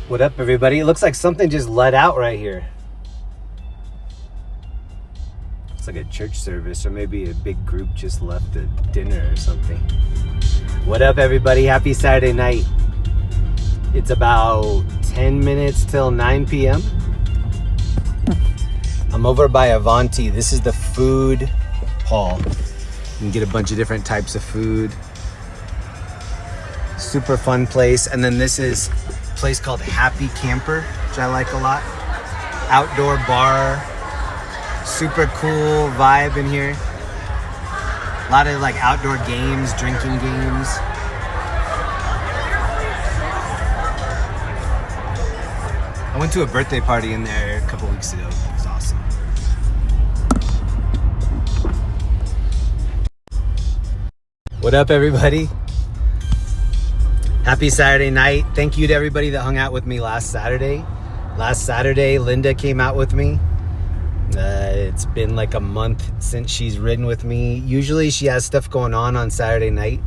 What up, everybody? It looks like something just let out right here. It's like a church service, or maybe a big group just left a dinner or something. What up, everybody? Happy Saturday night. It's about 10 minutes till 9 p.m. I'm over by Avanti. This is the food hall. You can get a bunch of different types of food. Super fun place. And then this is a place called Happy Camper, which I like a lot. Outdoor bar. Super cool vibe in here. A lot of like outdoor games, drinking games. I went to a birthday party in there a couple weeks ago. It was awesome. What up, everybody? Happy Saturday night. Thank you to everybody that hung out with me last Saturday. Last Saturday, Linda came out with me. It's been like a month since she's ridden with me. Usually she has stuff going on Saturday night.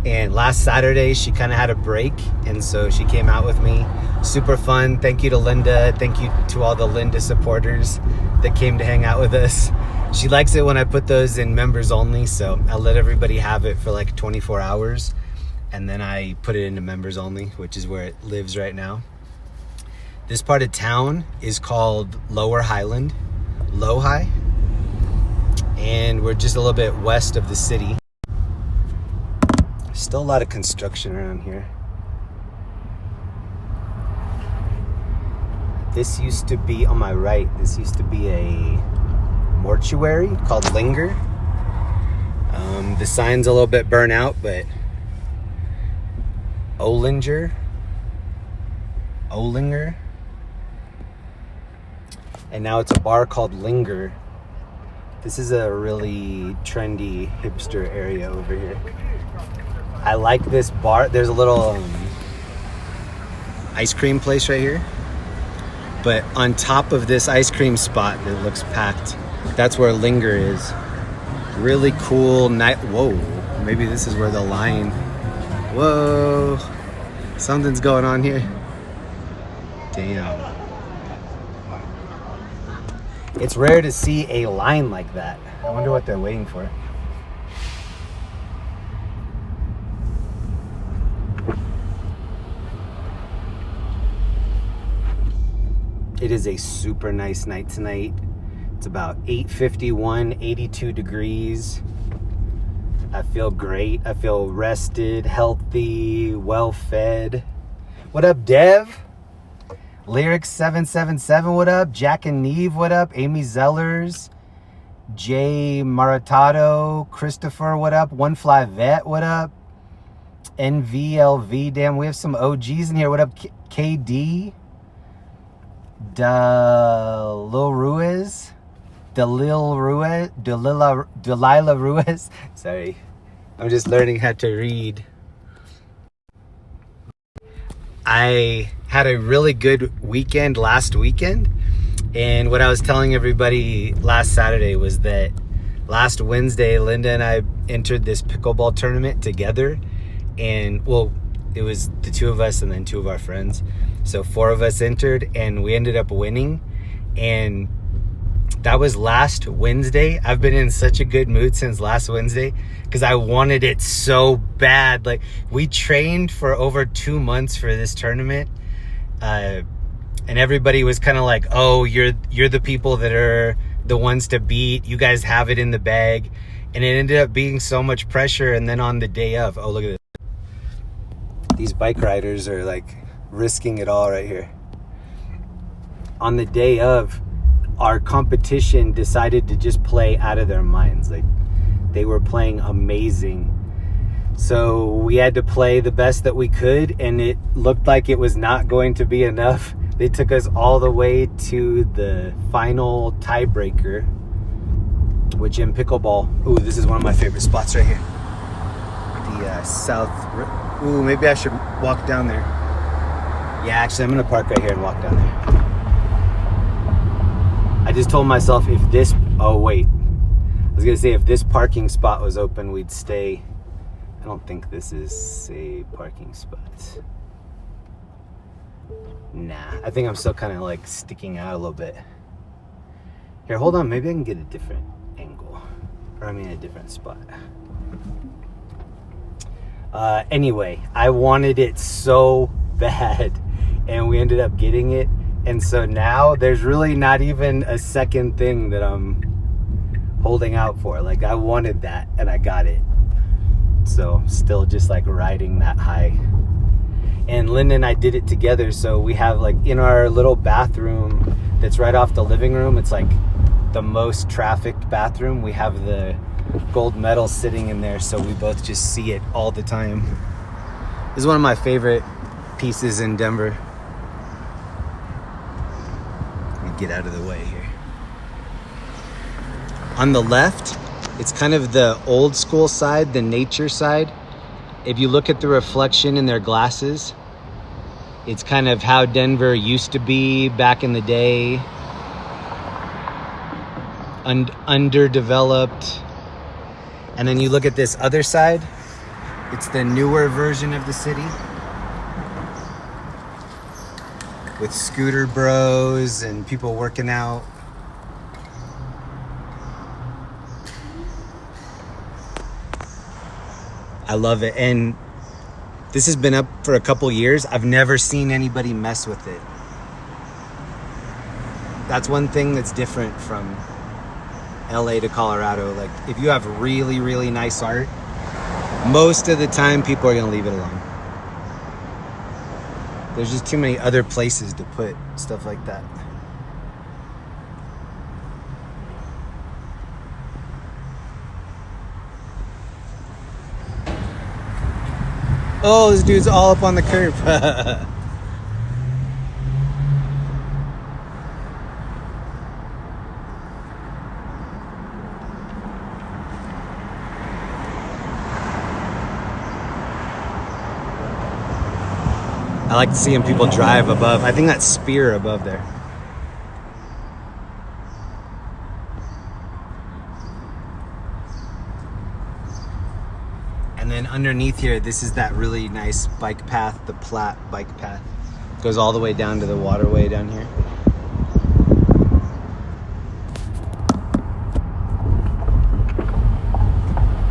And last Saturday, she kind of had a break. And so she came out with me. Super fun. Thank you to Linda. Thank you to all the Linda supporters that came to hang out with us. She likes it when I put those in members only. So I'll let everybody have it for like 24 hours. And then I put it into members only, which is where it lives right now. This part of town is called Lower Highland, Low-High. And we're just a little bit west of the city. Still a lot of construction around here. This used to be, on my right, this used to be a mortuary called Linger. The sign's a little bit burnt out, but Olinger. And now it's a bar called Linger. This is a really trendy hipster area over here. I like this bar. There's a little ice cream place right here. But on top of this ice cream spot that looks packed, that's where Linger is. Really cool night. Whoa, maybe this is where the line. Whoa, something's going on here. Damn. It's rare to see a line like that. I wonder what they're waiting for. It is a super nice night tonight. It's about 8:51, 82 degrees. I feel great. I feel rested, healthy, well-fed. What up, Dev? Lyrics 777, what up? Jack and Neve, what up? Amy Zellers, Jay Maritato, Christopher, what up? One Fly Vet, what up? NVLV, damn, we have some OGs in here. What up, KD? Delilah Ruiz. Sorry, I'm just learning how to read. I had a really good weekend last weekend. And what I was telling everybody last Saturday was that last Wednesday, Linda and I entered this pickleball tournament together. And, well, it was the two of us and then two of our friends. So 4 of us entered and we ended up winning. And that was last Wednesday. I've been in such a good mood since last Wednesday because I wanted it so bad. Like, we trained for over 2 months for this tournament. And everybody was kind of like, oh, you're the people that are the ones to beat. You guys have it in the bag. And it ended up being so much pressure. And then on the day of, oh, look at this. These bike riders are like risking it all right here. On the day of, our competition decided to just play out of their minds. Like, they were playing amazing. So we had to play the best that we could, and it looked like it was not going to be enough. They took us all the way to the final tiebreaker, which in pickleball, ooh, this is one of my favorite spots right here. The south, ooh, maybe I should walk down there. Yeah, actually, I'm gonna park right here and walk down there. I just told myself if this, oh wait, I was gonna say if this parking spot was open, we'd stay. I don't think this is a parking spot. Nah, I think I'm still kind of like sticking out a little bit. Here, hold on. Maybe I can get a different angle. Or I mean a different spot. Anyway, I wanted it so bad and we ended up getting it. And so now there's really not even a second thing that I'm holding out for. Like, I wanted that and I got it. So still just like riding that high. And Linda and I did it together. So we have like in our little bathroom that's right off the living room, it's like the most trafficked bathroom. We have the gold medal sitting in there, so we both just see it all the time. This is one of my favorite pieces in Denver. Let me get out of the way here. On the left, it's kind of the old school side, the nature side. If you look at the reflection in their glasses, it's kind of how Denver used to be back in the day. Underdeveloped. And then you look at this other side, it's the newer version of the city with scooter bros and people working out. I love it. And this has been up for a couple years. I've never seen anybody mess with it. That's one thing that's different from LA to Colorado. Like, if you have really, really nice art, most of the time people are gonna leave it alone. There's just too many other places to put stuff like that. Oh, this dude's all up on the curb. I like seeing people drive above. I think that's Spear above there. And then underneath here, this is that really nice bike path, the Platte bike path. Goes all the way down to the waterway down here.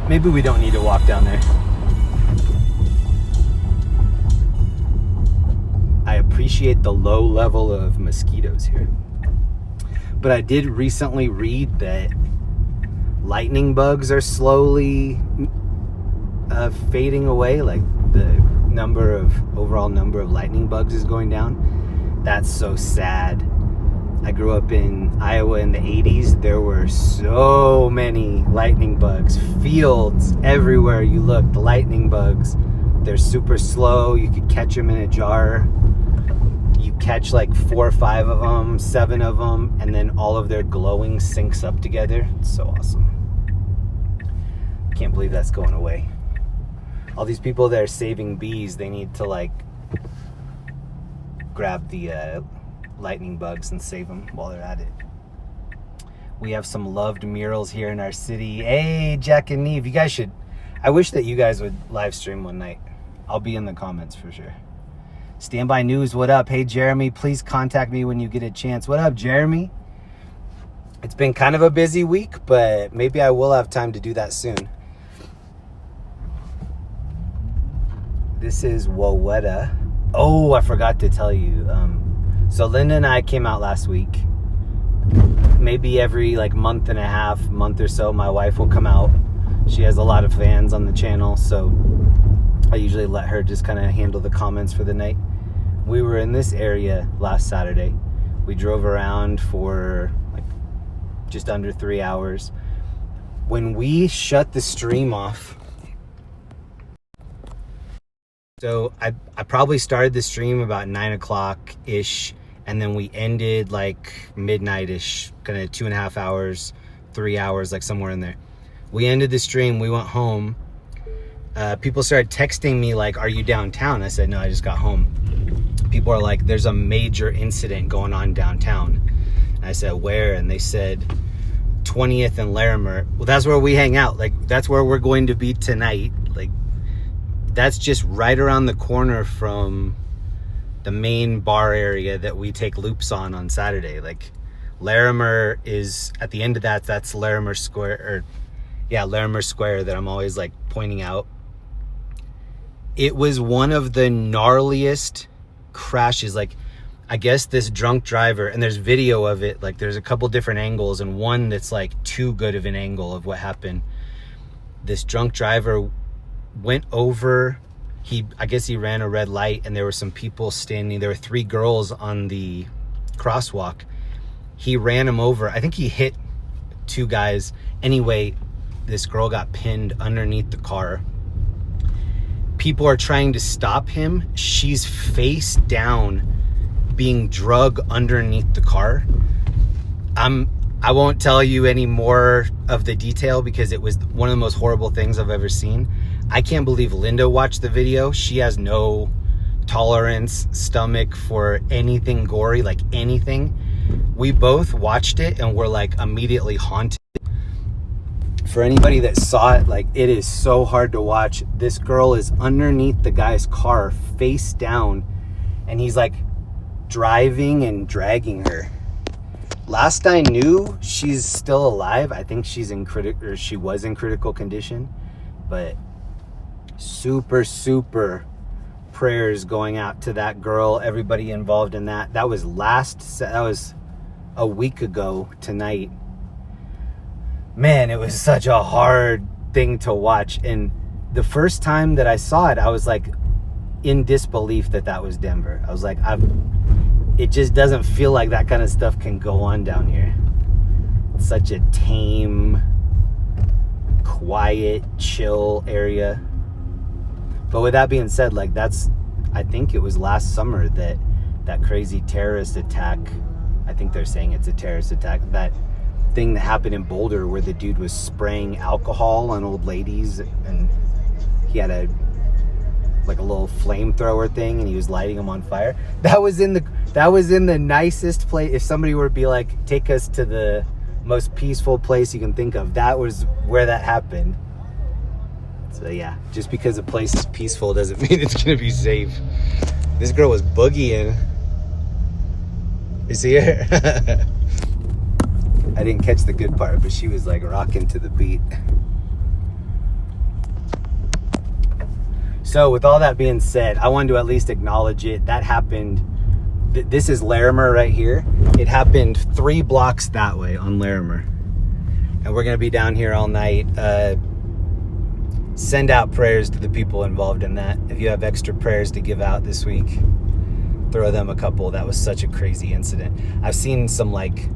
Maybe we don't need to walk down there. I appreciate the low level of mosquitoes here. But I did recently read that lightning bugs are slowly fading away. Like the overall number of lightning bugs is going down. That's so sad. I grew up in Iowa in the 80s. There were so many lightning bugs. Fields everywhere you look, the lightning bugs. They're super slow. You could catch them in a jar. You catch like 4 or 5 of them, 7 of them, and then all of their glowing syncs up together. It's so awesome. Can't believe that's going away. All these people that are saving bees, they need to like grab the lightning bugs and save them while they're at it. We have some loved murals here in our city. Hey, Jack and Neve, you guys should, I wish that you guys would live stream one night. I'll be in the comments for sure. Standby News, what up? Hey, Jeremy, please contact me when you get a chance. What up, Jeremy? It's been kind of a busy week, but maybe I will have time to do that soon. This is Wawetta. Oh, I forgot to tell you. So Linda and I came out last week. Maybe every like month or so, my wife will come out. She has a lot of fans on the channel, so I usually let her just kind of handle the comments for the night. We were in this area last Saturday. We drove around for like just under 3 hours. When we shut the stream off, so I probably started the stream about 9 o'clock-ish, and then we ended like midnight-ish, kind of 2.5 hours, 3 hours, like somewhere in there. We ended the stream, we went home. People started texting me like, are you downtown? I said, no, I just got home. People are like, there's a major incident going on downtown. And I said, where? And they said, 20th and Larimer. Well, that's where we hang out. Like, that's where we're going to be tonight. Like, that's just right around the corner from the main bar area that we take loops on Saturday. Like Larimer is at the end of that. That's Larimer Square, or yeah, Larimer Square that I'm always like pointing out. It was one of the gnarliest crashes. Like, I guess this drunk driver, and there's video of it, like there's a couple different angles, and one that's like too good of an angle of what happened. This drunk driver went over, I guess he ran a red light, and there were some people standing. There were 3 girls on the crosswalk. He ran them over. I think he hit 2 guys. Anyway, this girl got pinned underneath the car. People are trying to stop him. She's face down, being drug underneath the car. I won't tell you any more of the detail because it was one of the most horrible things I've ever seen. I can't believe Linda watched the video. She has no tolerance, stomach for anything gory, like anything. We both watched it and were like immediately haunted. For anybody that saw it, like, it is so hard to watch. This girl is underneath the guy's car, face down, and he's like driving and dragging her. Last I knew, she's still alive. I think she was in critical condition, but super prayers going out to that girl, everybody involved in that. That was a week ago tonight. Man, it was such a hard thing to watch. And the first time that I saw it, I was like in disbelief that was Denver. I was like, it just doesn't feel like that kind of stuff can go on down here. It's such a tame, quiet, chill area. But with that being said, like, I think it was last summer that crazy terrorist attack, I think they're saying it's a terrorist attack, that thing that happened in Boulder where the dude was spraying alcohol on old ladies, and he had a little flamethrower thing and he was lighting them on fire. That was in the nicest place. If somebody were to be like, take us to the most peaceful place you can think of, that was where that happened. So yeah, just because a place is peaceful doesn't mean it's gonna be safe. This girl was boogieing. You see her? I didn't catch the good part, but she was like rocking to the beat. So with all that being said, I wanted to at least acknowledge it. That happened. This is Larimer right here. It happened 3 blocks that way on Larimer. And we're going to be down here all night. Send out prayers to the people involved in that. If you have extra prayers to give out this week, throw them a couple. That was such a crazy incident. I've seen some like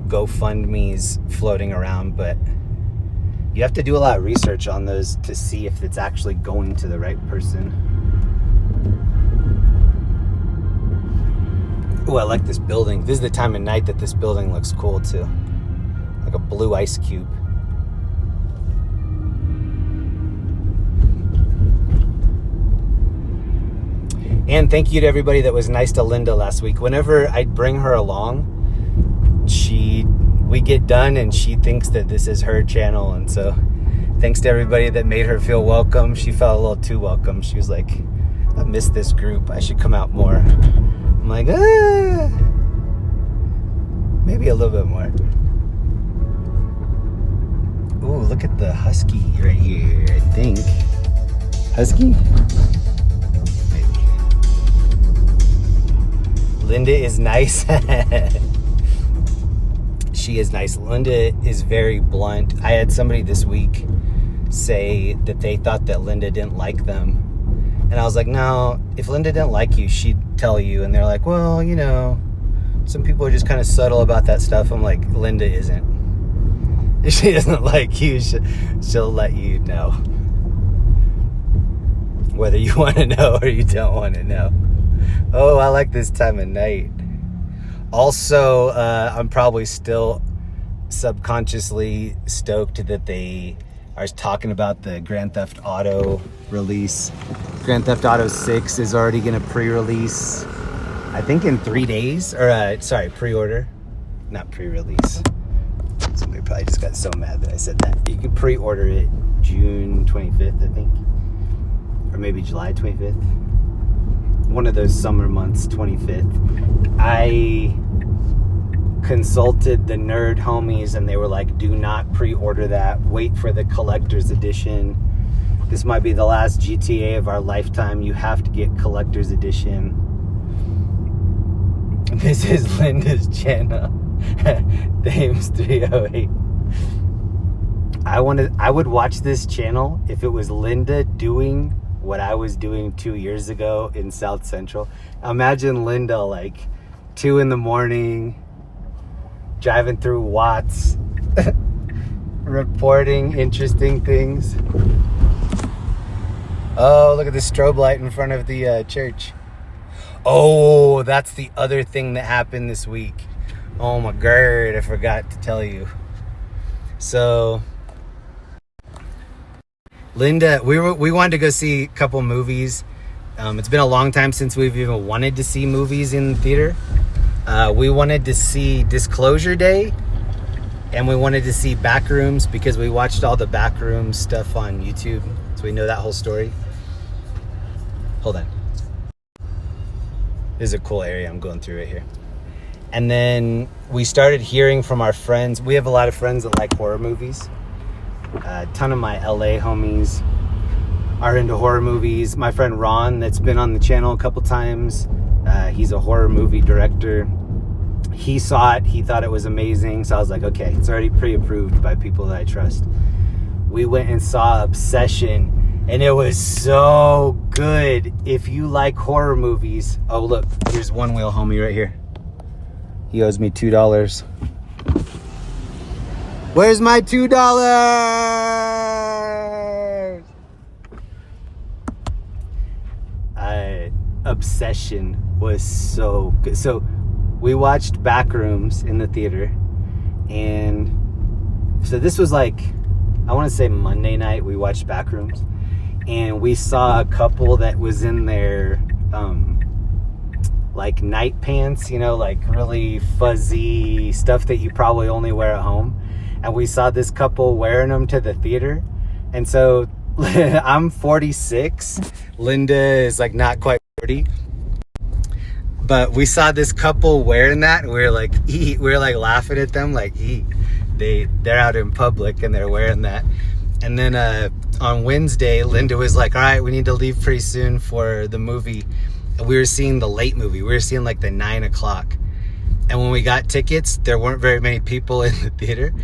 GoFundMes floating around, but you have to do a lot of research on those to see if it's actually going to the right person. Oh, I like this building. This is the time of night that this building looks cool too. Like a blue ice cube. And thank you to everybody that was nice to Linda last week. Whenever I'd bring her along, we get done and she thinks that this is her channel. And so thanks to everybody that made her feel welcome. She felt a little too welcome. She was like, I miss this group. I should come out more. I'm like, maybe a little bit more. Ooh, look at the husky right here, I think. Husky? Maybe. Linda is nice. She is nice. Linda is very blunt. I had somebody this week say that they thought that Linda didn't like them. And I was like, no, if Linda didn't like you, she'd tell you. And they're like, well, you know, some people are just kind of subtle about that stuff. I'm like, Linda isn't. If she doesn't like you, she'll let you know. Whether you want to know or you don't want to know. Oh, I like this time of night. Also, I'm probably still subconsciously stoked that they are talking about the Grand Theft Auto release. Grand Theft Auto 6 is already going to pre-release, I think in 3 days. Or, pre-order. Not pre-release. Somebody probably just got so mad that I said that. You can pre-order it June 25th, I think. Or maybe July 25th. one of those summer months, 25th. I consulted the nerd homies and they were like, do not pre-order that. Wait for the collector's edition. This might be the last GTA of our lifetime. You have to get collector's edition. This is Linda's channel. Thames 308. I would watch this channel if it was Linda doing what I was doing 2 years ago in South Central. Imagine Linda like 2 in the morning, driving through Watts, reporting interesting things. Oh, look at the strobe light in front of the church. Oh, that's the other thing that happened this week. Oh my God, I forgot to tell you. So, Linda, we wanted to go see a couple movies. It's been a long time since we've even wanted to see movies in the theater. We wanted to see Disclosure Day, and we wanted to see Backrooms because we watched all the Backrooms stuff on YouTube, so we know that whole story. Hold on. This is a cool area I'm going through right here. And then we started hearing from our friends. We have a lot of friends that like horror movies. A ton of my LA homies are into horror movies. My friend Ron, that's been on the channel a couple times, he's a horror movie director. He saw it, he thought it was amazing, so I was like, okay, it's already pre-approved by people that I trust. We went and saw Obsession, and it was so good. If you like horror movies, oh look, here's One Wheel homie right here. He owes me $2. Where's my $2? Obsession was so good. So we watched Backrooms in the theater, and so this was like, I want to say Monday night we watched Backrooms, and we saw a couple that was in their like night pants, you know, like really fuzzy stuff that you probably only wear at home. And we saw this couple wearing them to the theater. And so I'm 46. Linda is like not quite 40. But we saw this couple wearing that, and we were like, we were like laughing at them, like, they're out in public and they're wearing that. And then on Wednesday, Linda was like, all right, we need to leave pretty soon for the movie. And we were seeing the late movie. We were seeing like the 9 o'clock. And when we got tickets, there weren't very many people in the theater.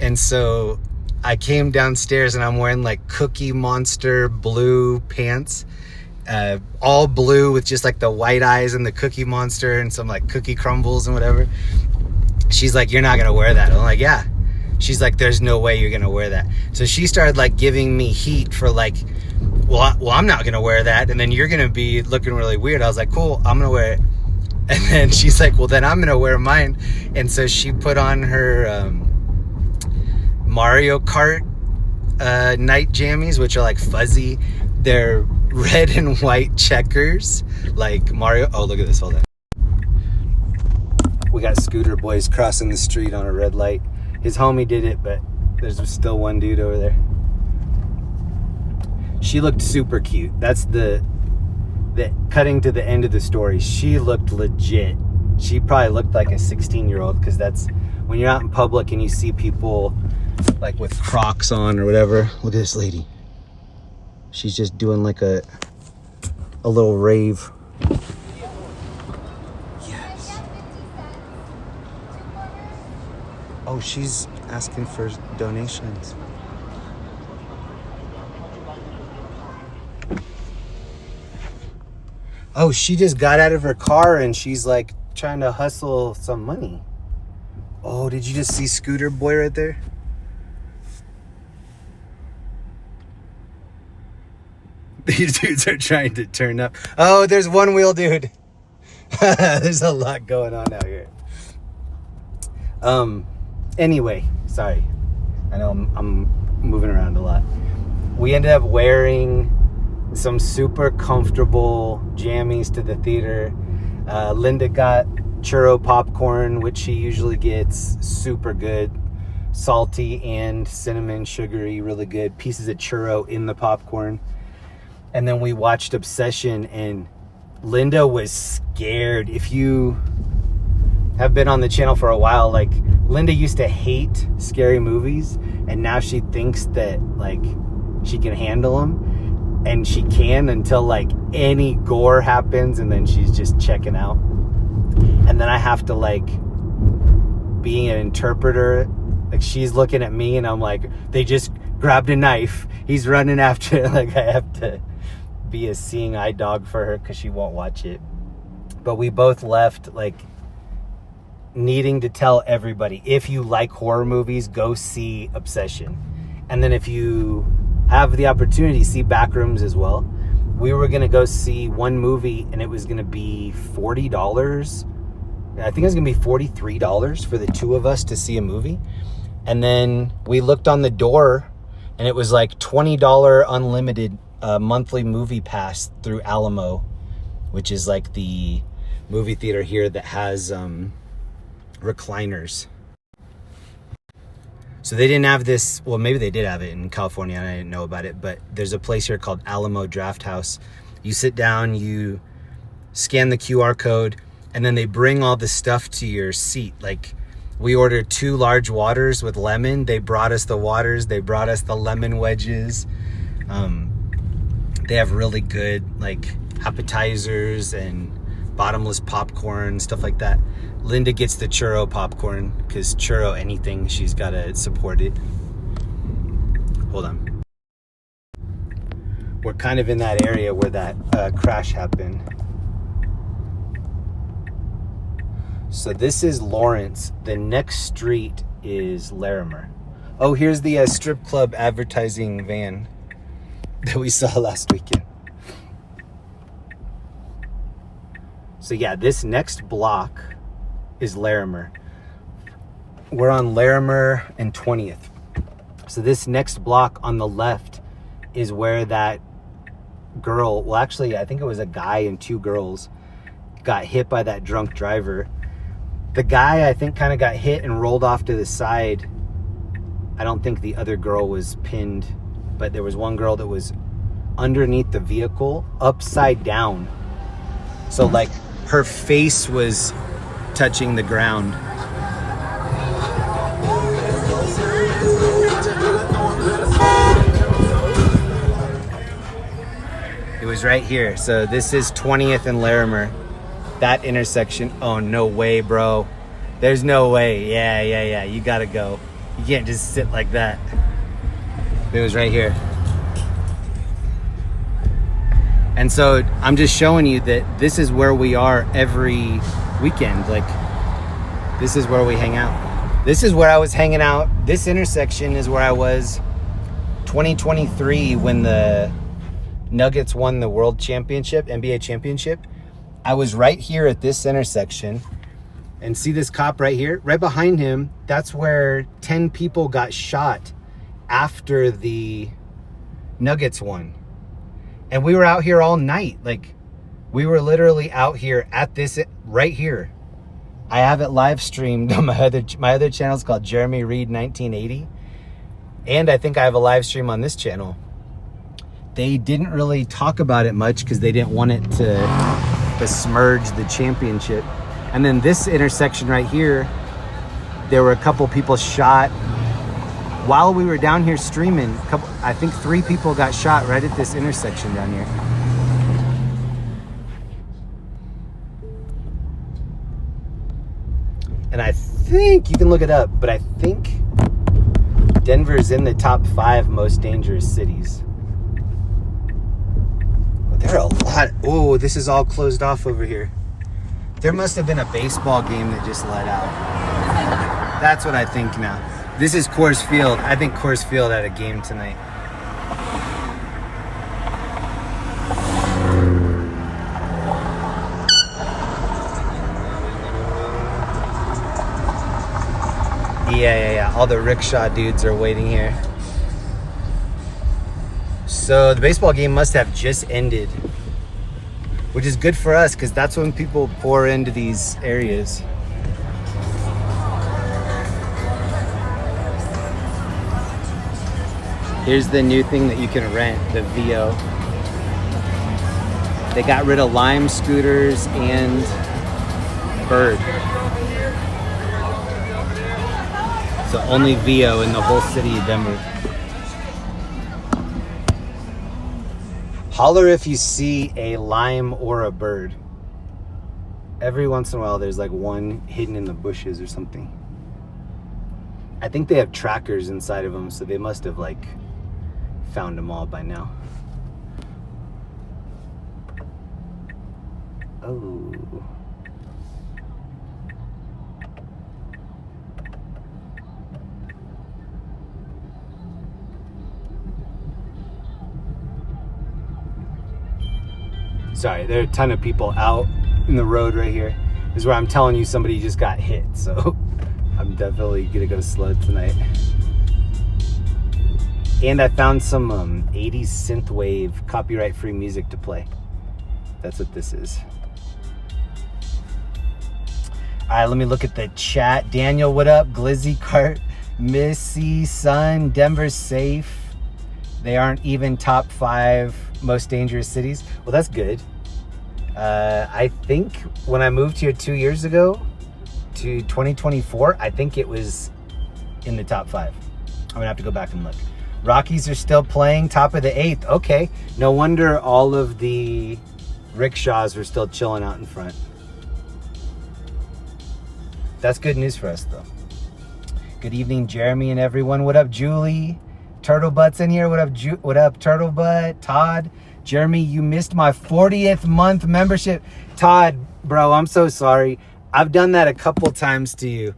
And so I came downstairs and I'm wearing like Cookie Monster blue pants, all blue with just like the white eyes and the Cookie Monster and some like cookie crumbles and whatever. She's like, you're not gonna wear that. I'm like, yeah. She's like, there's no way you're gonna wear that. So she started like giving me heat for like, well, I'm not gonna wear that, and then you're gonna be looking really weird. I was like, cool, I'm gonna wear it. And then she's like, well, then I'm gonna wear mine. And so she put on her Mario Kart night jammies, which are like fuzzy. They're red and white checkers, like Mario. Oh, look at this, hold on. We got scooter boys crossing the street on a red light. His homie did it, but there's still one dude over there. She looked super cute. That's the cutting to the end of the story. She looked legit. She probably looked like a 16-year-old, because that's when you're out in public and you see people like with Crocs on or whatever. Look at this lady. She's just doing like a little rave. Yes. Oh, she's asking for donations. Oh, she just got out of her car and she's like trying to hustle some money. Oh, did you just see Scooter Boy right there? These dudes are trying to turn up. Oh, there's One Wheel dude. There's a lot going on out here. Anyway, sorry. I know I'm moving around a lot. We ended up wearing some super comfortable jammies to the theater. Linda got churro popcorn, which she usually gets, super good. Salty and cinnamon, sugary, really good. Pieces of churro in the popcorn. And then we watched Obsession, and Linda was scared. If you have been on the channel for a while, like, Linda used to hate scary movies, and now she thinks that, like, she can handle them, and she can until, like, any gore happens, and then she's just checking out. And then I have to, like, be an interpreter. Like, she's looking at me, and I'm like, they just grabbed a knife. He's running after it. Like, I have to be a seeing eye dog for her because she won't watch it. But we both left, like, needing to tell everybody, if you like horror movies, go see Obsession. And then if you have the opportunity, see Backrooms as well. We were going to go see one movie, and it was going to be $40. I think it was going to be $43 for the two of us to see a movie. And then we looked on the door, and it was like $20 unlimited monthly movie pass through Alamo, which is like the movie theater here that has recliners. So they didn't have this, well, maybe they did have it in California and I didn't know about it, but there's a place here called Alamo Draft House. You sit down, you scan the QR code, and then they bring all the stuff to your seat. Like, we ordered 2 large waters with lemon. They brought us the waters. They brought us the lemon wedges. They have really good, like, appetizers and bottomless popcorn, stuff like that. Linda gets the churro popcorn because churro anything, she's got to support it. Hold on. We're kind of in that area where that crash happened. So this is Lawrence. The next street is Larimer. Oh, here's the strip club advertising van that we saw last weekend. So yeah, this next block is Larimer. We're on Larimer and 20th. So this next block on the left is where that girl, well, actually, I think it was a guy and 2 girls, got hit by that drunk driver. The guy, I think, kind of got hit and rolled off to the side. I don't think the other girl was pinned, but there was one girl that was underneath the vehicle, upside down. So, like, her face was touching the ground. It was right here. So this is 20th and Larimer. That intersection. Oh, no way, bro. There's no way. Yeah. You gotta go. You can't just sit like that. It was right here. And so I'm just showing you that this is where we are every weekend. Like, this is where we hang out. This is where I was hanging out. This intersection is where I was 2023 when the Nuggets won the World Championship, NBA Championship. I was right here at this intersection. And see this cop right here? Right behind him, that's where 10 people got shot after the Nuggets won. And we were out here all night. Like, we were literally out here at this, right here. I have it live streamed on my other channel. It's called Jeremy Reed 1980. And I think I have a live stream on this channel. They didn't really talk about it much because they didn't want it to besmirch the championship. And then this intersection right here, there were a couple people shot while we were down here streaming. I think 3 people got shot right at this intersection down here. And I think, you can look it up, but I think Denver's in the top 5 most dangerous cities. But there are a lot. Oh, this is all closed off over here. There must have been a baseball game that just let out. That's what I think now. This is Coors Field. I think Coors Field had a game tonight. Yeah. All the rickshaw dudes are waiting here. So the baseball game must have just ended, which is good for us because that's when people pour into these areas. Here's the new thing that you can rent, the VO. They got rid of Lime scooters and Bird. So only Vio in the whole city of Denver. Holler if you see a Lime or a Bird. Every once in a while there's like one hidden in the bushes or something. I think they have trackers inside of them, so they must have like found them all by now. Oh. Sorry, there are a ton of people out in the road right here. This is where I'm telling you somebody just got hit, so I'm definitely gonna go slow tonight. And I found some 80s synthwave copyright-free music to play. That's what this is. All right, let me look at the chat. Daniel, what up? Glizzy Cart, Missy, Sun, Denver's safe. They aren't even top 5 most dangerous cities. Well, that's good. I think when I moved here 2 years ago to 2024, I think it was in the top 5. I'm gonna have to go back and look. Rockies are still playing, top of the 8th. Okay, no wonder all of the rickshaws were still chilling out in front. That's good news for us, though. Good evening, Jeremy and everyone. What up, Julie? Turtlebutt's in here. What up, what up, Turtlebutt? Todd, Jeremy, you missed my 40th month membership. Todd, bro, I'm so sorry. I've done that a couple times to you.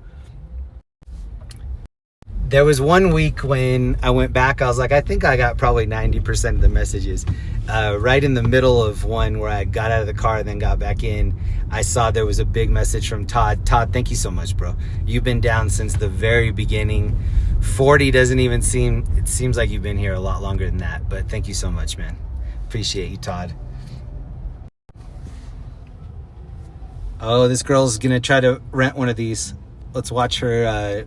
There was one week when I went back, I was like, I think I got probably 90% of the messages. Right in the middle of one where I got out of the car and then got back in, I saw there was a big message from Todd. Todd, thank you so much, bro. You've been down since the very beginning. 40 doesn't even seem, it seems like you've been here a lot longer than that, but thank you so much, man. Appreciate you, Todd. Oh, this girl's gonna try to rent one of these. Let's watch her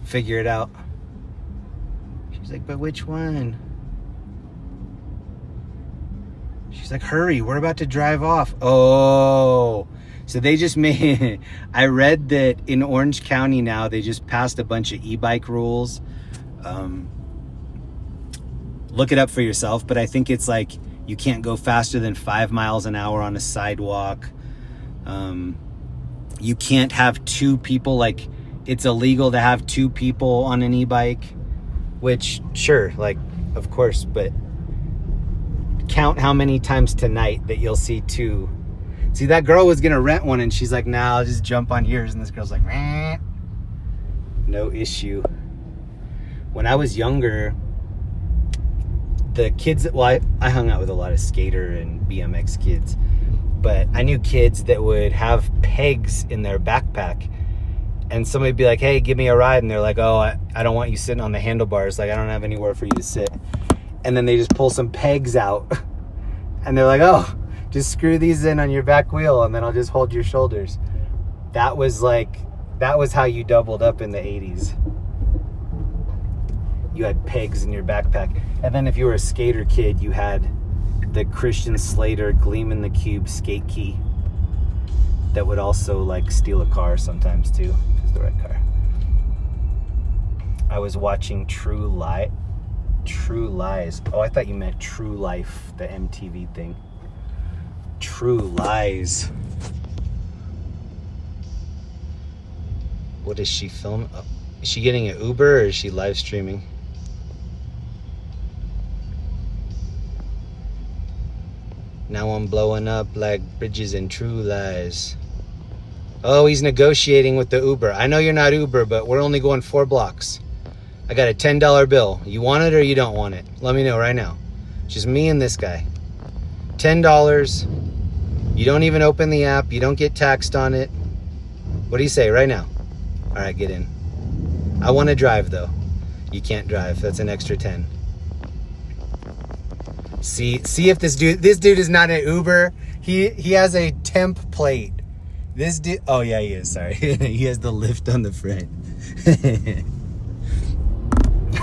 figure it out. She's like, but which one? She's like, hurry, we're about to drive off. Oh, so they just made, I read that in Orange County now, they just passed a bunch of e-bike rules. Look it up for yourself, but I think it's like, you can't go faster than 5 miles an hour on a sidewalk. You can't have 2 people, like, it's illegal to have 2 people on an e-bike, which, sure, like, of course, but count how many times tonight that you'll see 2. See, that girl was gonna rent one and she's like, nah, I'll just jump on yours. And this girl's like, meh. No issue. When I was younger, the kids, well, I hung out with a lot of skater and BMX kids, but I knew kids that would have pegs in their backpack. And somebody'd be like, hey, give me a ride. And they're like, oh, I don't want you sitting on the handlebars. Like, I don't have anywhere for you to sit. And then they just pull some pegs out. And they're like, oh, just screw these in on your back wheel and then I'll just hold your shoulders. That was how you doubled up in the 80s. You had pegs in your backpack. And then if you were a skater kid, you had the Christian Slater Gleam in the Cube skate key that would also like steal a car sometimes too. It's the right car. I was watching True Lies. Oh, I thought you meant True Life, the MTV thing. True Lies. What is she filming? Oh, is she getting an Uber or is she live streaming? Now I'm blowing up like bridges in True Lies. Oh, he's negotiating with the Uber. I know you're not Uber, but we're only going 4 blocks. I got a $10 bill. You want it or you don't want it? Let me know right now. Just me and this guy. $10. You don't even open the app. You don't get taxed on it. What do you say right now? All right, get in. I want to drive though. You can't drive. That's an extra 10. See if this dude is not an Uber. He has a temp plate. This dude, oh yeah, he is, sorry. He has the lift on the front.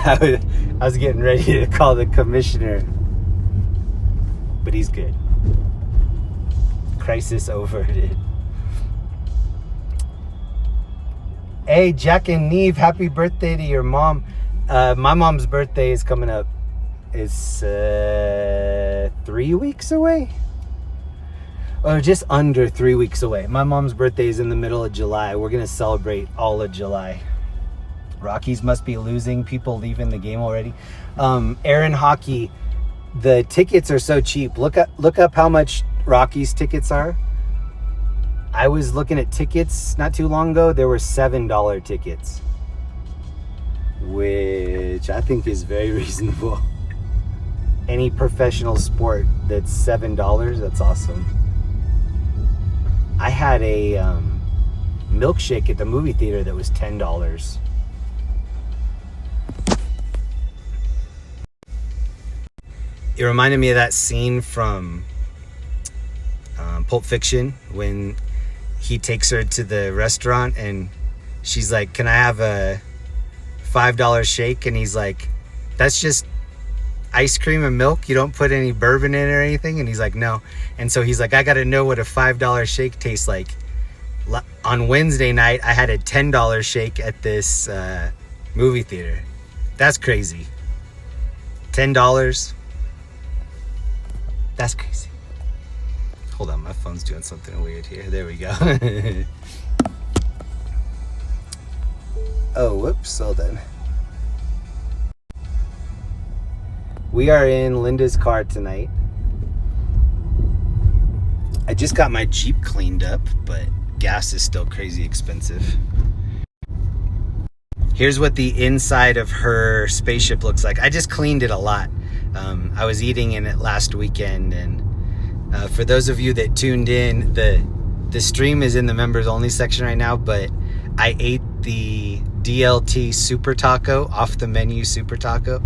I was getting ready to call the commissioner, but he's good. crisis averted. Hey, Jack and Neve, happy birthday to your mom. My mom's birthday is coming up. It's 3 weeks away. Or just under 3 weeks away. My mom's birthday is in the middle of July. We're going to celebrate all of July. Rockies must be losing. People leaving the game already. Aaron Hockey, the tickets are so cheap. Look up how much Rockies tickets are. I was looking at tickets not too long ago. There were $7 tickets, which I think is very reasonable. Any professional sport that's $7, that's awesome. I had a milkshake at the movie theater that was $10. It reminded me of that scene from Pulp Fiction when he takes her to the restaurant and she's like, "Can I have a $5 shake?" And he's like, "That's just ice cream and milk. You don't put any bourbon in it or anything?" And he's like, "No." And so he's like, "I got to know what a $5 shake tastes like." On Wednesday night, I had a $10 shake at this movie theater. That's crazy. $10. That's crazy. Hold on, my phone's doing something weird here. There we go. Oh, whoops, hold on. We are in Linda's car tonight. I just got my Jeep cleaned up, but gas is still crazy expensive. Here's what the inside of her spaceship looks like. I just cleaned it a lot. I was eating in it last weekend, and for those of you that tuned in, the stream is in the members only section right now, but I ate the DLT Super Taco, off the menu Super Taco.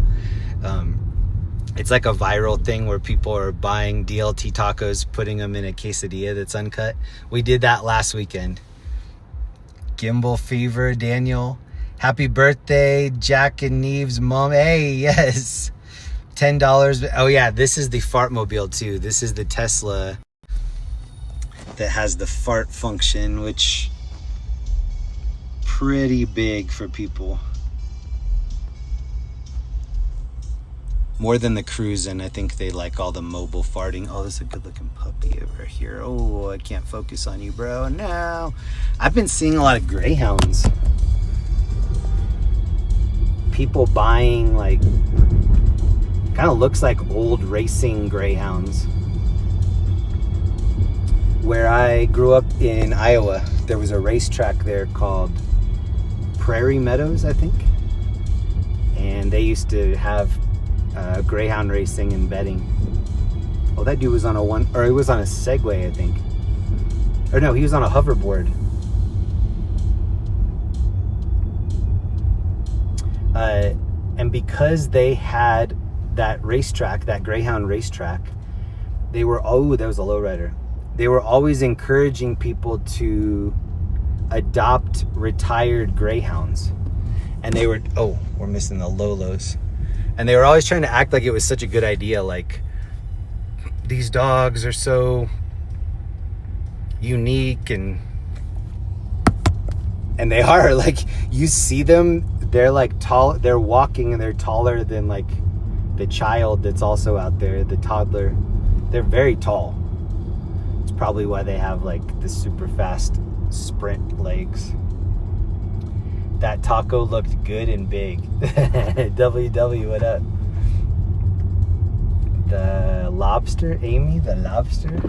It's like a viral thing where people are buying DLT tacos, putting them in a quesadilla that's uncut. We did that last weekend. Gimbal Fever, Daniel. Happy birthday, Jack and Neve's mom. Hey, yes. $10. Oh yeah, this is the fart mobile too. This is the Tesla that has the fart function, which pretty big for people. More than the Cruisin'. I think they like all the mobile farting. Oh, there's a good looking puppy over here. Oh, I can't focus on you, bro. No. I've been seeing a lot of greyhounds. People buying, like, kind of looks like old racing greyhounds. Where I grew up in Iowa, there was a racetrack there called Prairie Meadows, I think. And they used to have greyhound racing and betting. Oh, that dude was on he was on a Segway, I think. Or no, he was on a hoverboard. And because they had that racetrack, that greyhound racetrack, they were, oh, that was a lowrider. They were always encouraging people to adopt retired greyhounds. And they were, oh, we're missing the Lolos. And they were always trying to act like it was such a good idea. Like, these dogs are so unique, and they are. Like, you see them, they're like tall, they're walking and they're taller than like the child that's also out there, the toddler. They're very tall. It's probably why they have like the super fast sprint legs. That taco looked good and big. WW, what up? The lobster, Amy, the lobster.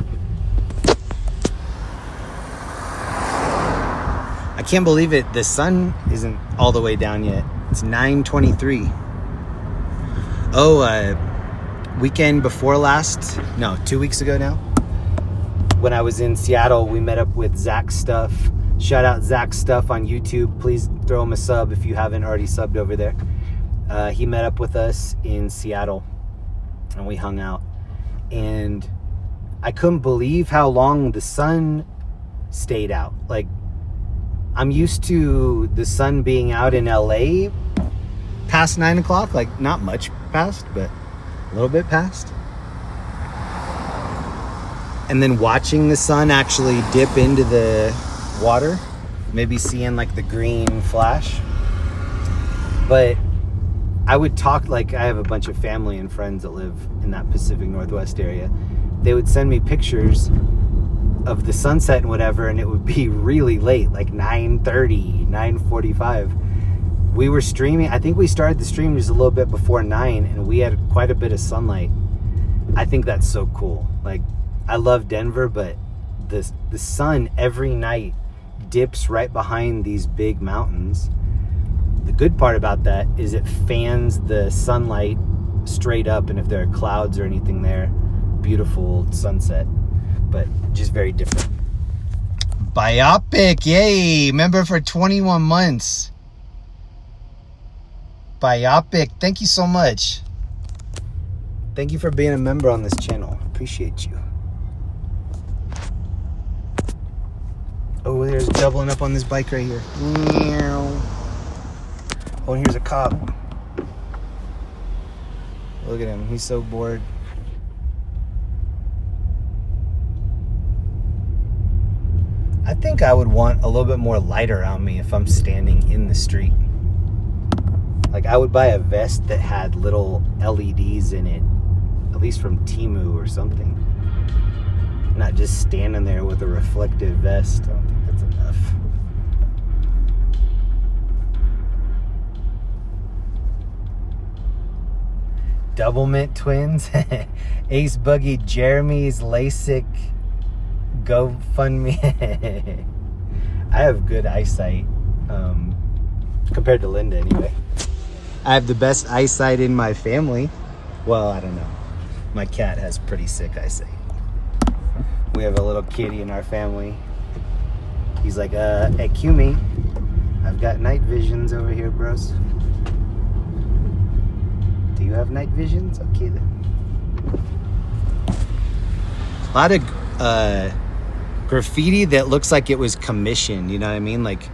I can't believe it. The sun isn't all the way down yet. It's 9:23. Oh, weekend before last, no, 2 weeks ago now, when I was in Seattle, we met up with Zach Stuff. Shout out Zach Stuff on YouTube. Please throw him a sub if you haven't already subbed over there. He met up with us in Seattle and we hung out. And I couldn't believe how long the sun stayed out. Like, I'm used to the sun being out in LA past 9 o'clock. Like, not much past, but a little bit past. and then watching the sun actually dip into the water, maybe seeing like the green flash. But I would talk, like I have a bunch of family and friends that live in that Pacific Northwest area. They would send me pictures of the sunset and whatever, and it would be really late, like 9:30, 9:45. We were streaming, I think we started the stream just a little bit before 9, and we had quite a bit of sunlight. I think that's so cool. Like, I love Denver, but the sun every night dips right behind these big mountains. The good part about that is it fans the sunlight straight up, and if there are clouds or anything there, beautiful sunset, but just very different. Biopic, yay! Member for 21 months. Biopic, thank you so much. Thank you for being a member on this channel. Appreciate you. Oh, there's doubling up on this bike right here. Oh, and here's a cop. Look at him. He's so bored. I think I would want a little bit more light around me if I'm standing in the street. Like, I would buy a vest that had little LEDs in it, at least from Temu or something. Not just standing there with a reflective vest. I don't think that's enough. Double Mint twins. Ace Buggy, Jeremy's LASIK GoFundMe. I have good eyesight, compared to Linda anyway. I have the best eyesight in my family. Well, I don't know. My cat has pretty sick eyesight. We have a little kitty in our family. He's like, hey, cue me. I've got night visions over here, bros. Do you have night visions? Okay, then. A lot of graffiti that looks like it was commissioned, you know what I mean? Like,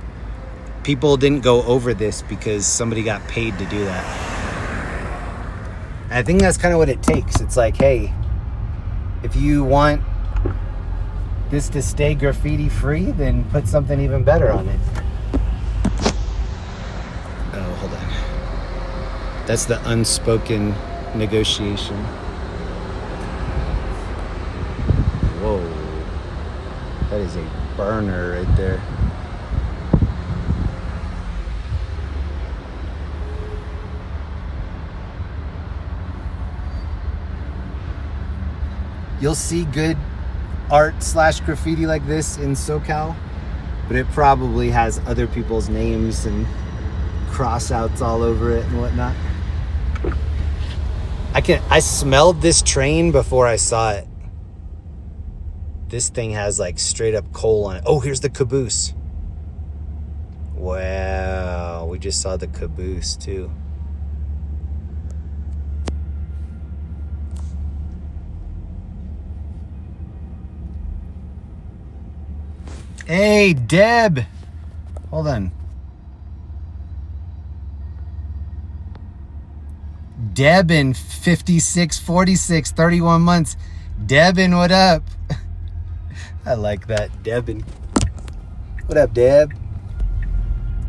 people didn't go over this because somebody got paid to do that. And I think that's kind of what it takes. It's like, hey, if you want this to stay graffiti free, then put something even better on it. Oh, hold on. That's the unspoken negotiation. Whoa. That is a burner right there. You'll see good art / graffiti like this in SoCal, but it probably has other people's names and crossouts all over it and whatnot. I smelled this train before I saw it. This thing has like straight up coal on it. Oh, here's the caboose. Wow, we just saw the caboose too. Hey, Deb. Hold on. Debin, 56, 46, 31 months. Debin, what up? I like that. Debin. What up, Deb?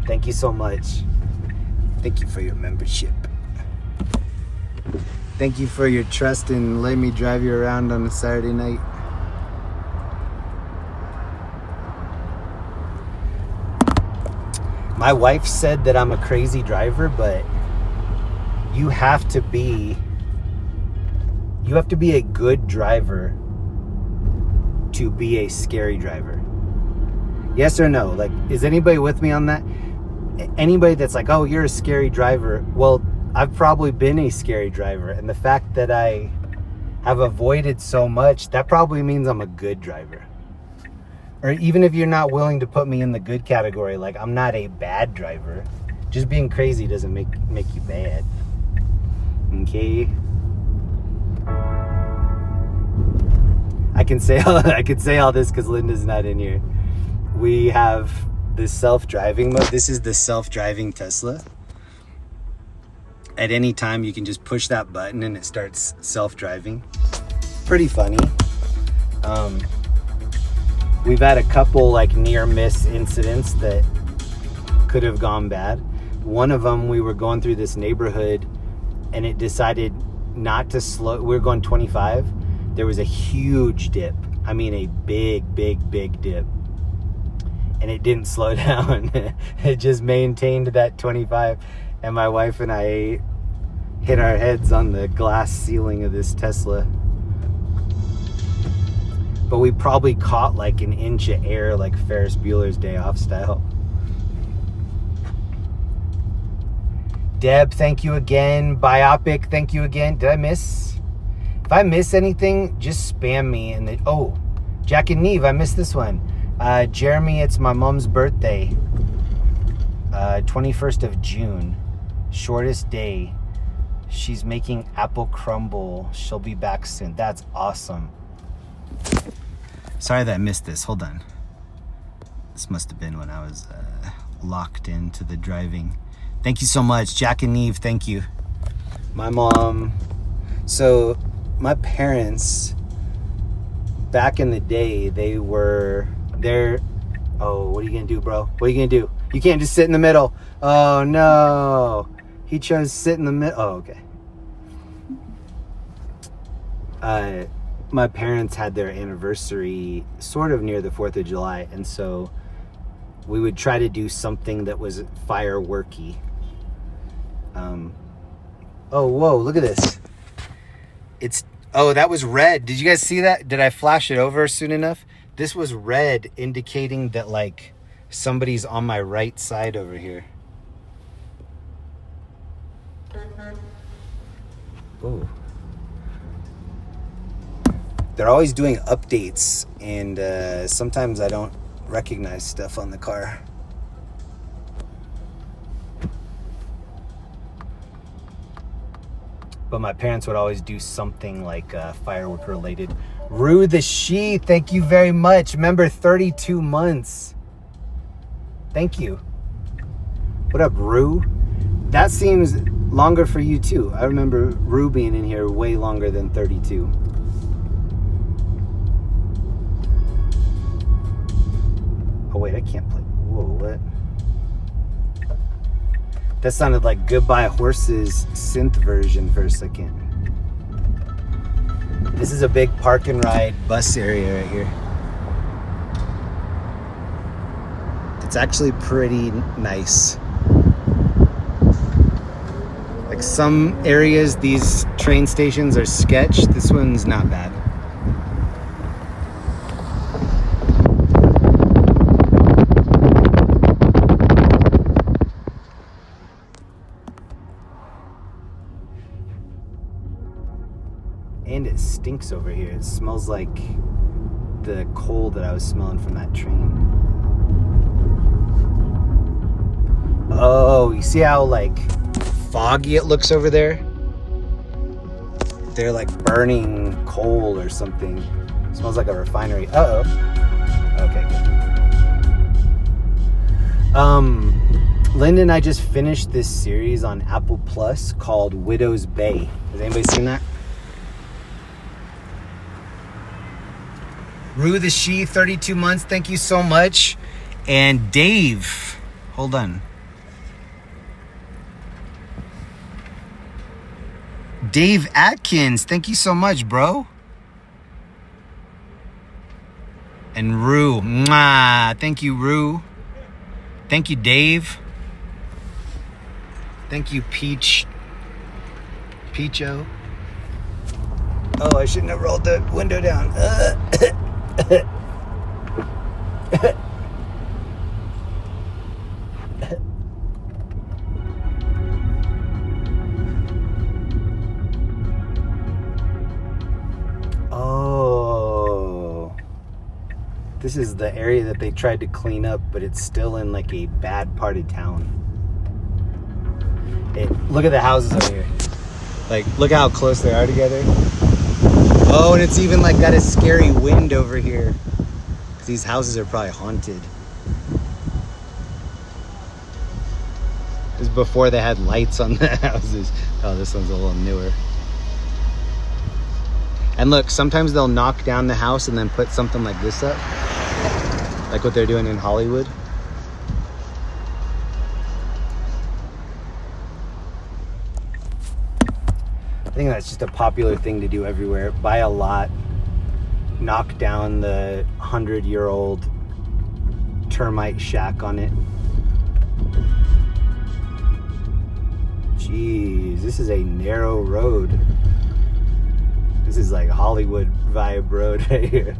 Thank you so much. Thank you for your membership. Thank you for your trust in letting me drive you around on a Saturday night. My wife said that I'm a crazy driver, but you have to be a good driver to be a scary driver. Yes or no? Like, is anybody with me on that? Anybody that's like, oh, you're a scary driver. Well, I've probably been a scary driver. And the fact that I have avoided so much, that probably means I'm a good driver. Or even if you're not willing to put me in the good category, like, I'm not a bad driver. Just being crazy doesn't make you bad. Okay? I can say all this because Linda's not in here. We have this self-driving mode. This is the self-driving Tesla. At any time, you can just push that button and it starts self-driving. Pretty funny. We've had a couple like near miss incidents that could have gone bad. One of them, we were going through this neighborhood and it decided not to slow. We were going 25. There was a huge dip. I mean, a big dip. And it didn't slow down. It just maintained that 25. And my wife and I hit our heads on the glass ceiling of this Tesla. But we probably caught like an inch of air, like Ferris Bueller's Day Off style. Deb, thank you again. Biopic, thank you again. Did I miss? If I miss anything, just spam me. Oh, Jack and Neve, I missed this one. Jeremy, it's my mom's birthday. 21st of June. Shortest day. She's making apple crumble. She'll be back soon. That's awesome. Sorry that I missed this. Hold on. This must have been when I was locked into the driving. Thank you so much. Jack and Neve, thank you. My mom. So my parents, back in the day, they were there. Oh, what are you going to do, bro? What are you going to do? You can't just sit in the middle. Oh, no. He chose to sit in the middle. Oh, okay. My parents had their anniversary sort of near the 4th of July, and so we would try to do something that was fireworky. Oh, whoa, look at this. Oh, that was red. Did you guys see that? Did I flash it over soon enough? This was red, indicating that like somebody's on my right side over here. Oh. They're always doing updates, and sometimes I don't recognize stuff on the car. But my parents would always do something like firework related. Rue the She, thank you very much. Remember, 32 months. Thank you. What up, Rue? That seems longer for you too. I remember Rue being in here way longer than 32. Oh wait, I can't play. Whoa, what? That sounded like Goodbye Horses synth version for a second. This is a big park and ride bus area right here. It's actually pretty nice. Like some areas, these train stations are sketch. This one's not bad. And it stinks over here. It smells like the coal that I was smelling from that train. Oh, you see how like foggy it looks over there? They're like burning coal or something. It smells like a refinery. Uh-oh. Okay, good. Linda and I just finished this series on Apple Plus called Widow's Bay. Has anybody seen that? Rue the She, 32 months. Thank you so much. And Dave, hold on. Dave Atkins, thank you so much, bro. And Rue, mwah. Thank you, Rue. Thank you, Dave. Thank you, Peacho. Oh, I shouldn't have rolled the window down. Oh, this is the area that they tried to clean up, but it's still in like a bad part of town. Hey, look at the houses over here. Like, look how close they are together. Oh, and it's even like got a scary wind over here. These houses are probably haunted. This is before they had lights on the houses. Oh, this one's a little newer. And look, sometimes they'll knock down the house and then put something like this up, like what they're doing in Hollywood. I think that's just a popular thing to do everywhere. Buy a lot, knock down the 100-year-old termite shack on it. Jeez, this is a narrow road. This is like Hollywood vibe road right here.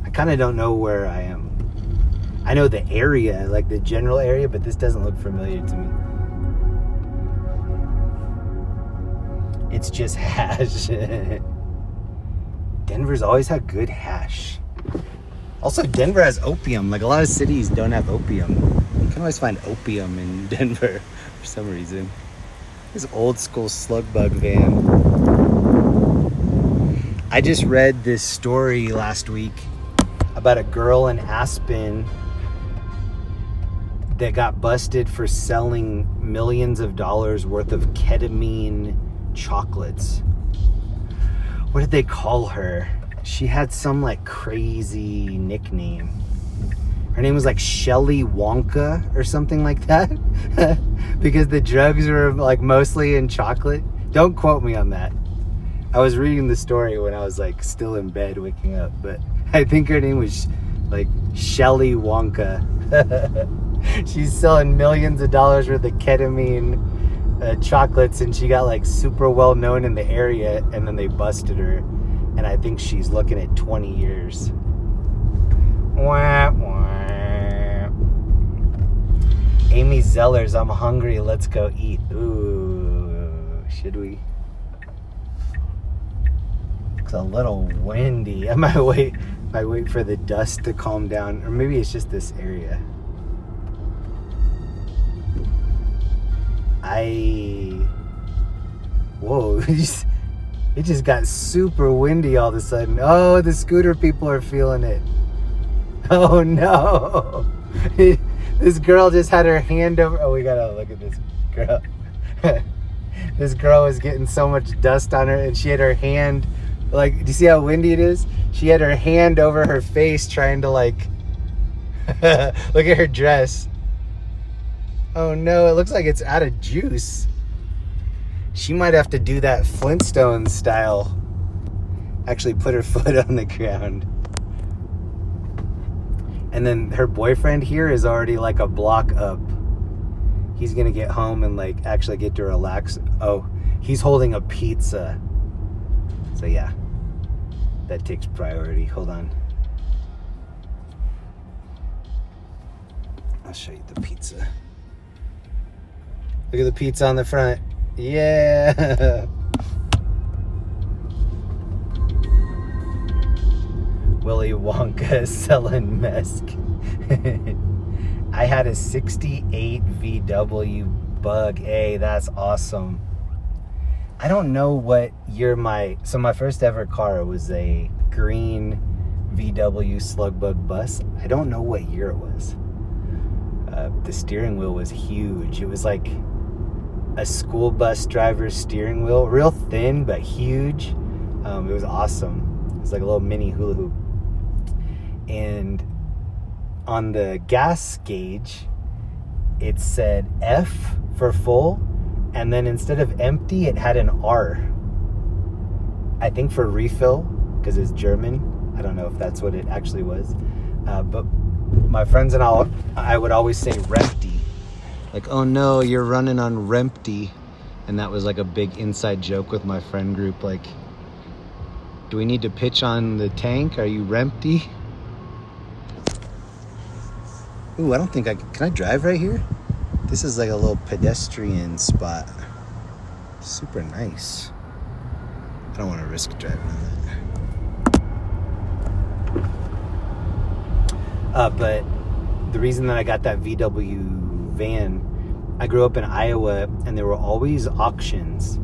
I kind of don't know where I am. I know the area, like the general area, but this doesn't look familiar to me. It's just hash. Denver's always had good hash. Also, Denver has opium. Like, a lot of cities don't have opium. You can always find opium in Denver for some reason. This old school slug bug van. I just read this story last week about a girl in Aspen that got busted for selling millions of dollars worth of ketamine chocolates. What did they call her? She had some like crazy nickname. Her name was like Shelly Wonka or something like that. Because the drugs were like mostly in chocolate. Don't quote me on that. I was reading the story when I was like still in bed waking up, but I think her name was like Shelly Wonka. She's selling millions of dollars worth of ketamine chocolates, and she got like super well known in the area, and then they busted her, and I think she's looking at 20 years. Wah, wah. Amy Zellers, I'm hungry, let's go eat. Ooh, should we? It's a little windy. I might wait for the dust to calm down, or maybe it's just this area. Whoa, it just got super windy all of a sudden. Oh, the scooter people are feeling it. Oh no. This girl just had her hand over, oh, we gotta look at this girl. This girl was getting so much dust on her, and she had her hand, like, do you see how windy it is? She had her hand over her face trying to like, look at her dress. Oh no, it looks like it's out of juice. She might have to do that Flintstones style. Actually put her foot on the ground. And then her boyfriend here is already like a block up. He's gonna get home and like actually get to relax. Oh, he's holding a pizza. So yeah, that takes priority. Hold on. I'll show you the pizza. Look at the pizza on the front. Yeah. Willy Wonka selling mesk. I had a 68 VW Bug A. That's awesome. I don't know what year my first ever car was a green VW Slug Bug bus. I don't know what year it was. The steering wheel was huge. It was like a school bus driver's steering wheel, real thin but huge. It was awesome. It was like a little mini hula hoop. And on the gas gauge, it said F for full, and then instead of empty, it had an R. I think for refill, because it's German. I don't know if that's what it actually was. But my friends and I would always say Rempty. Like, oh no, you're running on Rempty. And that was like a big inside joke with my friend group. Like, do we need to pitch on the tank? Are you Rempty? Ooh, I don't think can I drive right here? This is like a little pedestrian spot. Super nice. I don't want to risk driving on that. But the reason that I got that VW van, I grew up in Iowa, and there were always auctions.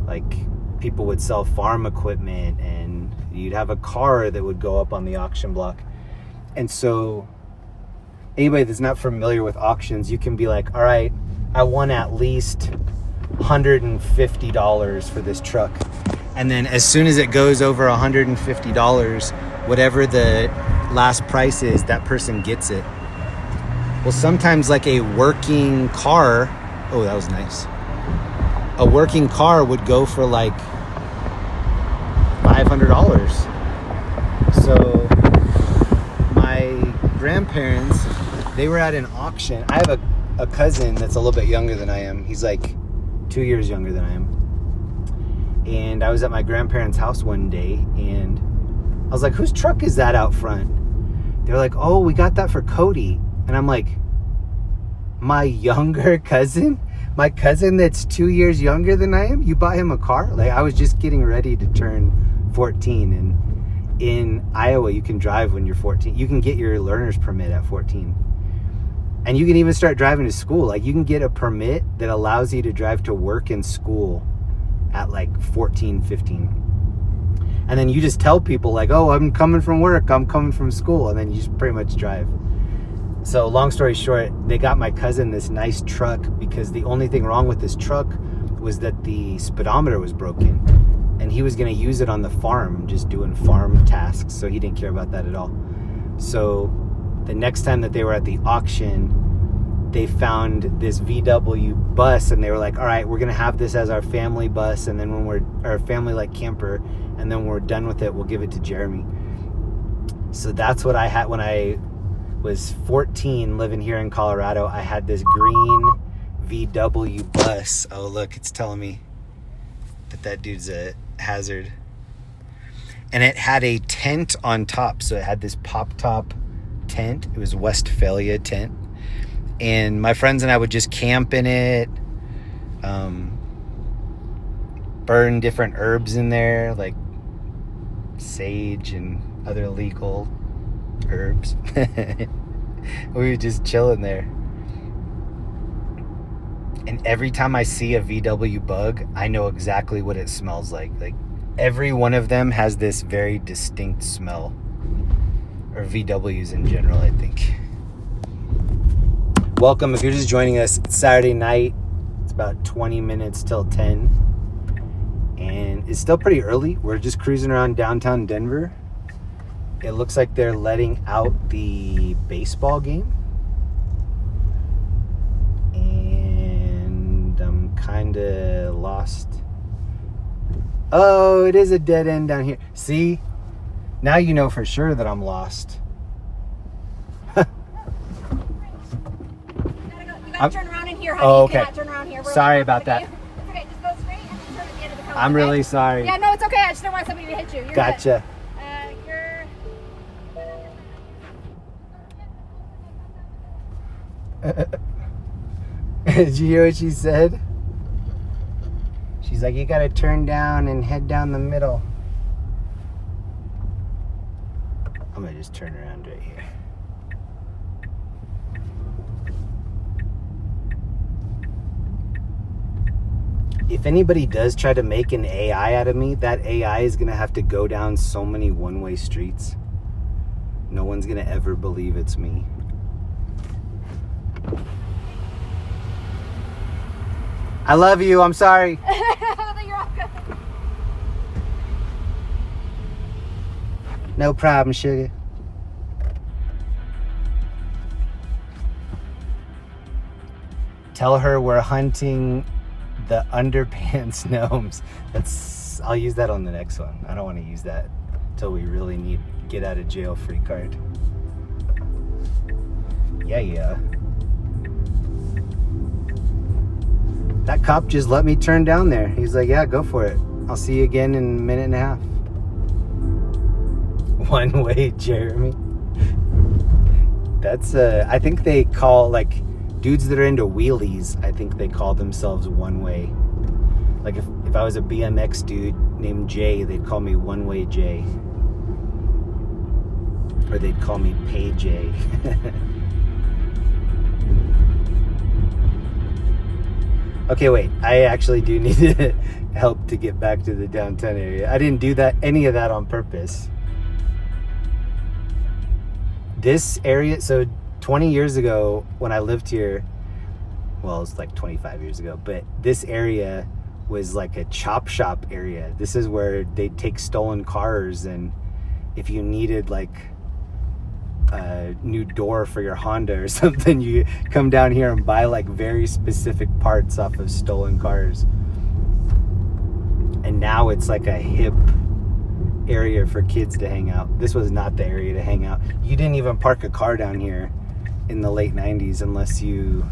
Like, people would sell farm equipment, and you'd have a car that would go up on the auction block. And so anybody that's not familiar with auctions, you can be like, all right, I won at least $150 for this truck. And then as soon as it goes over $150, whatever the last price is, that person gets it. Well, sometimes like a working car, oh, that was nice. A working car would go for like $500. So my grandparents, they were at an auction. I have a cousin that's a little bit younger than I am. He's like 2 years younger than I am. And I was at my grandparents' house one day, and I was like, whose truck is that out front? They're like, oh, we got that for Cody. And I'm like, my younger cousin? My cousin that's 2 years younger than I am? You bought him a car? Like, I was just getting ready to turn 14, and in Iowa, you can drive when you're 14. You can get your learner's permit at 14. And you can even start driving to school. Like, you can get a permit that allows you to drive to work and school at like 14, 15. And then you just tell people like, oh, I'm coming from work, I'm coming from school. And then you just pretty much drive. So long story short, they got my cousin this nice truck because the only thing wrong with this truck was that the speedometer was broken. And he was going to use it on the farm, just doing farm tasks. So he didn't care about that at all. So the next time that they were at the auction, they found this VW bus, and they were like, all right, we're going to have this as our family bus. And then when we're our family like camper, and then when we're done with it, we'll give it to Jeremy. So that's what I had when I was 14 living here in Colorado. I had this green VW bus. Oh, look, it's telling me that dude's a hazard. And it had a tent on top. So it had this pop top tent. It was Westphalia tent. And my friends and I would just camp in it, burn different herbs in there, like sage and other legal herbs. We would just chill in there. And every time I see a VW Bug, I know exactly what it smells like. Like, every one of them has this very distinct smell. Or VWs in general, I think. Welcome, if you're just joining us, it's Saturday night. It's about 20 minutes till 10. And it's still pretty early. We're just cruising around downtown Denver. It looks like they're letting out the baseball game. And I'm kind of lost. Oh, it is a dead end down here. See? Now you know for sure that I'm lost. Turn around in here, honey. Oh, okay. You cannot turn around here. Sorry about that. It's okay. Just go straight and turn at the end of the cone. I'm really sorry. Yeah, no, it's okay. I just don't want somebody to hit you. You're Gotcha. Good. Did you hear what she said? She's like, you gotta turn down and head down the middle. I'm gonna just turn around right here. If anybody does try to make an AI out of me, that AI is gonna have to go down so many one-way streets. No one's gonna ever believe it's me. I love you, I'm sorry. You're all good. No problem, sugar. Tell her we're hunting the underpants gnomes. I'll use that on the next one. I don't want to use that until we really need get out of jail free card. Yeah. That cop just let me turn down there. He's like, yeah, go for it. I'll see you again in a minute and a half. One way, Jeremy. That's I think they call, like, dudes that are into wheelies, I think they call themselves one way. Like if I was a BMX dude named Jay, they'd call me One Way Jay. Or they'd call me Pay Jay. Okay, wait. I actually do need help to get back to the downtown area. I didn't do any of that on purpose. This area, so 20 years ago when I lived here, well, it's like 25 years ago, but this area was like a chop shop area. This is where they'd take stolen cars, and if you needed like a new door for your Honda or something, you come down here and buy like very specific parts off of stolen cars. And now it's like a hip area for kids to hang out. This was not the area to hang out. You didn't even park a car down here in the late 90s unless you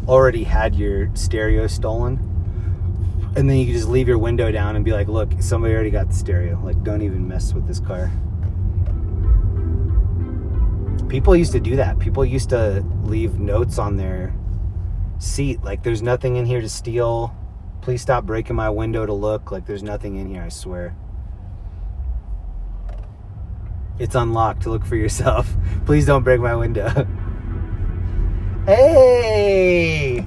already had your stereo stolen. And then you could just leave your window down and be like, look, somebody already got the stereo. Like, don't even mess with this car. People used to do that. People used to leave notes on their seat. Like, there's nothing in here to steal. Please stop breaking my window to look. Like, there's nothing in here, I swear. It's unlocked. Look for yourself. Please don't break my window. Hey!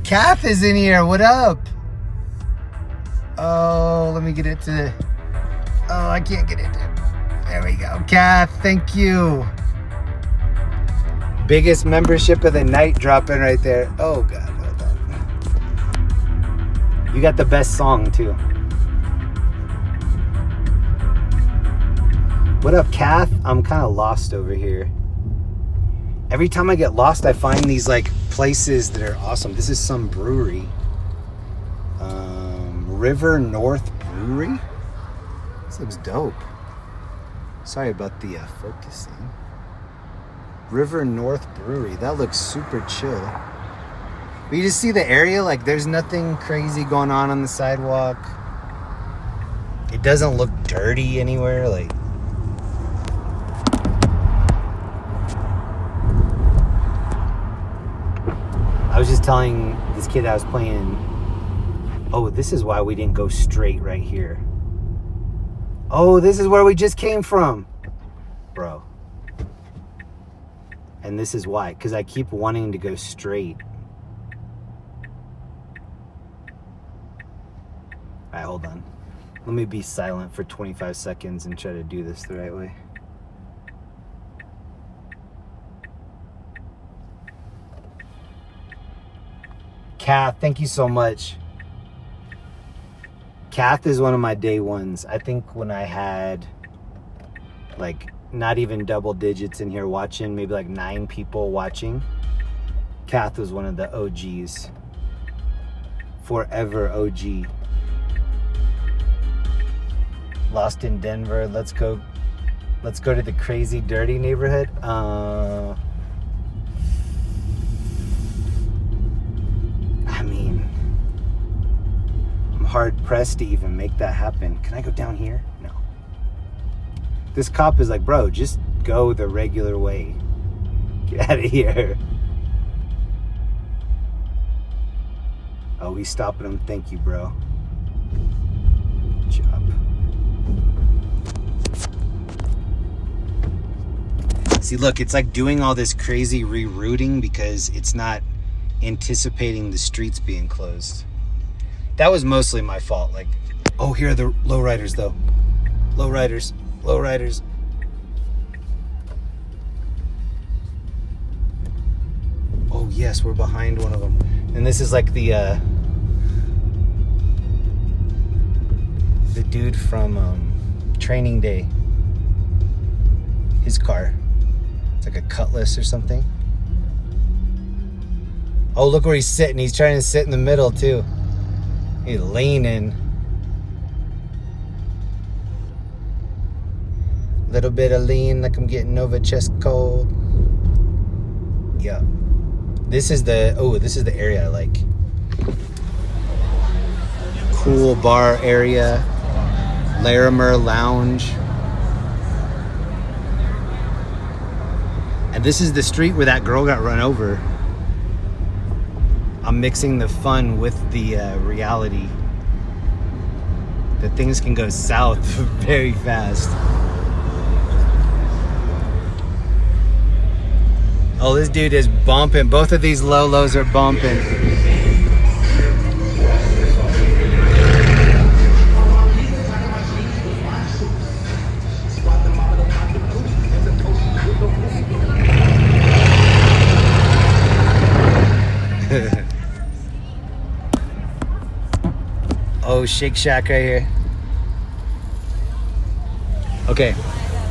Kath is in here. What up? Oh, let me get it to... Oh, I can't get it to... There we go. Kath, thank you. Biggest membership of the night dropping right there. Oh, God. Hold on. You got the best song, too. What up, Kath? I'm kind of lost over here. Every time I get lost, I find these like places that are awesome. This is some brewery. River North Brewery. This looks dope. Sorry about the focusing. River North Brewery. That looks super chill. But you just see the area, like there's nothing crazy going on the sidewalk. It doesn't look dirty anywhere. Like, I was just telling this kid I was playing, oh, this is why we didn't go straight right here. Oh, this is where we just came from. Bro. And this is why, because I keep wanting to go straight. All right, hold on. Let me be silent for 25 seconds and try to do this the right way. Kath, thank you so much. Kath is one of my day ones. I think when I had like not even double digits in here watching, maybe like 9 people watching, Kath was one of the OGs. Forever OG. Lost in Denver. Let's go to the crazy dirty neighborhood. I mean, I'm hard pressed to even make that happen. Can I go down here? No. This cop is like, bro, just go the regular way. Get out of here. Oh, he's stopping him. Thank you, bro. Good job. See, look, it's like doing all this crazy rerouting because it's not anticipating the streets being closed. That was mostly my fault. Like, oh, here are the lowriders, though. Lowriders. Lowriders. Oh, yes, we're behind one of them. And this is like the dude from Training Day. His car. It's like a Cutlass or something. Oh, look where he's sitting. He's trying to sit in the middle, too. He's leaning. Little bit of lean, like I'm getting over chest cold. Yeah. This is the area I like. Cool bar area. Larimer Lounge. And this is the street where that girl got run over. I'm mixing the fun with the reality that things can go south very fast. Oh, this dude is bumping. Both of these Lolos are bumping. little Shake Shack right here. Okay,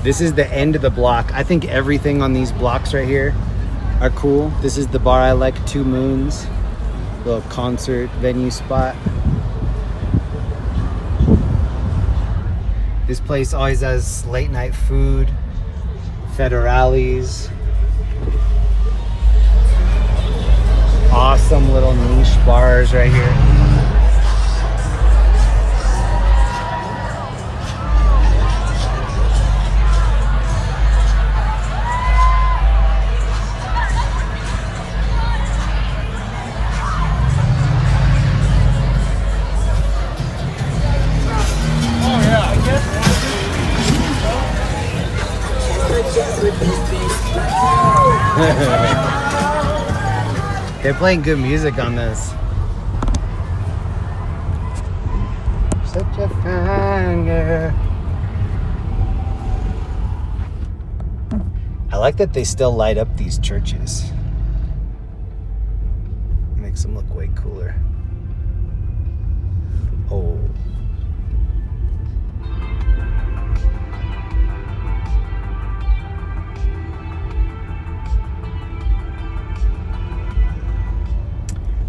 this is the end of the block. I think everything on these blocks right here are cool. This is the bar I like, Two Moons. Little concert venue spot. This place always has late night food, federales. Awesome little niche bars right here. They're playing good music on this. Such a fine girl. I like that they still light up these churches. Makes them look way cooler. Oh.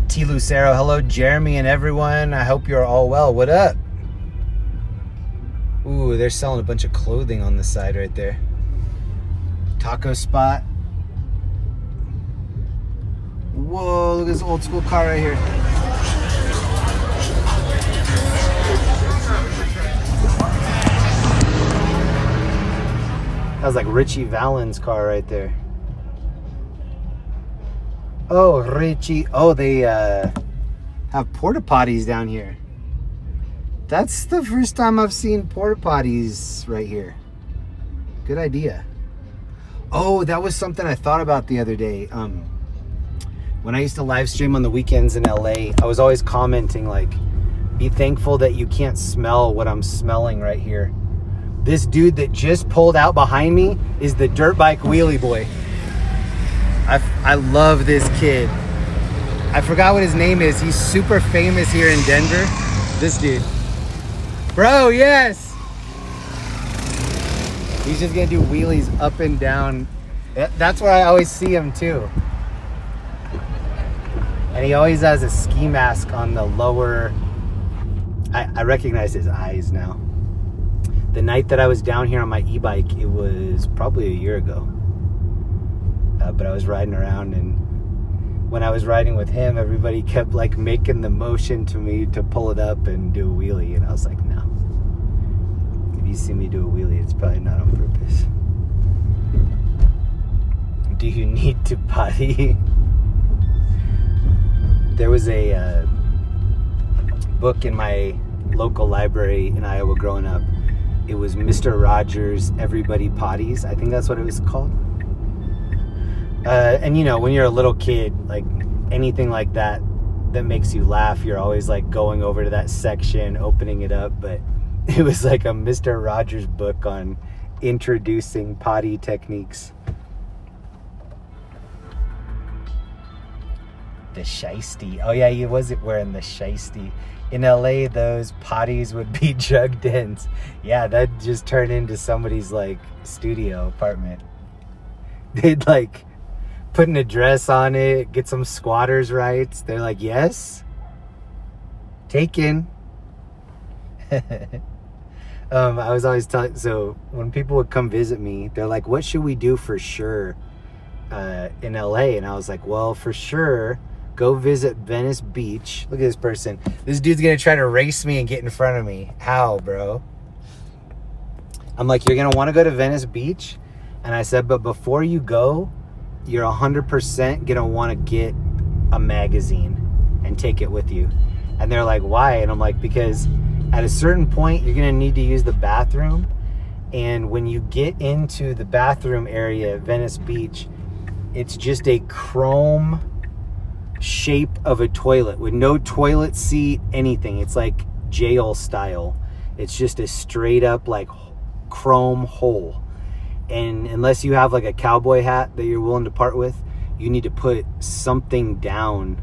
T. Lucero, hello Jeremy and everyone. I hope you're all well. What up? Ooh, they're selling a bunch of clothing on the side right there. Taco spot. Whoa, look at this old school car right here. That was like Richie Valens' car right there. Oh, Richie. Oh, they have porta potties down here. That's the first time I've seen porta potties right here. Good idea. Oh, that was something I thought about the other day. When I used to live stream on the weekends in LA, I was always commenting like, be thankful that you can't smell what I'm smelling right here. This dude that just pulled out behind me is the dirt bike wheelie boy. I love this kid. I forgot what his name is. He's super famous here in Denver. This dude. Bro, yes! He's just gonna do wheelies up and down. That's where I always see him too. And he always has a ski mask on the lower... I recognize his eyes now. The night that I was down here on my e-bike, it was probably a year ago. But I was riding around, and when I was riding with him, everybody kept like making the motion to me to pull it up and do a wheelie, and I was like, no. If you see me do a wheelie, it's probably not on purpose. Do you need to potty? There was a book in my local library in Iowa growing up. It was Mr. Rogers' Everybody Potties. I think that's what it was called. And you know, when you're a little kid, like anything like that makes you laugh, you're always like going over to that section, opening it up. But it was like a Mr. Rogers book on introducing potty techniques. The shiesty. Oh yeah, he wasn't wearing the shiesty. In LA, those potties would be jug dens. Yeah, that just turned into somebody's like studio apartment. They'd like put an address on it, get some squatters' rights. They're like, yes, taken. I was always telling, so when people would come visit me, they're like, what should we do for sure in LA? And I was like, well, for sure, go visit Venice Beach. Look at this person. This dude's gonna try to race me and get in front of me. How, bro? I'm like, you're gonna wanna go to Venice Beach? And I said, but before you go, you're 100% gonna wanna get a magazine and take it with you. And they're like, why? And I'm like, because at a certain point, you're gonna need to use the bathroom. And when you get into the bathroom area at Venice Beach, it's just a chrome shape of a toilet with no toilet seat, anything. It's like jail style. It's just a straight up like chrome hole. And unless you have like a cowboy hat that you're willing to part with, you need to put something down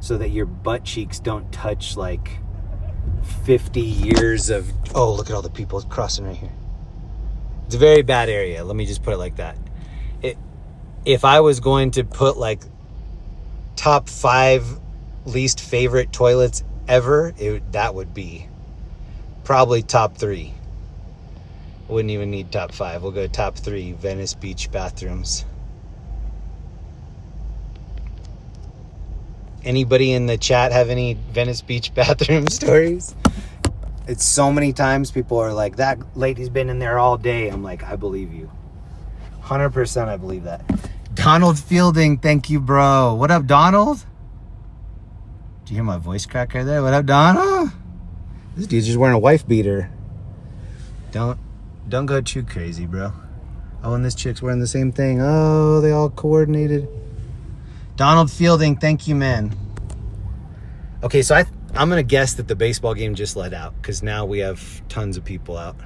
so that your butt cheeks don't touch like 50 years of... Oh, look at all the people crossing right here. It's a very bad area. Let me just put it like that. If I was going to put like top 5 least favorite toilets ever, that would be probably top 3. Wouldn't even need top 5. We'll go top 3 Venice Beach bathrooms. Anybody in the chat have any Venice Beach bathroom stories? It's so many times people are like, that lady's been in there all day. I'm like, I believe you. 100% I believe that. Donald Fielding, thank you, bro. What up, Donald? Did you hear my voice crack right there? What up, Donald? This dude's just wearing a wife beater. Don't go too crazy, bro. Oh, and this chick's wearing the same thing. Oh, they all coordinated. Donald Fielding, thank you, man. Okay, so I'm going to guess that the baseball game just let out because now we have tons of people out.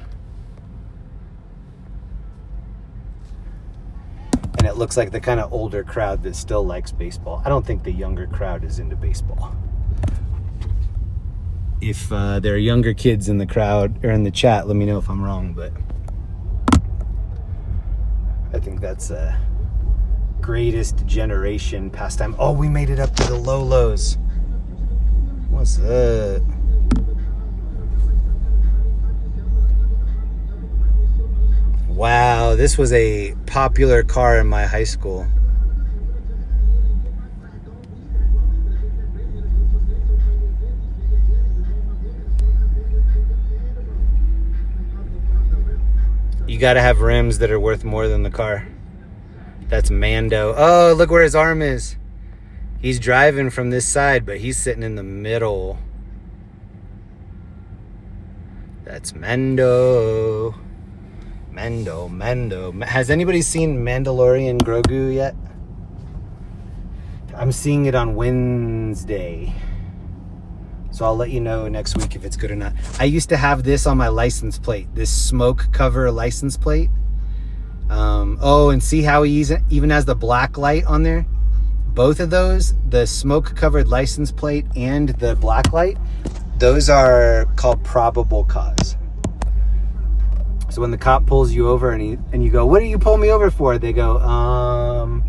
And it looks like the kind of older crowd that still likes baseball. I don't think the younger crowd is into baseball. If there are younger kids in the crowd or in the chat, let me know if I'm wrong, but I think that's a greatest generation pastime. Oh, we made it up to the Lolos. What's up? Wow, this was a popular car in my high school. You gotta have rims that are worth more than the car. That's Mando. Oh, look where his arm is. He's driving from this side, but he's sitting in the middle. That's Mando. Mando. Has anybody seen Mandalorian Grogu yet? I'm seeing it on Wednesday. So I'll let you know next week if it's good or not. I used to have this on my license plate, this smoke cover license plate. Oh, and see how he even has the black light on there? Both of those, the smoke covered license plate and the black light, those are called probable cause. So when the cop pulls you over and you go, what do you pull me over for? They go,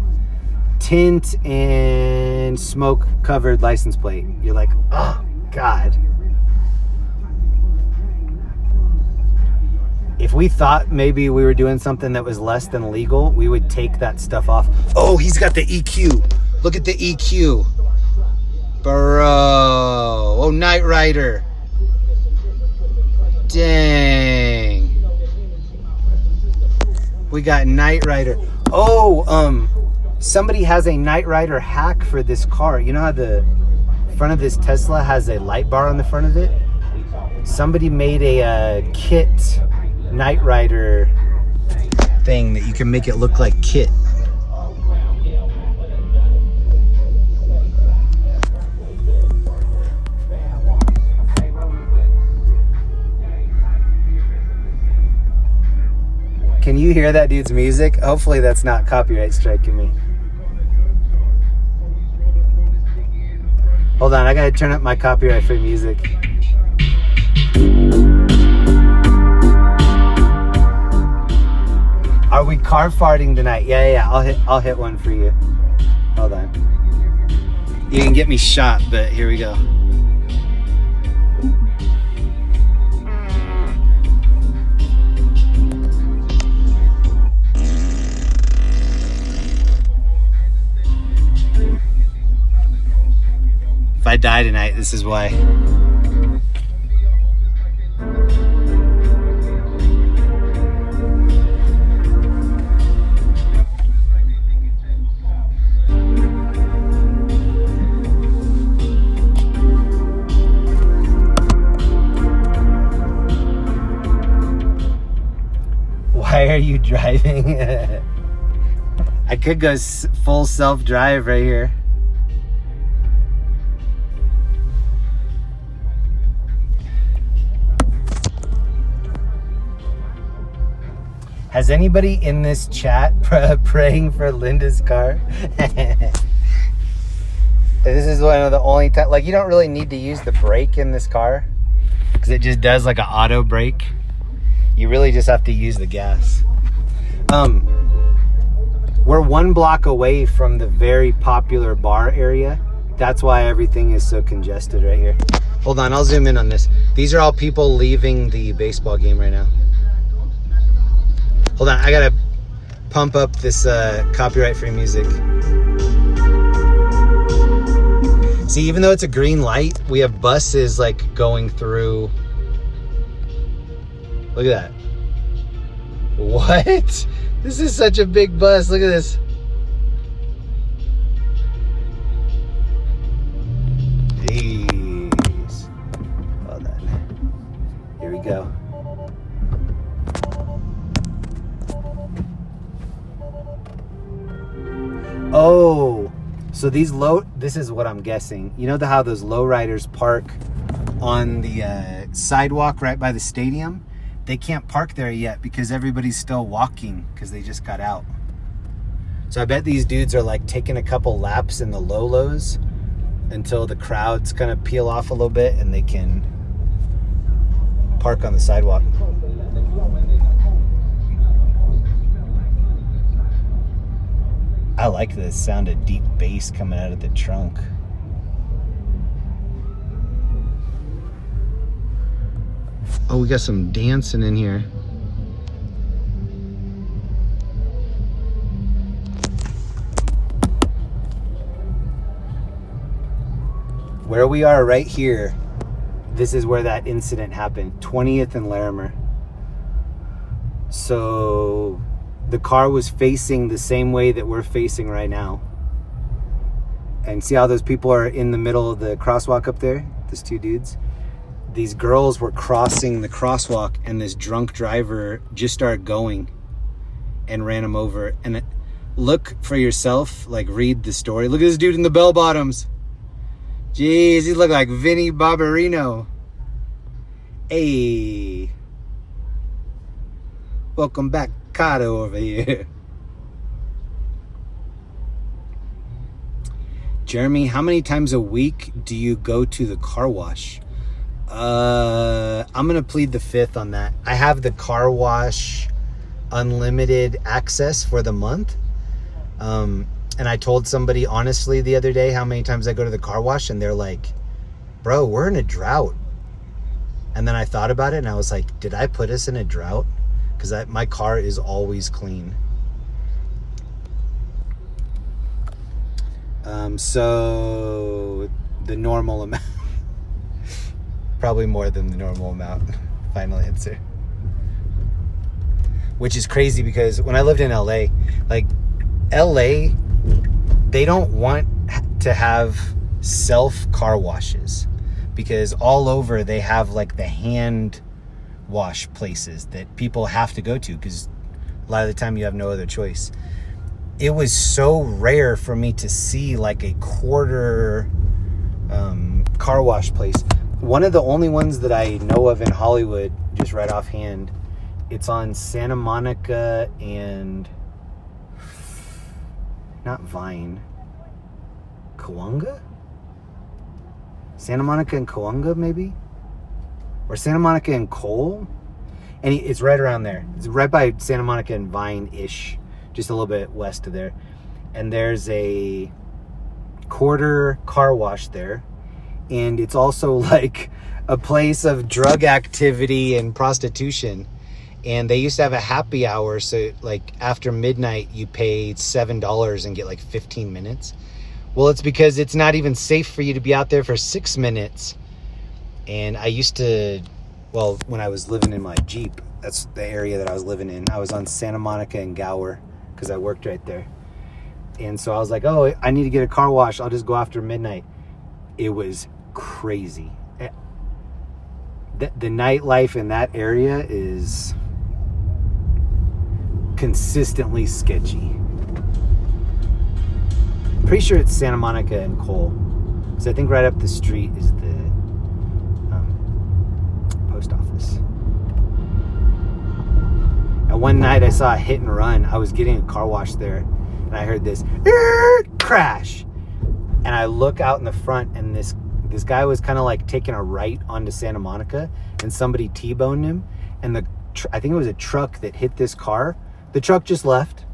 tint and smoke covered license plate. You're like, oh God. If we thought maybe we were doing something that was less than legal, we would take that stuff off. Oh, he's got the EQ. Look at the EQ. Bro. Oh, Knight Rider. Dang. We got Knight Rider. Oh, somebody has a Knight Rider hack for this car. You know how the front of this Tesla has a light bar on the front of it? Somebody made a kit Knight Rider thing that you can make it look like Kit. Can you hear that dude's music? Hopefully that's not copyright striking me. Hold on, I gotta turn up my copyright free music. Are we car farting tonight? Yeah. I'll hit one for you. Hold on. You can get me shot, but here we go. If I die tonight, this is why. Why are you driving? I could go full self-drive right here. Has anybody in this chat praying for Linda's car? This is one of the only times, like, you don't really need to use the brake in this car. because it just does like an auto brake. You really just have to use the gas. We're 1 block away from the very popular bar area. That's why everything is so congested right here. Hold on, I'll zoom in on this. These are all people leaving the baseball game right now. Hold on, I gotta pump up this copyright-free music. See, even though it's a green light, we have buses like going through. Look at that. What? This is such a big bus. Look at this. Jeez. Hold on. Here we go. Oh, so this is what I'm guessing. You know how those lowriders park on the sidewalk right by the stadium? They can't park there yet because everybody's still walking because they just got out. So I bet these dudes are like taking a couple laps in the lows until the crowds kind of peel off a little bit and they can park on the sidewalk. I like the sound of deep bass coming out of the trunk. Oh, we got some dancing in here. Where we are right here, this is where that incident happened. 20th and Larimer. So the car was facing the same way that we're facing right now. And see how those people are in the middle of the crosswalk up there? Those 2 dudes? These girls were crossing the crosswalk and this drunk driver just started going and ran them over. And look for yourself, like read the story. Look at this dude in the bell bottoms. Jeez, he looked like Vinny Barbarino. Hey. Welcome back, Kato over here. Jeremy, how many times a week do you go to the car wash? I'm gonna plead the 5th on that. I have the car wash unlimited access for the month. And I told somebody honestly the other day how many times I go to the car wash, and they're like, bro, we're in a drought. And then I thought about it and I was like, did I put us in a drought? Because my car is always clean. So the normal amount. Probably more than the normal amount. Final answer. Which is crazy because when I lived in LA, like LA, they don't want to have self car washes because all over they have like the hand wash places that people have to go to because a lot of the time you have no other choice. It was so rare for me to see like a quarter car wash place. One of the only ones that I know of in Hollywood, just right offhand, it's on Santa Monica and not Vine, Cahuenga? Santa Monica and Cahuenga, maybe? Or Santa Monica and Cole? And it's right around there. It's right by Santa Monica and Vine-ish, just a little bit west of there. And there's a quarter car wash there. And it's also like a place of drug activity and prostitution. And they used to have a happy hour. So like after midnight, you pay $7 and get like 15 minutes. Well, it's because it's not even safe for you to be out there for 6 minutes. And I used to, well, when I was living in my Jeep, that's the area that I was living in. I was on Santa Monica and Gower because I worked right there. And so I was like, oh, I need to get a car wash. I'll just go after midnight. It was crazy. The nightlife in that area is consistently sketchy. Pretty sure it's Santa Monica and Cole. So I think right up the street is the post office. And one night I saw a hit and run. I was getting a car wash there and I heard this crash. And I look out in the front and this This guy was kind of like taking a right onto Santa Monica, and somebody T-boned him, and I think it was a truck that hit this car. The truck just left,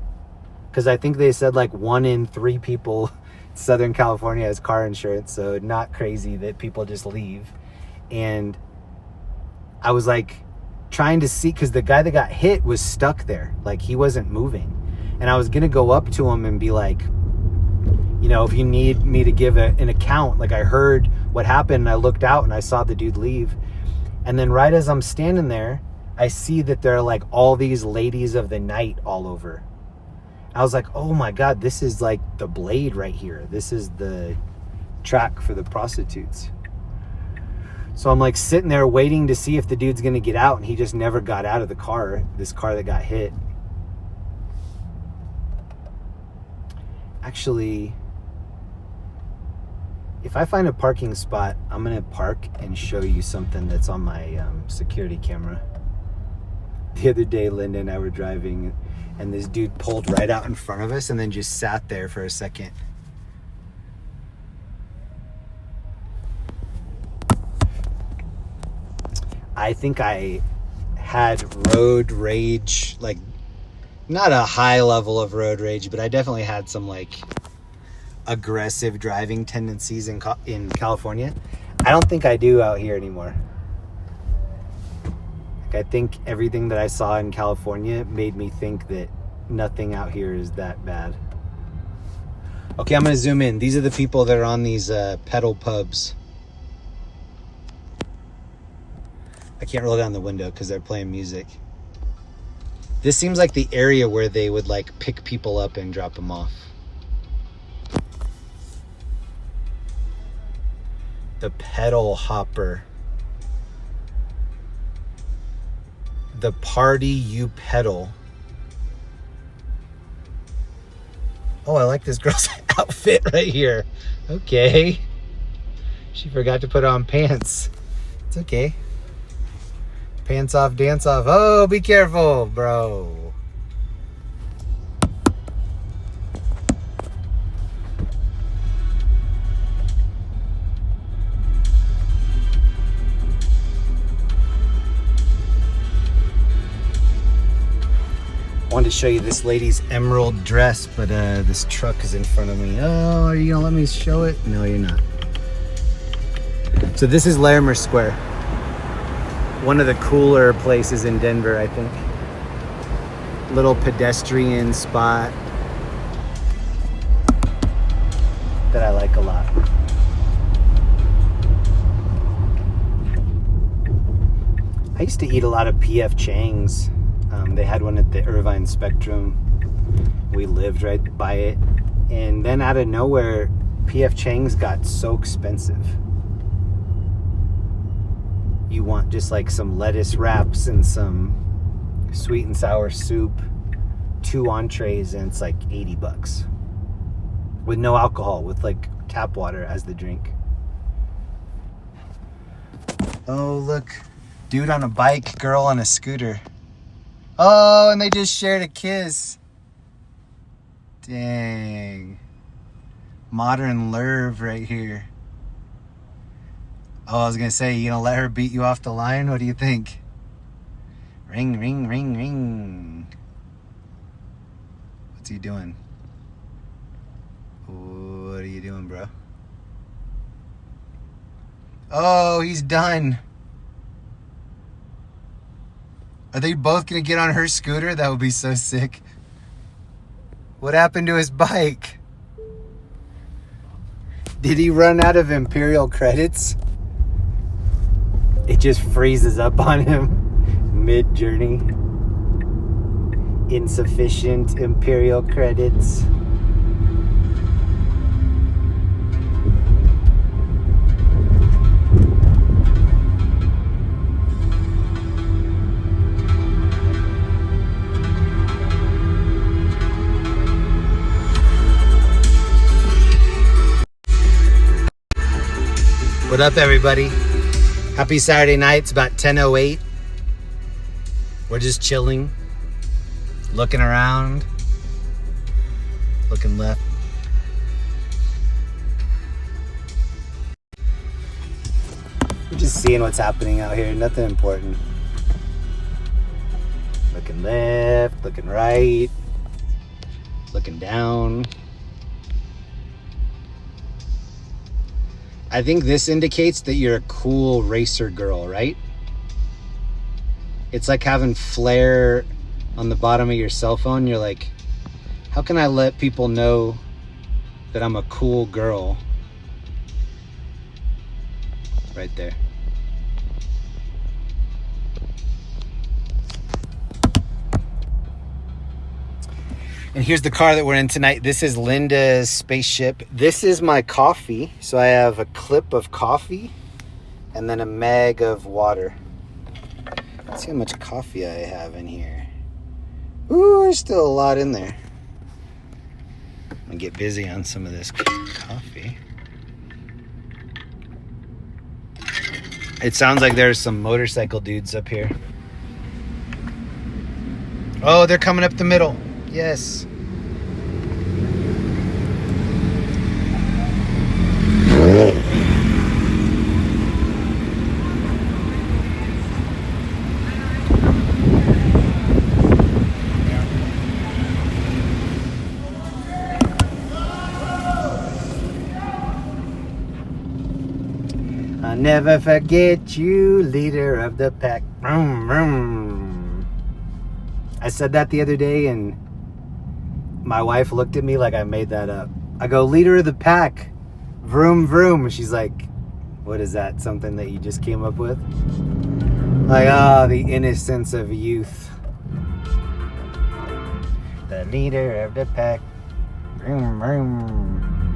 because I think they said like 1 in 3 people in Southern California has car insurance, so not crazy that people just leave. And I was like trying to see, because the guy that got hit was stuck there, like he wasn't moving. And I was gonna go up to him and be like, you know, if you need me to give an account, like I heard what happened and I looked out and I saw the dude leave. And then right as I'm standing there, I see that there are like all these ladies of the night all over. I was like, oh my God, this is like the Blade right here. This is the track for the prostitutes. So I'm like sitting there waiting to see if the dude's gonna get out, and he just never got out of the car, this car that got hit. Actually, if I find a parking spot, I'm gonna park and show you something that's on my security camera. The other day, Linda and I were driving, and this dude pulled right out in front of us and then just sat there for a second. I think I had road rage, like not a high level of road rage, but I definitely had some like aggressive driving tendencies in California. I don't think I do out here anymore. Like, I think everything that I saw in California made me think that nothing out here is that bad. Okay, I'm gonna zoom in. These are the people that are on these pedal pubs. I can't roll down the window because they're playing music. This seems like the area where they would like pick people up and drop them off. The pedal hopper. The party you pedal. Oh, I like this girl's outfit right here. Okay. She forgot to put on pants. It's okay. Pants off, dance off. Oh, be careful, bro. I wanted to show you this lady's emerald dress, but this truck is in front of me. Oh, are you gonna let me show it? No, you're not. So this is Larimer Square. One of the cooler places in Denver, I think. Little pedestrian spot that I like a lot. I used to eat a lot of P.F. Chang's. They had one at the Irvine Spectrum. We lived right by it. And then out of nowhere, P.F. Chang's got so expensive. You want just like some lettuce wraps and some sweet and sour soup, 2 entrees, and it's like $80 with no alcohol, with like tap water as the drink. Oh, look, dude on a bike, girl on a scooter. Oh, and they just shared a kiss. Dang. Modern Lerv right here. Oh, I was gonna say, you gonna let her beat you off the line? What do you think? Ring, ring, ring, ring. What's he doing? What are you doing, bro? Oh, he's done. Are they both gonna get on her scooter? That would be so sick. What happened to his bike? Did he run out of Imperial credits? It just freezes up on him mid-journey. Insufficient Imperial credits. What up, everybody? Happy Saturday night. It's about 10:08. We're just chilling, looking around, looking left. Just seeing what's happening out here. Nothing important. Looking left, looking right, looking down. I think this indicates that you're a cool racer girl, right? It's like having flare on the bottom of your cell phone. You're like, how can I let people know that I'm a cool girl? Right there. And here's the car that we're in tonight. This is Linda's spaceship. This is my coffee. So I have a clip of coffee and then a mag of water. Let's see how much coffee I have in here. Ooh, there's still a lot in there. I'm gonna get busy on some of this coffee. It sounds like there's some motorcycle dudes up here. Oh, they're coming up the middle. Yes. I'll never forget you, leader of the pack. Vroom, vroom. I said that the other day and my wife looked at me like I made that up. I go, leader of the pack, vroom, vroom. She's like, what is that? Something that you just came up with? Like, the innocence of youth. The leader of the pack, vroom, vroom.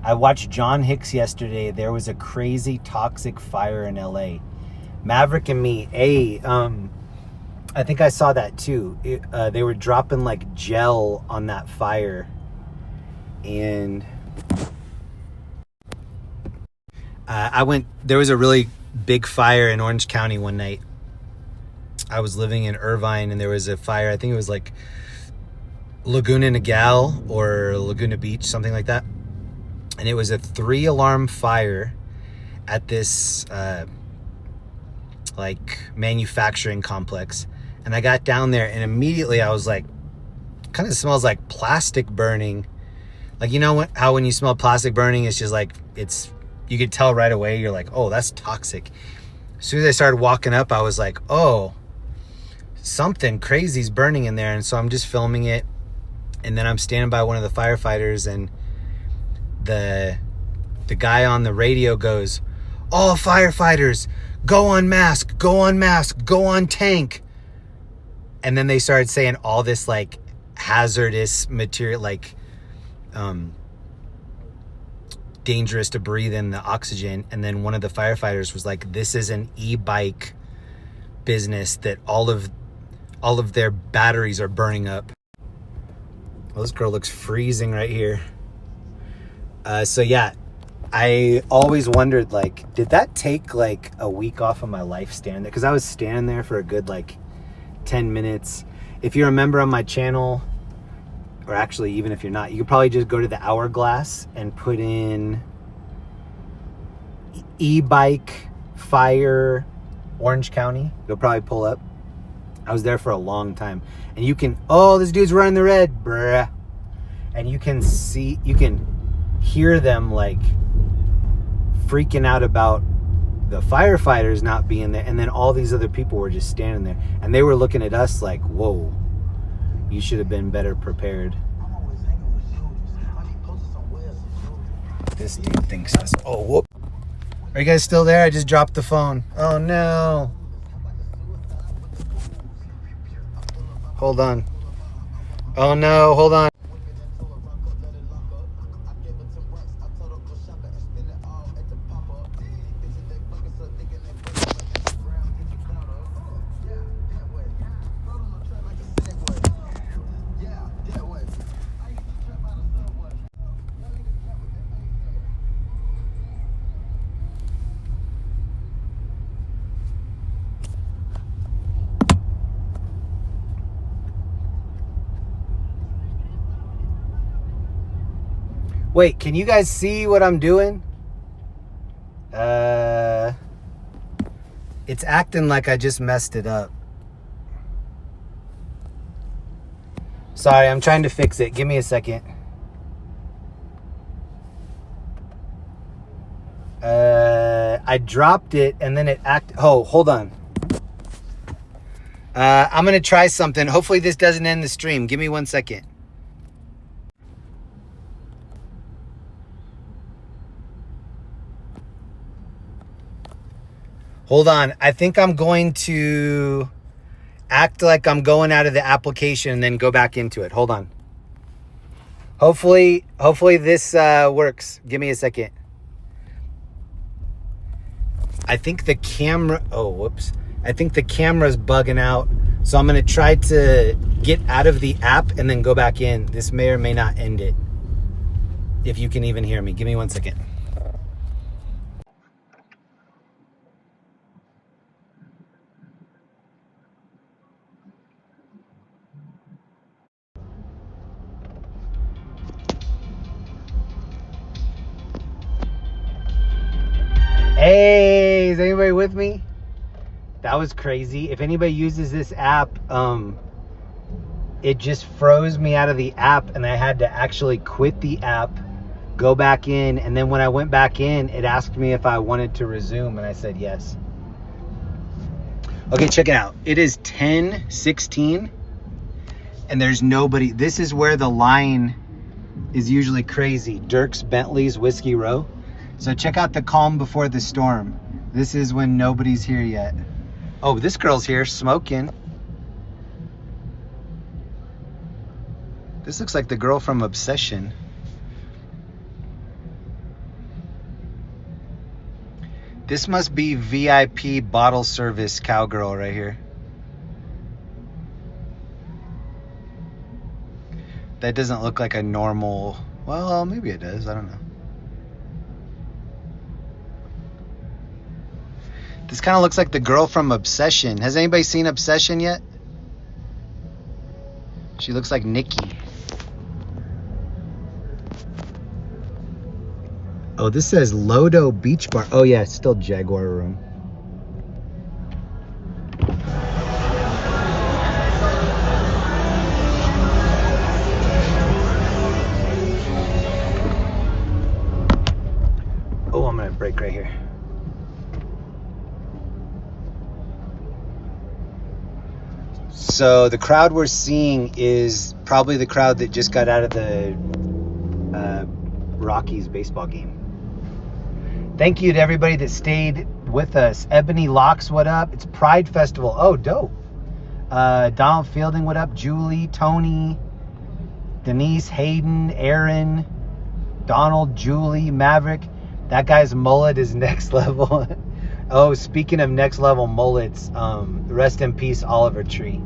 I watched John Hicks yesterday. There was a crazy toxic fire in LA. Maverick and me, I think I saw that too. They were dropping like gel on that fire. And there was a really big fire in Orange County one night. I was living in Irvine and there was a fire. I think it was like Laguna Niguel or Laguna Beach, something like that. And it was a 3-alarm fire at this like manufacturing complex. And I got down there and immediately I was like, kind of smells like plastic burning. Like, you know how when you smell plastic burning, it's just like, you could tell right away. You're like, oh, that's toxic. As soon as I started walking up, I was like, oh, something crazy's burning in there. And so I'm just filming it. And then I'm standing by one of the firefighters and the guy on the radio goes, all firefighters, go on mask, go on mask, go on tank. And then they started saying all this like hazardous material, like dangerous to breathe in the oxygen. And then one of the firefighters was like, this is an e-bike business that all of their batteries are burning up. Well, this girl looks freezing right here. So yeah, I always wondered, like, did that take like a week off of my life standing there? Because I was standing there for a good like 10 minutes. If you're a member on my channel, or actually even if you're not, you could probably just go to the hourglass and put in e-bike fire Orange County. You'll probably pull up. I was there for a long time. And you can, oh, this dude's running the red, bruh. And you can hear them like freaking out about the firefighters not being there, and then all these other people were just standing there and they were looking at us like, whoa, you should have been better prepared. This dude thinks us. Oh, whoop. Are you guys still there? I just dropped the phone. Oh no. Hold on. Oh no, hold on. Wait, can you guys see what I'm doing? It's acting like I just messed it up. Sorry, I'm trying to fix it. Give me a second. I dropped it and then it oh, hold on. I'm going to try something. Hopefully this doesn't end the stream. Give me 1 second. Hold on. I think I'm going to act like I'm going out of the application and then go back into it. Hold on. Hopefully this works. Give me a second. I think the camera, oh, whoops. I think the camera's bugging out. So I'm going to try to get out of the app and then go back in. This may or may not end it. If you can even hear me. Give me 1 second. Hey, is anybody with me? That was crazy. If anybody uses this app, it just froze me out of the app and I had to actually quit the app, go back in, and then when I went back in, it asked me if I wanted to resume and I said yes. Okay, check it out. It is 10:16 and there's nobody. This is where the line is usually crazy. Dirk's Bentley's Whiskey Row. So check out the calm before the storm. This is when nobody's here yet. Oh, this girl's here smoking. This looks like the girl from Obsession. This must be VIP bottle service cowgirl right here. That doesn't look like a normal, well, maybe it does, I don't know. This kind of looks like the girl from Obsession. Has anybody seen Obsession yet? She looks like Nikki. Oh, this says Lodo Beach Bar. Oh yeah, it's still Jaguar Room. Oh, I'm gonna break right here. So the crowd we're seeing is probably the crowd that just got out of the Rockies baseball game. Thank you to everybody that stayed with us. Ebony Locks, what up? It's Pride Festival. Oh, dope. Donald Fielding, what up? Julie, Tony, Denise, Hayden, Aaron, Donald, Julie, Maverick. That guy's mullet is next level. Oh, speaking of next level mullets, rest in peace, Oliver Tree.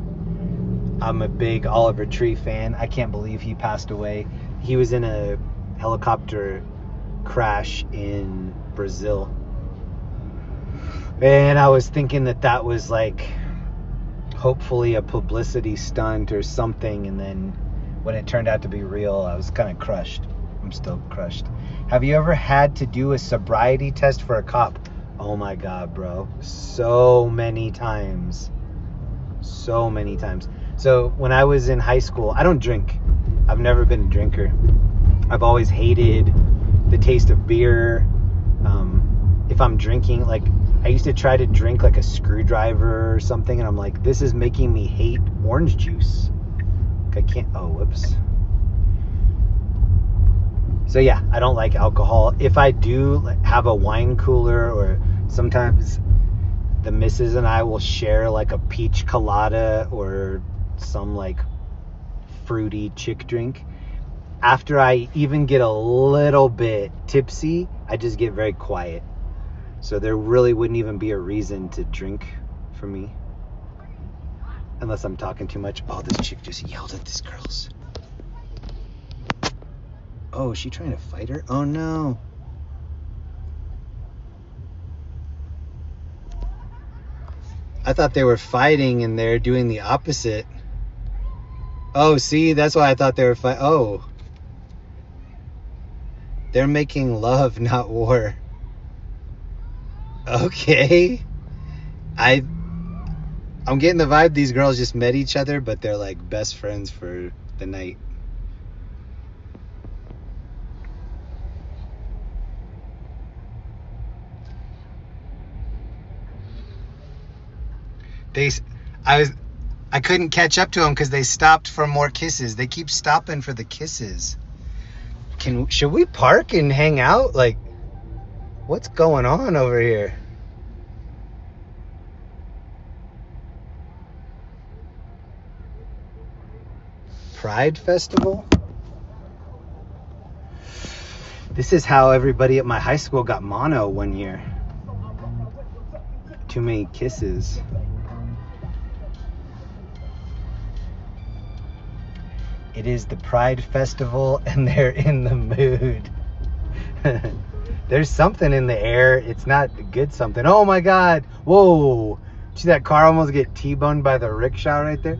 I'm a big Oliver Tree fan. I can't believe he passed away. He was in a helicopter crash in Brazil. And I was thinking that was like hopefully a publicity stunt or something, and then when it turned out to be real, I was kind of crushed. I'm still crushed. Have you ever had to do a sobriety test for a cop? Oh my God, bro. So many times. So many times. So when I was in high school, I don't drink. I've never been a drinker. I've always hated the taste of beer. If I'm drinking, like, I used to try to drink like a screwdriver or something, and I'm like, this is making me hate orange juice. I can't, oh, whoops. So yeah, I don't like alcohol. If I do have a wine cooler, or sometimes the missus and I will share like a peach colada or some like fruity chick drink. After I even get a little bit tipsy, I just get very quiet. So there really wouldn't even be a reason to drink for me. Unless I'm talking too much. Oh, this chick just yelled at this girl's. Oh, is she trying to fight her? Oh no. I thought they were fighting and they're doing the opposite. Oh, see, that's why I thought they were fighting. Oh. They're making love, not war. Okay. I'm getting the vibe these girls just met each other, but they're like best friends for the night. I couldn't catch up to them because they stopped for more kisses. They keep stopping for the kisses. Should we park and hang out? Like, what's going on over here? Pride Festival? This is how everybody at my high school got mono one year. Too many kisses. It is the Pride Festival and they're in the mood. There's something in the air. It's not good something. Oh my God. Whoa. See that car almost get T-boned by the rickshaw right there?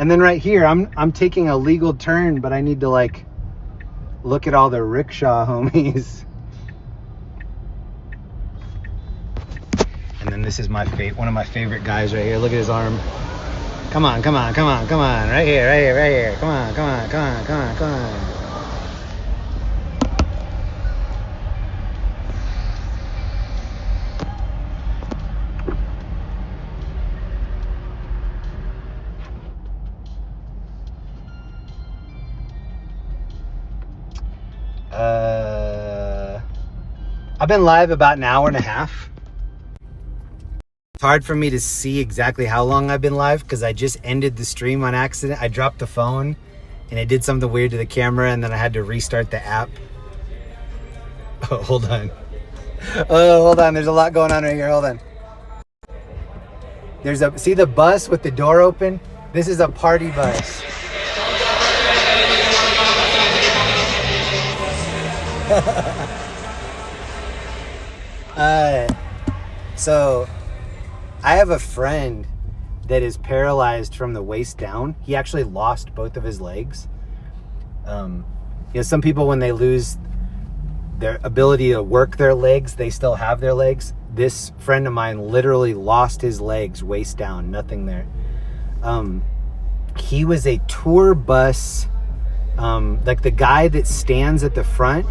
And then right here, I'm taking a legal turn, but I need to like look at all the rickshaw homies. And then this is one of my favorite guys right here. Look at his arm. Come on, come on, come on, come on. Right here, right here, right here. Come on, come on, come on, come on, come on. I've been live about an hour and a half. It's hard for me to see exactly how long I've been live because I just ended the stream on accident. I dropped the phone and it did something weird to the camera and then I had to restart the app. Oh, hold on. Oh, hold on. There's a lot going on right here. Hold on. See the bus with the door open? This is a party bus. So I have a friend that is paralyzed from the waist down. He actually lost both of his legs. Some people, when they lose their ability to work their legs, they still have their legs. This friend of mine literally lost his legs waist down, nothing there. He was a tour bus, like the guy that stands at the front.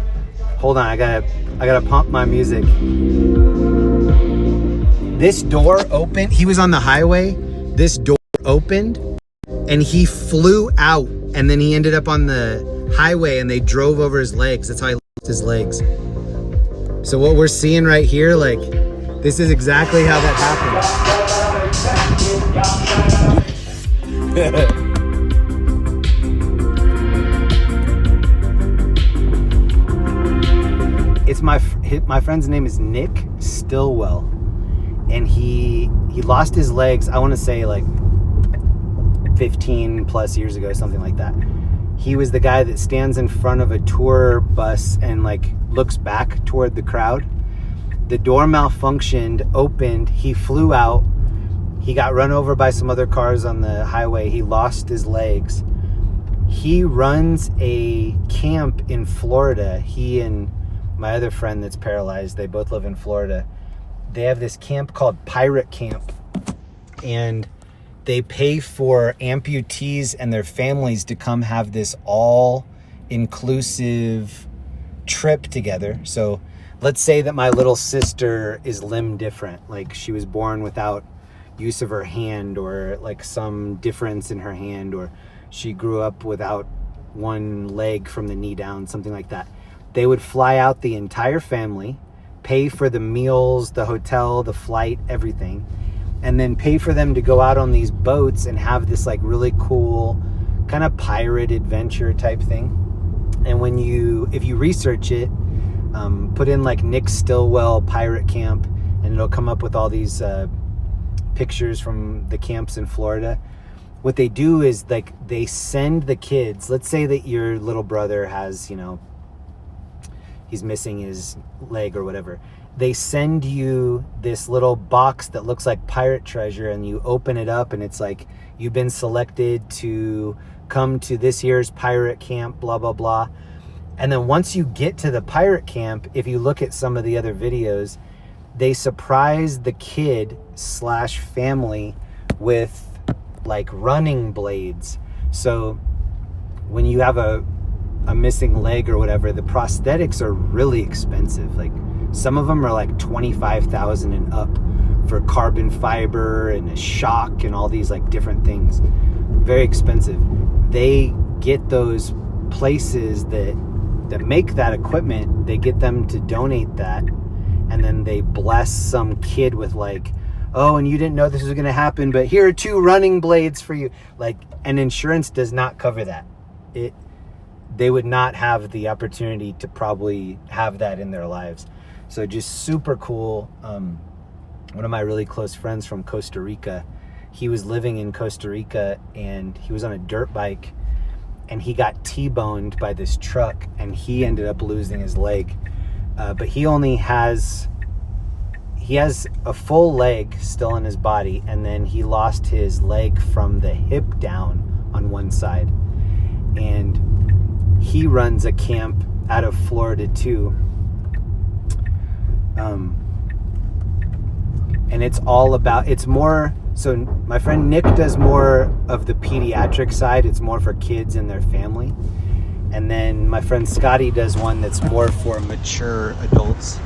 Hold on, I gotta pump my music. This door opened. He was on the highway. This door opened and he flew out and then he ended up on the highway and they drove over his legs. That's how he lost his legs. So what we're seeing right here, like, this is exactly how that happened. It's my friend's name is Nick Stillwell, and he lost his legs, I want to say like 15 plus years ago, something like that. He was the guy that stands in front of a tour bus and like looks back toward the crowd. The door malfunctioned, opened, he flew out, he got run over by some other cars on the highway, he lost his legs. He runs a camp in Florida. He and my other friend that's paralyzed, they both live in Florida. They have this camp called Pirate Camp, and they pay for amputees and their families to come have this all-inclusive trip together. So let's say that my little sister is limb different, like she was born without use of her hand, or like some difference in her hand, or she grew up without one leg from the knee down, something like that. They would fly out the entire family, pay for the meals, the hotel, the flight, everything, and then pay for them to go out on these boats and have this like really cool kind of pirate adventure type thing. And if you research it, put in like Nick Stillwell Pirate Camp, and it'll come up with all these pictures from the camps in Florida. What they do is like they send the kids, let's say that your little brother has, he's missing his leg or whatever. They send you this little box that looks like pirate treasure, and you open it up and it's like, you've been selected to come to this year's pirate camp, blah, blah, blah. And then once you get to the pirate camp, if you look at some of the other videos, they surprised the kid slash family with like running blades. So when you have a missing leg or whatever, the prosthetics are really expensive. Like some of them are like $25,000 and up for carbon fiber and a shock and all these like different things. Very expensive. They get those places that make that equipment, they get them to donate that, and then they bless some kid with like, oh, and you didn't know this was going to happen, but here are 2 running blades for you. Like, and insurance does not cover that. They would not have the opportunity to probably have that in their lives. So just super cool. One of my really close friends from Costa Rica, he was living in Costa Rica and he was on a dirt bike and he got T-boned by this truck and he ended up losing his leg. But he has a full leg still in his body, and then he lost his leg from the hip down on one side. And he runs a camp out of Florida too. And it's all about, it's more, so my friend Nick does more of the pediatric side. It's more for kids and their family. And then my friend Scotty does one that's more for mature adults.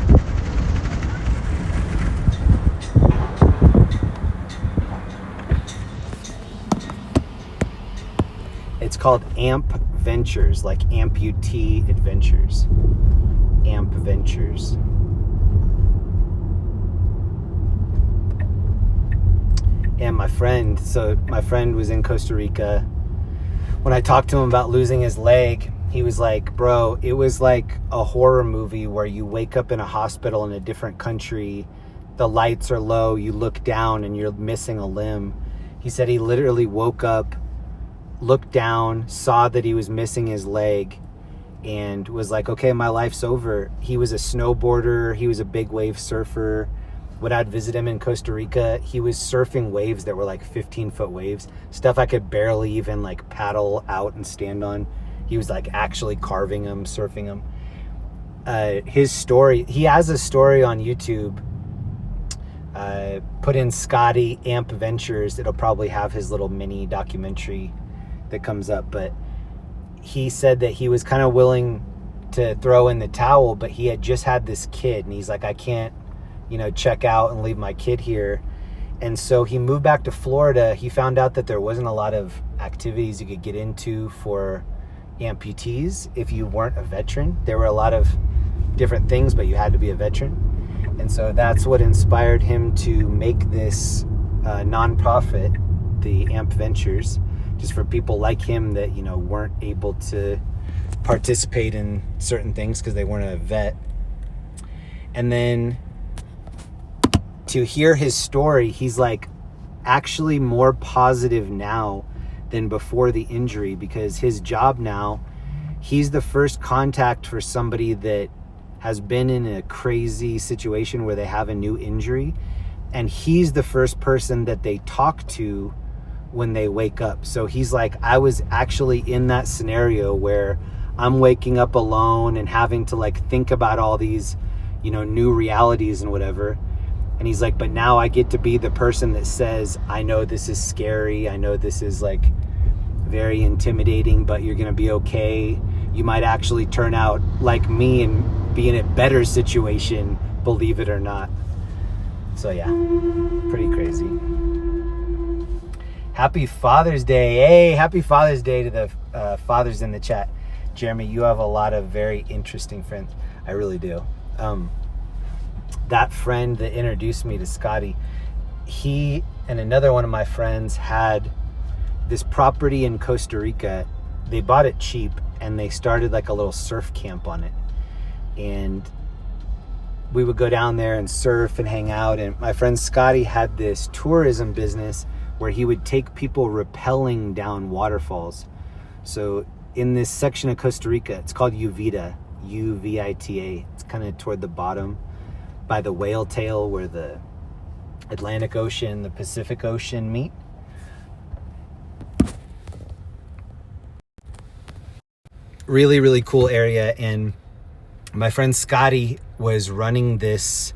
It's called AMP Ventures, like amputee adventures. AMP Ventures. And my friend was in Costa Rica. When I talked to him about losing his leg, he was like, bro, it was like a horror movie where you wake up in a hospital in a different country, the lights are low, you look down and you're missing a limb. He said he literally woke up, looked down, saw that he was missing his leg, and was like, okay, my life's over. He was a snowboarder, he was a big wave surfer. When I'd visit him in Costa Rica, he was surfing waves that were like 15-foot waves, stuff I could barely even like paddle out and stand on. He was like actually carving them, surfing them. His story, he has a story on YouTube. Put in Scotty AMP Ventures, it'll probably have his little mini documentary that comes up. But he said that he was kind of willing to throw in the towel, but he had just had this kid, and he's like, I can't, check out and leave my kid here. And so he moved back to Florida. He found out that there wasn't a lot of activities you could get into for amputees if you weren't a veteran. There were a lot of different things, but you had to be a veteran. And so that's what inspired him to make this nonprofit, the AMP Ventures, just for people like him that, weren't able to participate in certain things because they weren't a vet. And then to hear his story, he's like actually more positive now than before the injury, because his job now, he's the first contact for somebody that has been in a crazy situation where they have a new injury, and he's the first person that they talk to when they wake up. So he's like, I was actually in that scenario where I'm waking up alone and having to like think about all these, new realities and whatever. And he's like, but now I get to be the person that says, I know this is scary. I know this is like very intimidating, but you're going to be okay. You might actually turn out like me and be in a better situation, believe it or not. So yeah, pretty crazy. Happy Father's Day. Hey, happy Father's Day to the fathers in the chat. Jeremy, you have a lot of very interesting friends. I really do. That friend that introduced me to Scotty, he and another one of my friends had this property in Costa Rica. They bought it cheap and they started like a little surf camp on it. And we would go down there and surf and hang out. And my friend Scotty had this tourism business where he would take people rappelling down waterfalls. So in this section of Costa Rica, it's called Uvita, U-V-I-T-A. It's kind of toward the bottom by the whale tail where the Atlantic Ocean, the Pacific Ocean meet. Really, really cool area. And my friend Scotty was running this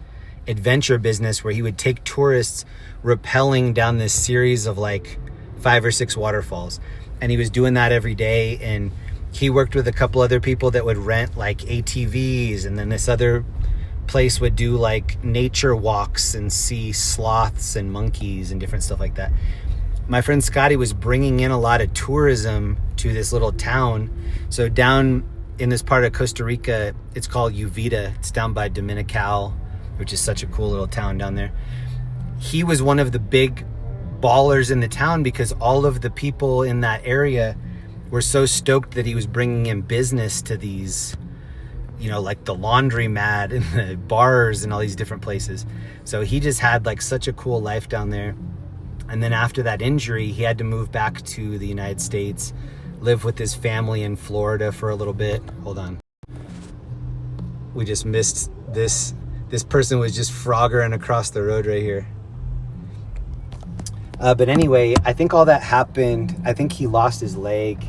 adventure business where he would take tourists rappelling down this series of like 5 or 6 waterfalls. And he was doing that every day. And he worked with a couple other people that would rent like ATVs. And then this other place would do like nature walks and see sloths and monkeys and different stuff like that. My friend Scotty was bringing in a lot of tourism to this little town. So down in this part of Costa Rica, it's called Uvita. It's down by Dominical, which is such a cool little town down there. He was one of the big ballers in the town because all of the people in that area were so stoked that he was bringing in business to these, you know, like the laundromat and the bars and all these different places. So he just had like such a cool life down there. And then after that injury, he had to move back to the United States, live with his family in Florida for a little bit. Hold on. We just missed this. This person was just froggering across the road right here. But anyway, I think all that happened. I think he lost his leg.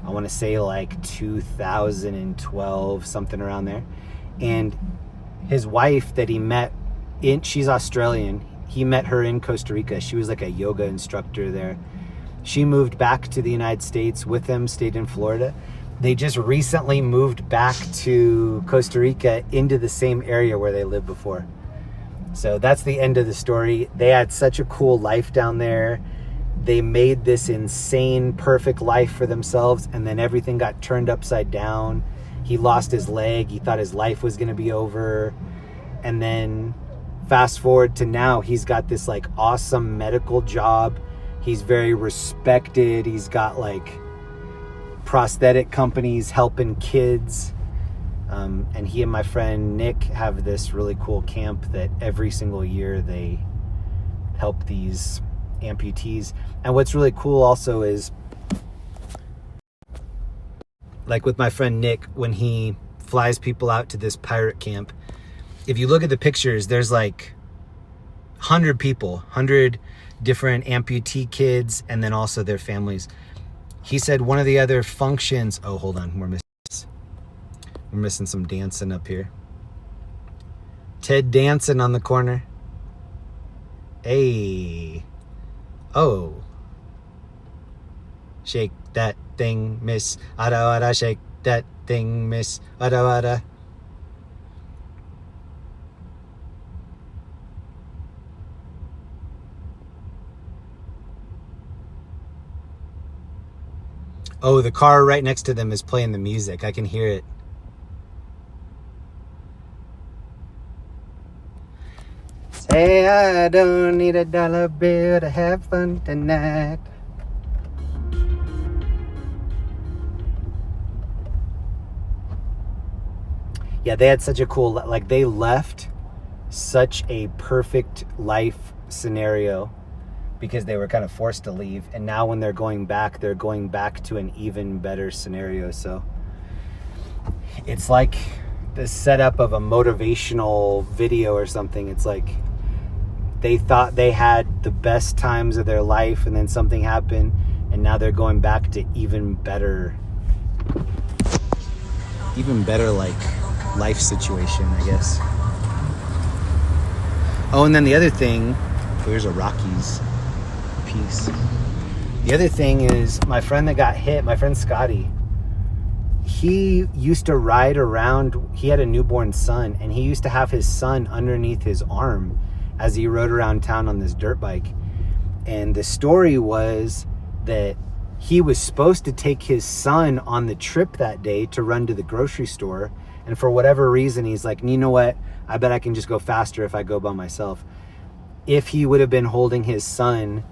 I want to say like 2012, something around there. And his wife that he met, she's Australian. He met her in Costa Rica. She was like a yoga instructor there. She moved back to the United States with him, stayed in Florida. They just recently moved back to Costa Rica into the same area where they lived before. So that's the end of the story. They had such a cool life down there. They made this insane, perfect life for themselves, and then everything got turned upside down. He lost his leg. He thought his life was going to be over. And then fast forward to now, he's got this like awesome medical job. He's very respected. He's got like prosthetic companies helping kids. And he and my friend Nick have this really cool camp that every single year they help these amputees. And what's really cool also is, like with my friend Nick, when he flies people out to this pirate camp, if you look at the pictures, there's like 100 people, 100 different amputee kids, and then also their families. He said one of the other functions, oh, hold on, we're missing some dancing up here. Ted dancing on the corner. Hey. Oh. Shake that thing, miss. Ada, ada, shake that thing, miss. Ada, ada. Oh, the car right next to them is playing the music. I can hear it. Say, I don't need a dollar bill to have fun tonight. Yeah, they had such a cool, like they left such a perfect life scenario because they were kind of forced to leave. And now when they're going back to an even better scenario. So it's like the setup of a motivational video or something. It's like they thought they had the best times of their life and then something happened and now they're going back to even better like life situation, I guess. Oh, and then the other thing, here's a Rockies piece. The other thing is my friend that got hit, my friend Scotty, he used to ride around. He had a newborn son and he used to have his son underneath his arm as he rode around town on this dirt bike. And the story was that he was supposed to take his son on the trip that day to run to the grocery store. And for whatever reason, he's like, you know what? I bet I can just go faster if I go by myself. If he would have been holding his son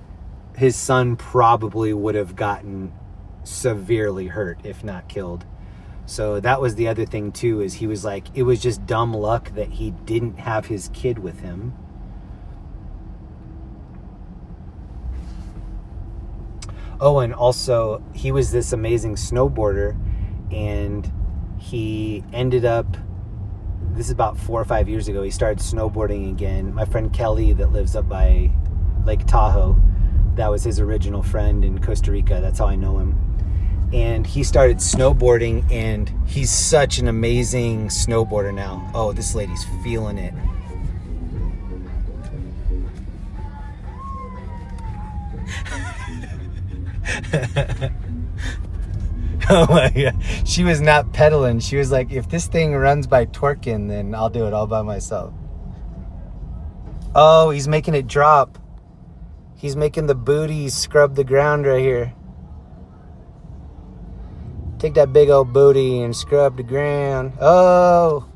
probably would have gotten severely hurt, if not killed. So that was the other thing too, is he was like, it was just dumb luck that he didn't have his kid with him. Oh, and also he was this amazing snowboarder, and he ended up, this is about 4 or 5 years ago, he started snowboarding again. My friend Kelly that lives up by Lake Tahoe, that was his original friend in Costa Rica. That's how I know him. And he started snowboarding, and he's such an amazing snowboarder now. Oh, this lady's feeling it. Oh my God. She was not pedaling. She was like, if this thing runs by twerking, then I'll do it all by myself. Oh, he's making it drop. He's making the booty scrub the ground right here. Take that big old booty and scrub the ground. Oh.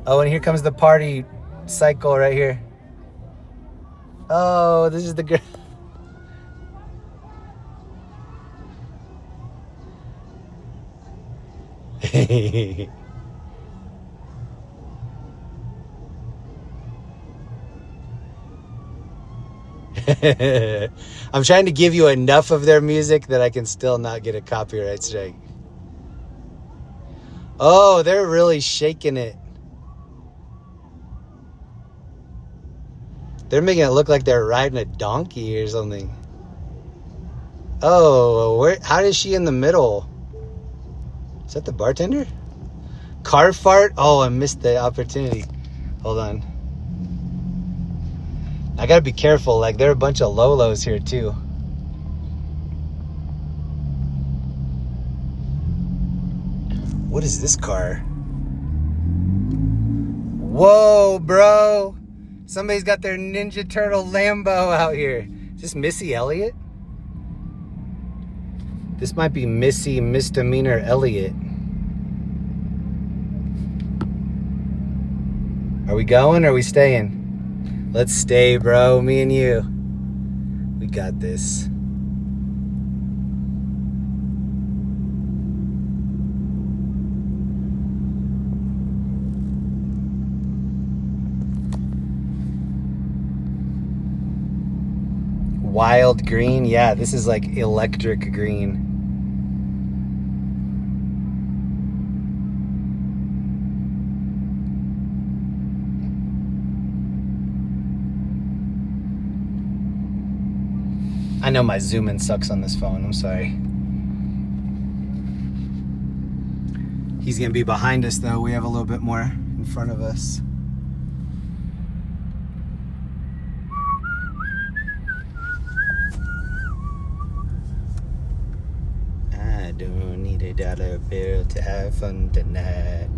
Oh, and here comes the party cycle right here. Oh, this is the girl. I'm trying to give you enough of their music that I can still not get a copyright strike. Oh, they're really shaking it. They're making it look like they're riding a donkey or something. Oh, how is she in the middle? Is that the bartender? Car fart? Oh, I missed the opportunity. Hold on. I gotta be careful. Like, there are a bunch of Lolos here, too. What is this car? Whoa, bro. Somebody's got their Ninja Turtle Lambo out here. Is this Missy Elliott? This might be Missy Misdemeanor Elliott. Are we going or are we staying? Let's stay, bro. Me and you. We got this. Wild green? Yeah, this is like electric green. I know my zoom in sucks on this phone. I'm sorry. He's gonna be behind us though. We have a little bit more in front of us. I don't need a dollar bill to have fun tonight.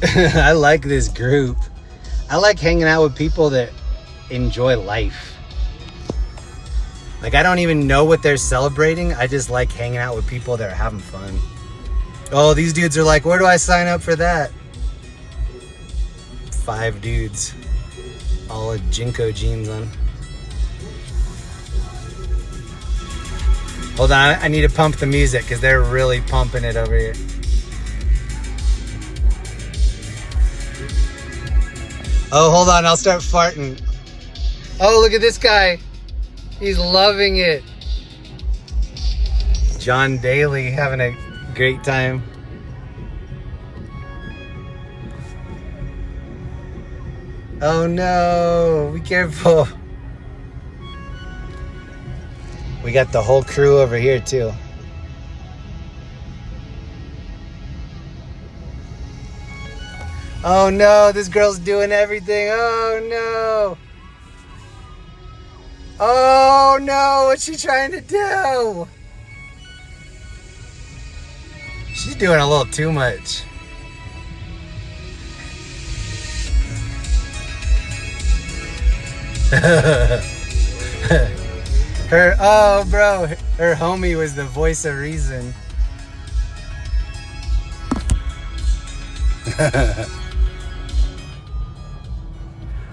I like this group. I like hanging out with people that enjoy life. Like, I don't even know what they're celebrating. I just like hanging out with people that are having fun. Oh, these dudes are like, where do I sign up for that? 5 dudes. All with Jinko jeans on. Hold on, I need to pump the music because they're really pumping it over here. Oh, hold on, I'll start farting. Oh, look at this guy. He's loving it. John Daly having a great time. Oh no, be careful. We got the whole crew over here too. Oh no, this girl's doing everything. Oh no. Oh no, what's she trying to do? She's doing a little too much. Oh bro, her homie was the voice of reason.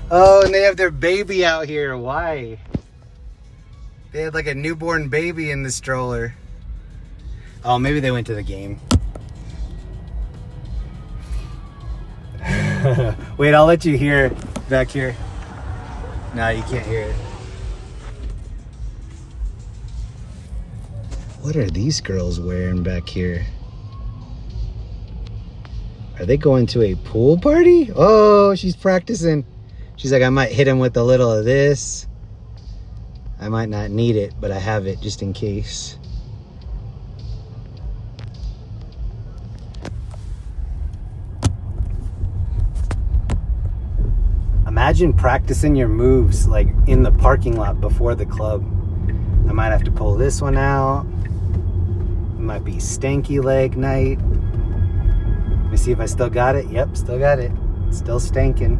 Oh, and they have their baby out here. Why? They had like a newborn baby in the stroller. Oh, maybe they went to the game. Wait, I'll let you hear back here. No, you can't hear it. What are these girls wearing back here? Are they going to a pool party? Oh, she's practicing. She's like, I might hit him with a little of this. I might not need it, but I have it just in case. I'm Imagine practicing your moves like in the parking lot before the club. I might have to pull this one out. It might be stanky leg night. Let me see if I still got it. Yep, still got it. Still stanking.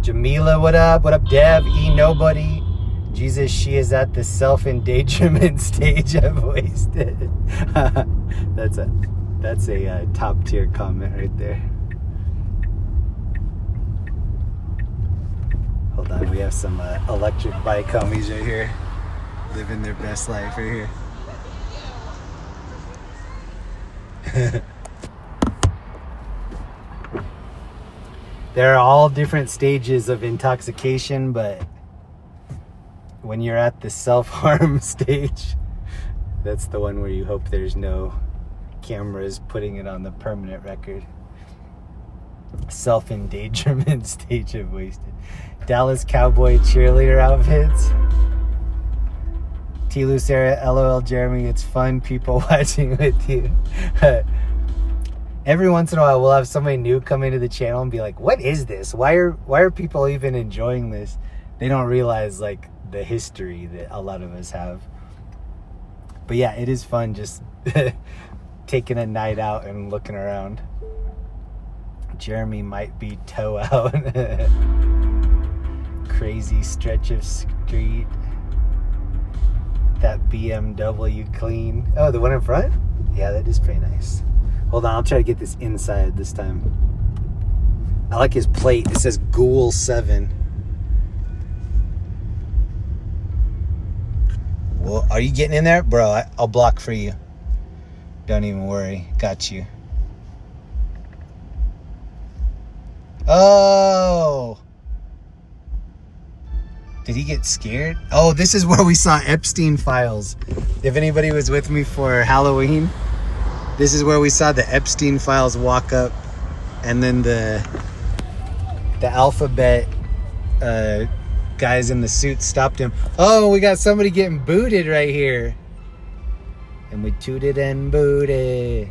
Jamila, what up? What up, Dev? Nobody. Jesus, she is at the self-endangerment stage I've wasted. That's a top tier comment right there. Hold on, we have some electric bike homies right here, living their best life right here. There are all different stages of intoxication, but when you're at the self-harm stage, that's the one where you hope there's no cameras putting it on the permanent record. Self-endangerment stage of wasted. Dallas Cowboy cheerleader outfits. T. Lucera, LOL Jeremy, it's fun people watching with you. Every once in a while, we'll have somebody new come into the channel and be like, what is this? Why are people even enjoying this? They don't realize like the history that a lot of us have. But yeah, it is fun just taking a night out and looking around. Jeremy might be toe out. Crazy stretch of street. That BMW clean. Oh, the one in front? Yeah, that is pretty nice. Hold on, I'll try to get this inside this time. I like his plate. It says Ghoul 7. Well, are you getting in there? Bro, I'll block for you. Don't even worry. Got you. Oh! Did he get scared? Oh, this is where we saw Epstein files. If anybody was with me for Halloween, this is where we saw the Epstein files walk up, and then the alphabet guys in the suit stopped him. Oh, we got somebody getting booted right here. And we tooted and booted.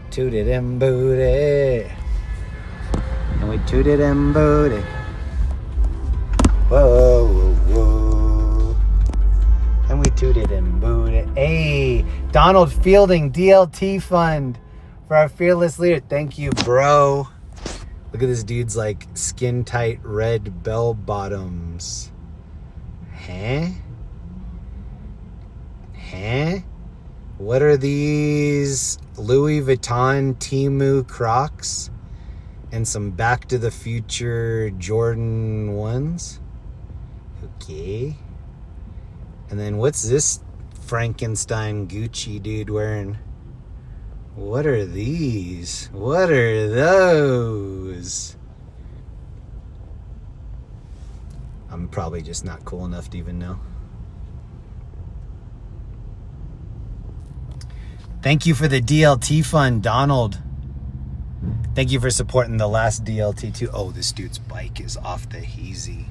Tooted and booted. And we tooted and booted. Whoa, whoa, whoa. And we tooted and booted. Hey, Donald Fielding, DLT fund for our fearless leader. Thank you, bro. Look at this dude's like skin tight red bell bottoms. Huh? Huh? What are these? Louis Vuitton Temu Crocs and some Back to the Future Jordan 1s. Okay. And then what's this Frankenstein Gucci dude wearing? What are these? What are those? I'm probably just not cool enough to even know. Thank you for the DLT fund, Donald. Thank you for supporting the last DLT too. Oh, this dude's bike is off the hazy.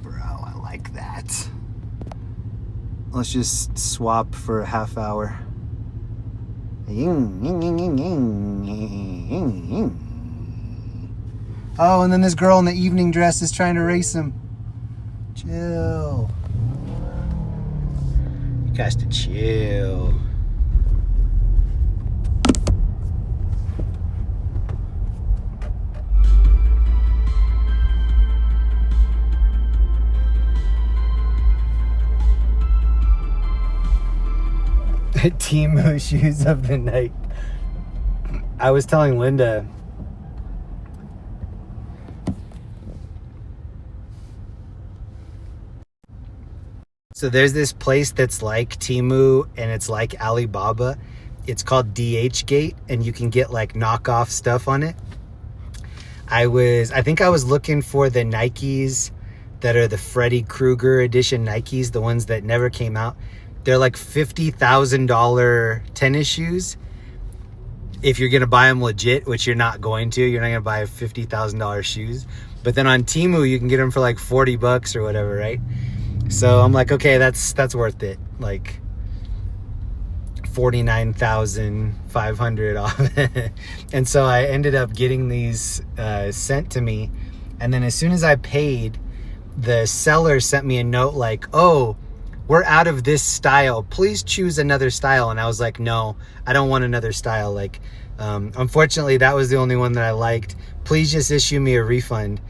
Bro, I like that. Let's just swap for a half hour. Oh, and then this girl in the evening dress is trying to race him. Chill. You guys to chill. Temu shoes of the night. I was telling Linda, so there's this place that's like Temu and it's like Alibaba. It's called DH Gate, and you can get like knockoff stuff on it. I think I was looking for the Nikes that are the Freddy Krueger edition Nikes, the ones that never came out. They're like $50,000 tennis shoes. If you're going to buy them legit, which you're not going to, you're not going to buy $50,000 shoes. But then on Temu, you can get them for like 40 bucks or whatever, right? So I'm like, okay, that's worth it. Like $49,500 off. And so I ended up getting these sent to me. And then as soon as I paid, the seller sent me a note like, oh, we're out of this style. Please choose another style. And I was like, no, I don't want another style. Like, unfortunately, that was the only one that I liked. Please just issue me a refund.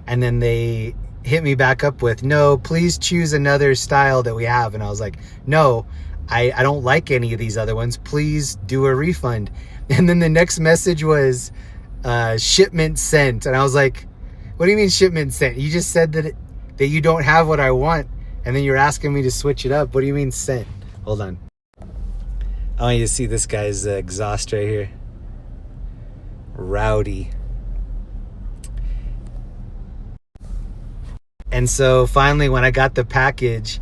And then they hit me back up with, no, please choose another style that we have. And I was like, no, I don't like any of these other ones. Please do a refund. And then the next message was shipment sent. And I was like, what do you mean shipment sent? You just said that you don't have what I want. And then you're asking me to switch it up. What do you mean sent? Hold on. I want you to see this guy's exhaust right here. Rowdy. And so finally, when I got the package,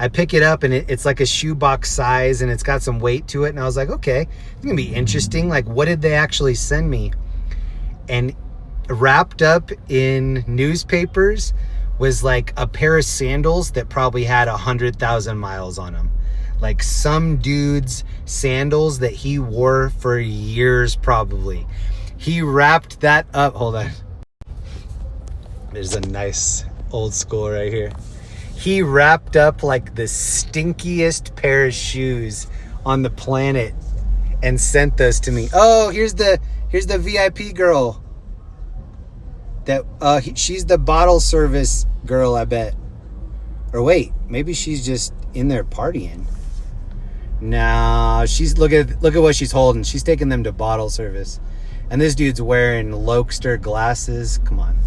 I pick it up and it's like a shoebox size and it's got some weight to it. And I was like, okay, it's gonna be interesting. Like, what did they actually send me? And wrapped up in newspapers was like a pair of sandals that probably had 100,000 miles on them. Like some dude's sandals that he wore for years probably. He wrapped that up. Hold on. There's a nice old school right here. He wrapped up like the stinkiest pair of shoes on the planet and sent those to me. Oh, here's the VIP girl. That she's the bottle service girl, I bet. Or wait, maybe she's just in there partying. No, she's look at what she's holding. She's taking them to bottle service. And this dude's wearing Lokester glasses. Come on.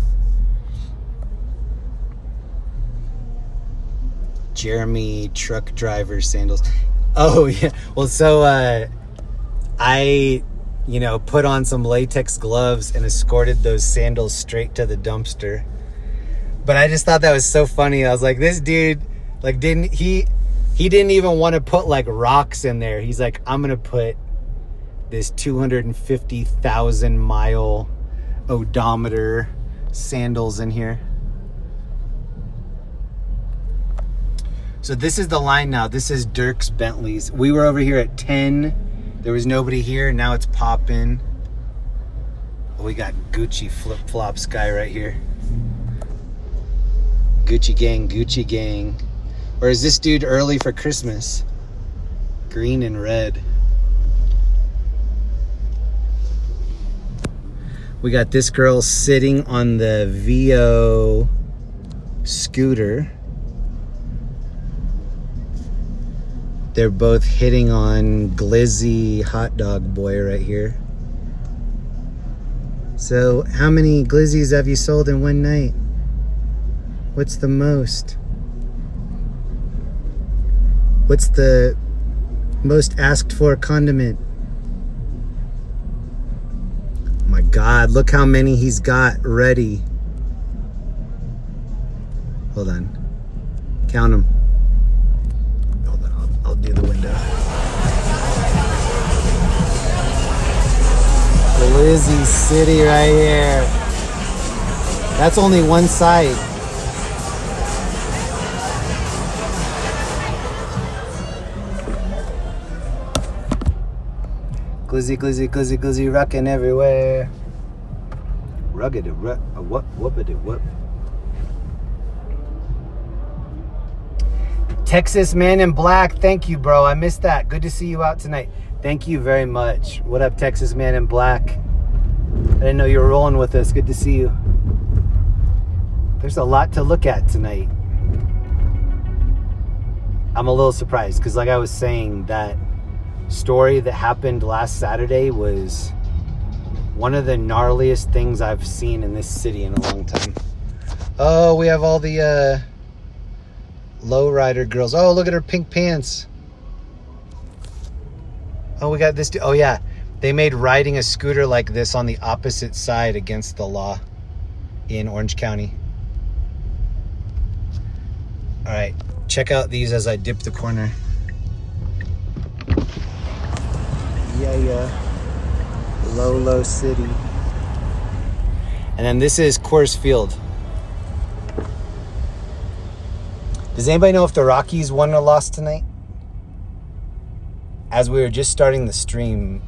Jeremy truck driver sandals. Oh yeah. Well, so I put on some latex gloves and escorted those sandals straight to the dumpster. But I just thought that was so funny. I was like, this dude, like, didn't even want to put like rocks in there. He's like, I'm gonna put this 250,000 mile odometer sandals in here. So this is the line now. This is Dirk's Bentleys. We were over here at 10. There was nobody here. Now it's popping. We got Gucci flip-flops guy right here. Gucci gang, Gucci gang. Or is this dude early for Christmas? Green and red. We got this girl sitting on the VO scooter. They're both hitting on Glizzy Hot Dog Boy right here. So, how many Glizzies have you sold in one night? What's the most? What's the most asked for condiment? Oh my God, look how many he's got ready. Hold on. Count them. I'll do the window. Glizzy City right here. That's only one side. Glizzy, glizzy, glizzy, glizzy, rockin' everywhere. Rugged, whoop. Texas Man in Black, thank you, bro. I missed that. Good to see you out tonight. Thank you very much. What up, Texas Man in Black? I didn't know you were rolling with us. Good to see you. There's a lot to look at tonight. I'm a little surprised because, like I was saying, that story that happened last Saturday was one of the gnarliest things I've seen in this city in a long time. Oh, we have all the lowrider girls. Oh, look at her pink pants. Oh, we got this. Oh, yeah. They made riding a scooter like this on the opposite side against the law in Orange County. All right. Check out these as I dip the corner. Yeah. Lolo City. And then this is Coors Field. Does anybody know if the Rockies won or lost tonight? As we were just starting the stream,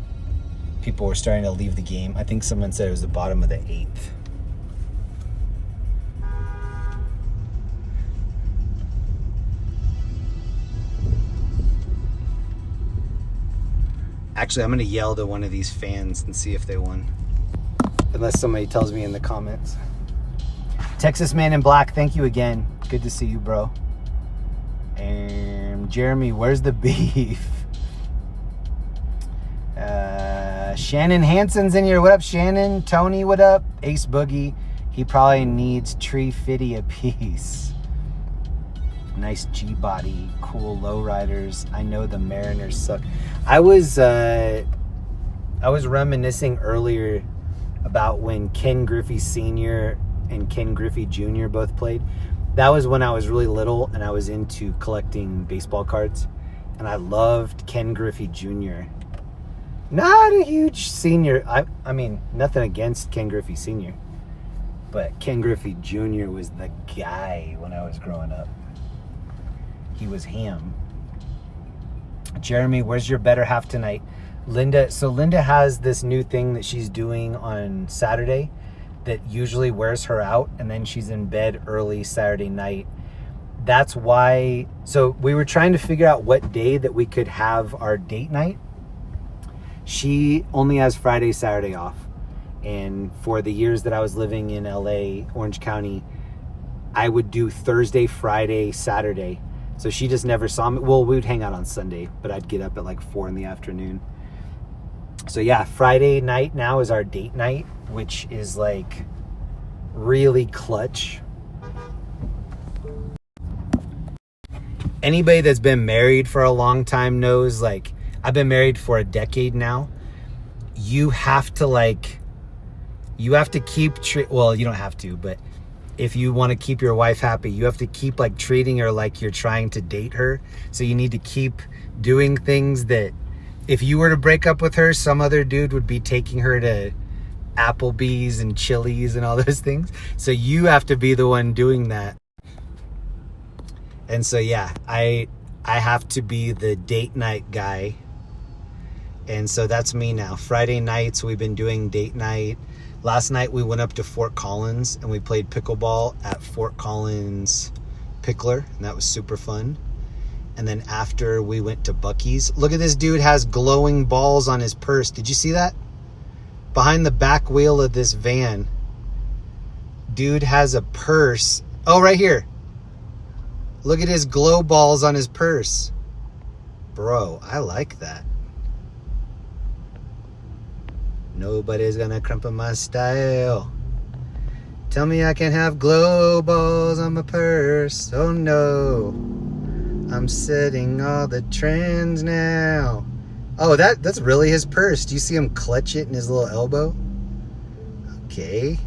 people were starting to leave the game. I think someone said it was the bottom of the 8th. Actually, I'm going to yell to one of these fans and see if they won. Unless somebody tells me in the comments. Texas Man in Black, thank you again. Good to see you, bro. And Jeremy, where's the beef? Shannon Hansen's in here. What up, Shannon? Tony, what up? Ace Boogie. He probably needs Tree Fitty a piece. Nice G-body, cool lowriders. I know the Mariners suck. I was reminiscing earlier about when Ken Griffey Sr. and Ken Griffey Jr. both played. That was when I was really little and I was into collecting baseball cards. And I loved Ken Griffey Jr. Not a huge senior. I mean, nothing against Ken Griffey Sr. But Ken Griffey Jr. was the guy when I was growing up. He was ham. Jeremy, where's your better half tonight? Linda, so Linda has this new thing that she's doing on Saturday that usually wears her out, and then she's in bed early Saturday night. That's why, so we were trying to figure out what day that we could have our date night. She only has Friday, Saturday off. And for the years that I was living in LA, Orange County, I would do Thursday, Friday, Saturday. So she just never saw me. Well, we would hang out on Sunday, but I'd get up at like 4 in the afternoon. So yeah, Friday night now is our date night, which is like really clutch. Anybody that's been married for a long time knows, like, I've been married for a decade now. You have to keep, well, you don't have to, but if you want to keep your wife happy, you have to keep like treating her like you're trying to date her. So you need to keep doing things that if you were to break up with her, some other dude would be taking her to Applebee's and Chili's and all those things. So you have to be the one doing that. And so, yeah, I have to be the date night guy. And so that's me now. Friday nights, we've been doing date night. Last night, we went up to Fort Collins and we played pickleball at Fort Collins Pickler. And that was super fun. And then after, we went to Buc-ee's. Look at this dude has glowing balls on his purse. Did you see that? Behind the back wheel of this van, dude has a purse. Oh, right here. Look at his glow balls on his purse. Bro, I like that. Nobody's gonna crumple my style. Tell me I can have glow balls on my purse. Oh no. I'm setting all the trends now. Oh, that's really his purse. Do you see him clutch it in his little elbow? Okay.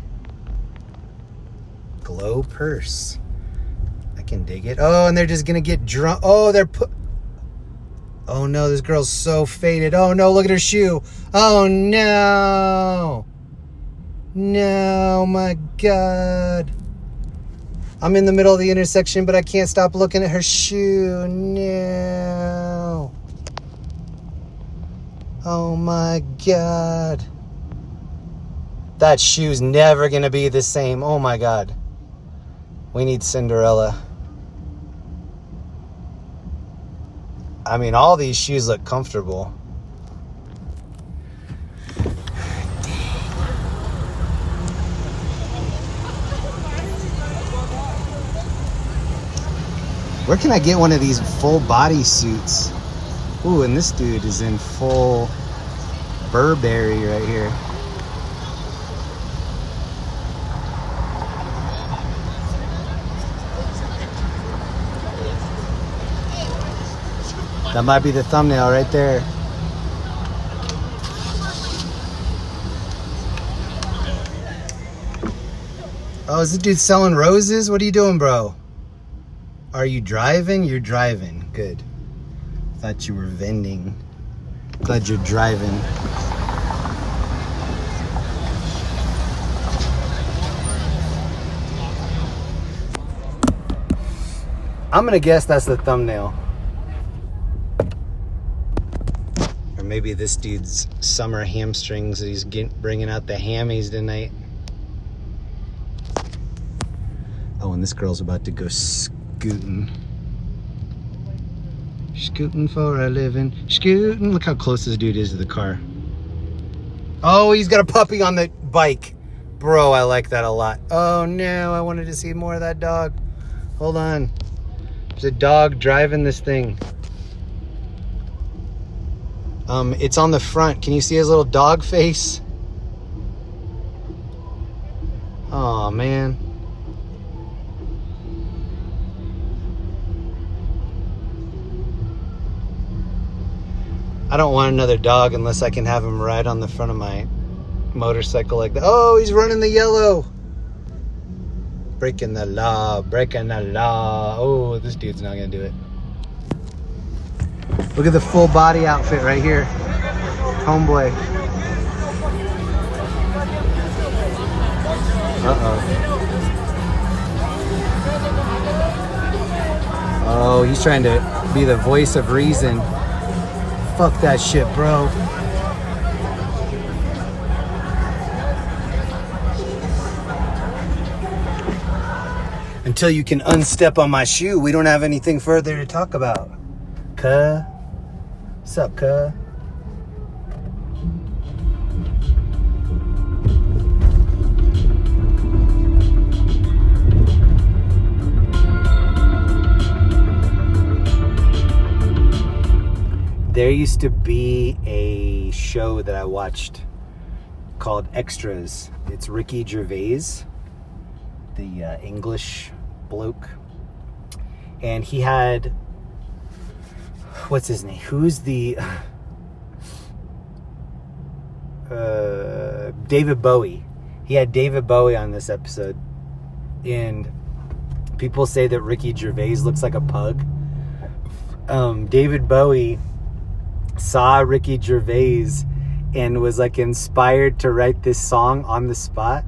Glow purse. I can dig it. Oh, and they're just gonna get drunk. Oh, oh no, this girl's so faded. Oh no, look at her shoe. Oh no. No, my God. I'm in the middle of the intersection, but I can't stop looking at her shoe. No. Oh my God. That shoe's never gonna be the same. Oh my God. We need Cinderella. I mean, all these shoes look comfortable. Where can I get one of these full body suits? Ooh, and this dude is in full Burberry right here. That might be the thumbnail right there. Oh, is this dude selling roses? What are you doing, bro? Are you driving? You're driving. Good. Thought you were vending. Glad you're driving. I'm gonna guess that's the thumbnail. maybe this dude's summer hamstrings. He's bringing out the hammies tonight. Oh, and this girl's about to go scooting. Scooting for a living. Scooting. Look how close this dude is to the car. Oh, he's got a puppy on the bike. Bro, I like that a lot. Oh no, I wanted to see more of that dog. Hold on. There's a dog driving this thing. It's on the front. Can you see his little dog face? Oh man. I don't want another dog unless I can have him ride on the front of my motorcycle like that. Oh, he's running the yellow. Breaking the law, breaking the law. Oh, this dude's not gonna do it. Look at the full body outfit right here. Homeboy. Uh-oh. Oh, he's trying to be the voice of reason. Fuck that shit, bro. Until you can unstep on my shoe, we don't have anything further to talk about. Cuh. What's up, cuh? There used to be a show that I watched called Extras. It's Ricky Gervais, the English bloke. And he had, what's his name? Who's the, David Bowie. He had David Bowie on this episode. And people say that Ricky Gervais looks like a pug. David Bowie saw Ricky Gervais and was like inspired to write this song on the spot.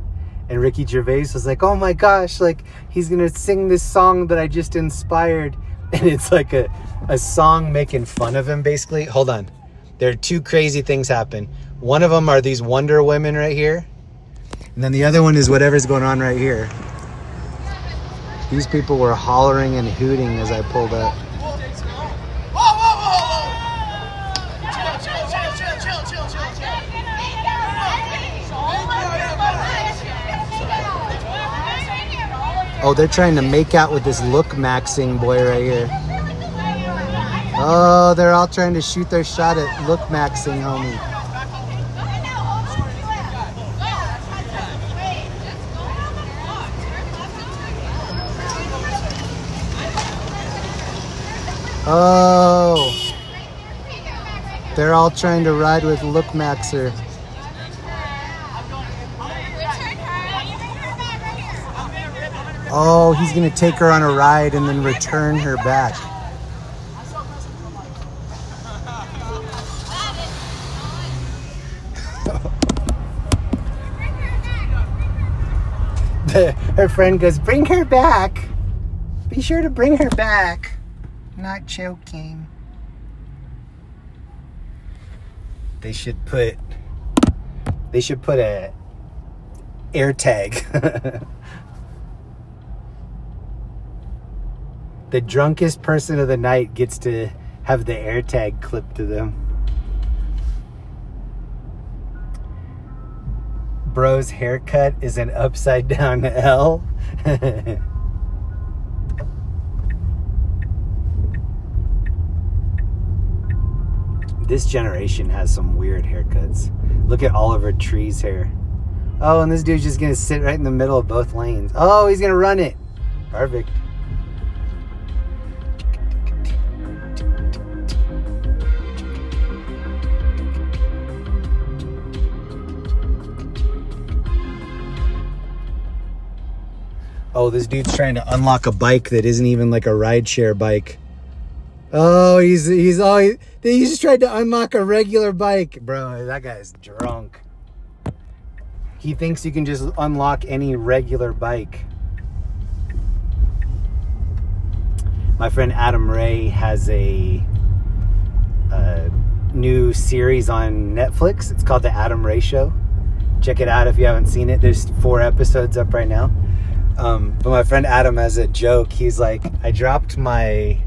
And Ricky Gervais was like, oh my gosh, like he's gonna sing this song that I just inspired. And it's like a song making fun of him, basically. Hold on. There are two crazy things happen. One of them are these Wonder Women right here. And then the other one is whatever's going on right here. These people were hollering and hooting as I pulled up. Oh, they're trying to make out with this look maxing boy right here. Oh, they're all trying to shoot their shot at look maxing, homie. Oh, they're all trying to ride with look maxer. Oh, he's gonna take her on a ride and then return her back. Her friend goes, bring her back. Be sure to bring her back. Not joking. They should put a air tag. The drunkest person of the night gets to have the air tag clipped to them. Bro's haircut is an upside down L. This generation has some weird haircuts. Look at Oliver Tree's hair. Oh, and this dude's just gonna sit right in the middle of both lanes. Oh, he's gonna run it. Perfect. Oh, this dude's trying to unlock a bike that isn't even like a rideshare bike. Oh, he just tried to unlock a regular bike. Bro, that guy's drunk. He thinks you can just unlock any regular bike. My friend Adam Ray has a new series on Netflix. It's called The Adam Ray Show. Check it out if you haven't seen it. There's 4 episodes up right now. But my friend Adam has a joke. He's like, I dropped my...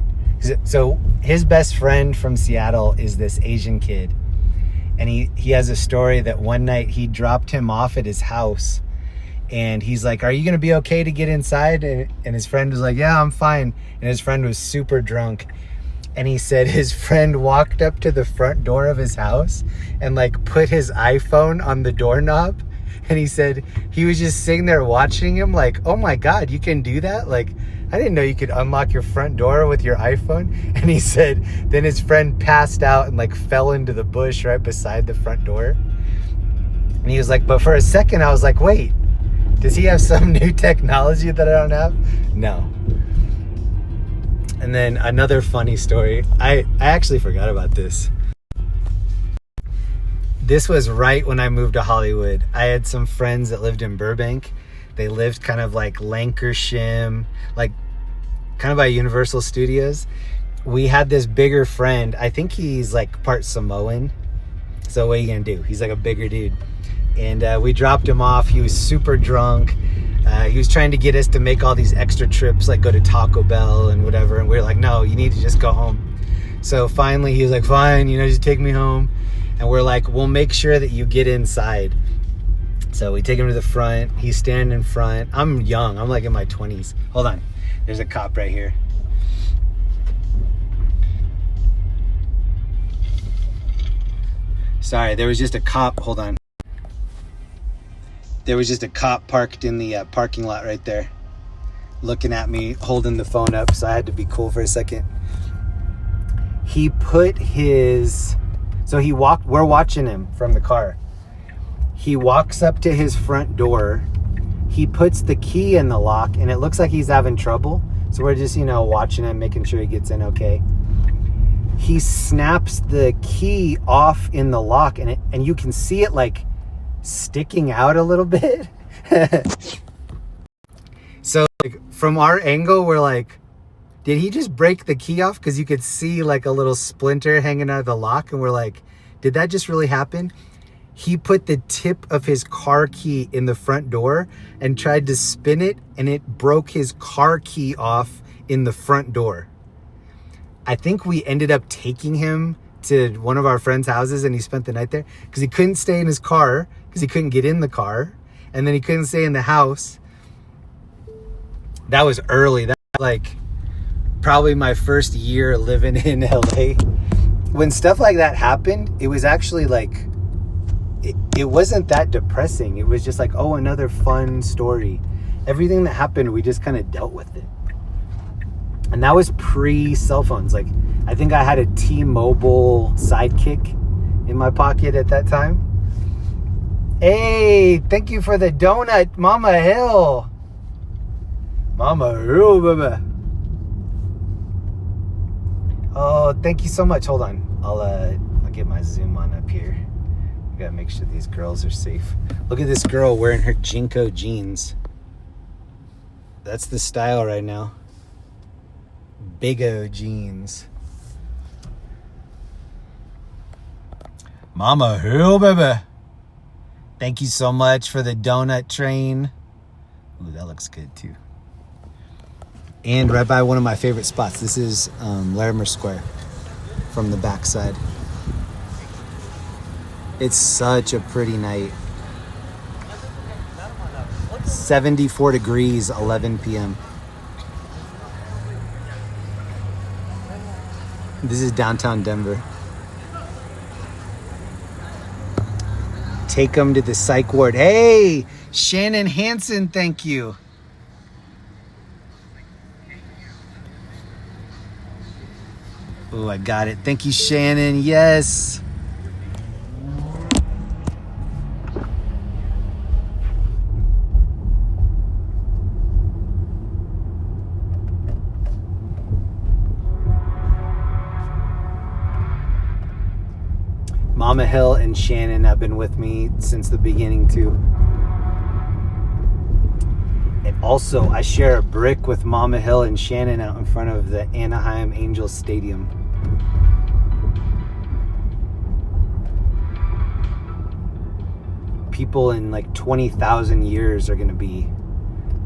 So his best friend from Seattle is this Asian kid. And he has a story that one night he dropped him off at his house. And he's like, are you going to be okay to get inside? And his friend was like, yeah, I'm fine. And his friend was super drunk. And he said his friend walked up to the front door of his house and like put his iPhone on the doorknob. And he said he was just sitting there watching him like, oh my God, you can do that? Like, I didn't know you could unlock your front door with your iPhone. And he said then his friend passed out and like fell into the bush right beside the front door. And he was like, but for a second I was like, wait, does he have some new technology that I don't have? No. And then another funny story. I actually forgot about this. This was right when I moved to Hollywood. I had some friends that lived in Burbank. They lived kind of like Lancashire, like kind of by Universal Studios. We had this bigger friend. I think he's like part Samoan. So what are you gonna do? He's like a bigger dude. And we dropped him off. He was super drunk. He was trying to get us to make all these extra trips, like go to Taco Bell and whatever. And we were like, no, you need to just go home. So finally he was like, fine, just take me home. And we're like, we'll make sure that you get inside. So we take him to the front. He's standing in front. I'm young. I'm like in my 20s. Hold on. There's a cop right here. Sorry, there was just a cop. Hold on. There was just a cop parked in the parking lot right there, looking at me, holding the phone up. So I had to be cool for a second. He put his... So we're watching him from the car. He walks up to his front door. He puts the key in the lock and it looks like he's having trouble. So we're just, watching him, making sure he gets in okay. He snaps the key off in the lock and you can see it like sticking out a little bit. So like, from our angle, we're like, did he just break the key off? Because you could see like a little splinter hanging out of the lock. And we're like, did that just really happen? He put the tip of his car key in the front door and tried to spin it. And it broke his car key off in the front door. I think we ended up taking him to one of our friends' houses and he spent the night there. Because he couldn't stay in his car. Because he couldn't get in the car. And then he couldn't stay in the house. That was early. That was like... probably my first year living in LA. When stuff like that happened, it was actually like, it wasn't that depressing. It was just like, oh, another fun story. Everything that happened, we just kind of dealt with it. And that was pre-cell phones. Like, I think I had a T-Mobile Sidekick in my pocket at that time. Hey, thank you for the donut, Mama Hill. Mama Hill, baby. Oh, thank you so much. Hold on. I'll get my zoom on up here. I gotta make sure these girls are safe. Look at this girl wearing her Jinko jeans. That's the style right now. Big O jeans. Mama Hill, baby. Thank you so much for the donut train. Ooh, that looks good too. And right by one of my favorite spots. This is Larimer Square from the backside. It's such a pretty night. 74 degrees, 11 p.m. This is downtown Denver. Take them to the psych ward. Hey, Shannon Hansen, thank you. Oh, I got it. Thank you, Shannon. Yes. Mama Hill and Shannon have been with me since the beginning too. And also, I share a brick with Mama Hill and Shannon out in front of the Anaheim Angels Stadium. people in like 20,000 years are going to be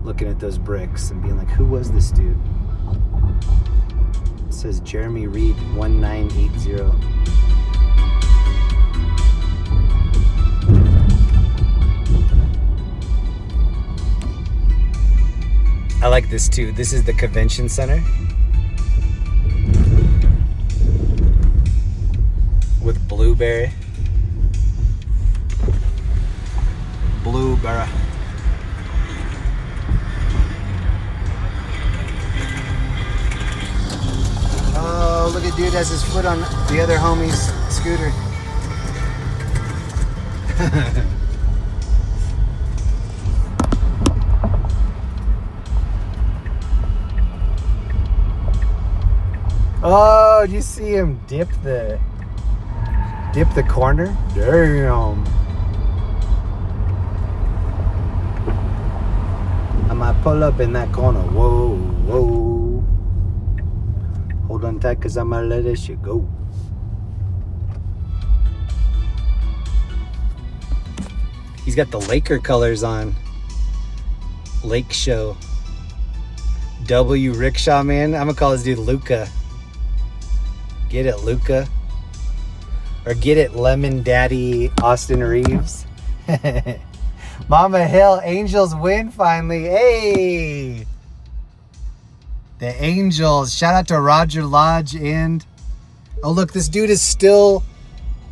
looking at those bricks and being like, who was this dude? It says Jeremy Reed 1980. I like this too. This is the convention center with Blueberry. Oh, look at dude has his foot on the other homie's scooter. Oh, did you see him dip the corner? Damn. I might pull up in that corner. Whoa, whoa. Hold on tight, cause I'm gonna let this shit go. He's got the Laker colors on. Lake Show. W Rickshaw Man. I'm gonna call this dude Luca. Get it, Luca? Or get it, Lemon Daddy Austin Reeves? Mama Hill, Angels win finally. Hey! The Angels. Shout out to Roger Lodge and... Oh, look, this dude is still...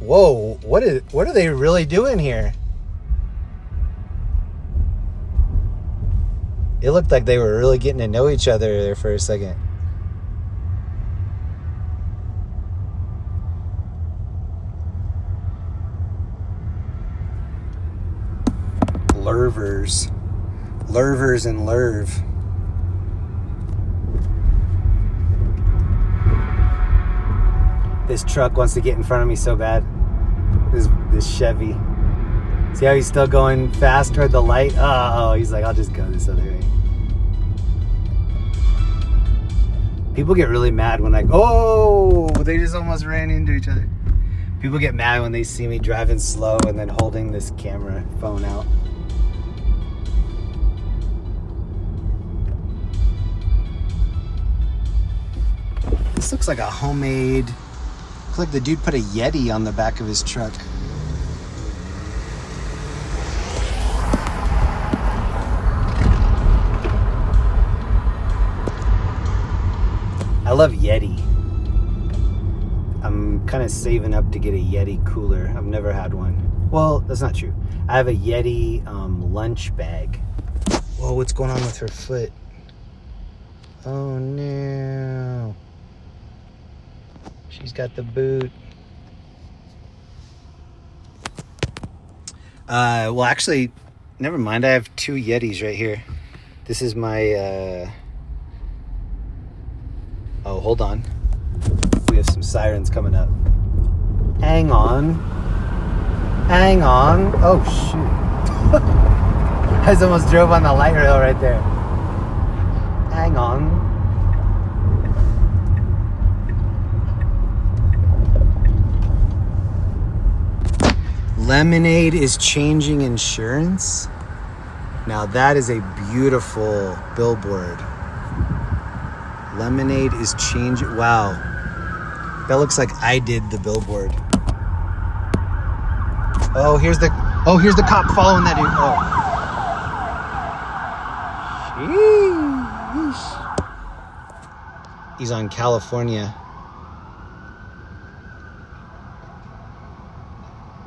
Whoa, what are they really doing here? It looked like they were really getting to know each other there for a second. Lurvers and Lurv. This truck wants to get in front of me so bad. This Chevy. See how he's still going fast toward the light? Oh, he's like, I'll just go this other way. People get really mad when like, oh, they just almost ran into each other. People get mad when they see me driving slow and then holding this camera phone out. This looks like a homemade... Looks like the dude put a Yeti on the back of his truck. I love Yeti. I'm kind of saving up to get a Yeti cooler. I've never had one. Well, that's not true. I have a Yeti lunch bag. Whoa, what's going on with her foot? Oh no. She's got the boot. Well, actually, never mind. I have two Yetis right here. This is my... Oh, hold on. We have some sirens coming up. Hang on. Hang on. Oh, shoot. I just almost drove on the light rail right there. Hang on. Lemonade is changing insurance. Now that is a beautiful billboard. Lemonade is changing. Wow. That looks like I did the billboard. Oh, here's the cop following that dude. Oh. Sheesh. He's on California.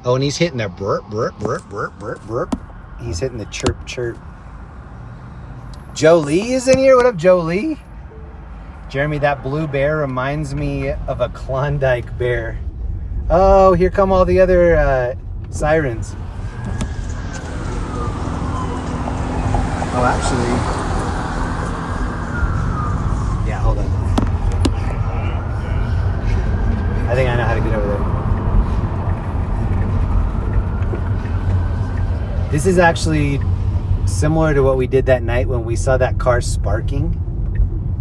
Oh, and he's hitting a burp, burp, burp, burp, burp, burp. He's hitting the chirp, chirp. Jolie is in here. What up, Jolie? Jeremy, that blue bear reminds me of a Klondike bear. Oh, here come all the other sirens. Oh, actually. Yeah, hold on. I think I know how to get over there. This is actually similar to what we did that night when we saw that car sparking.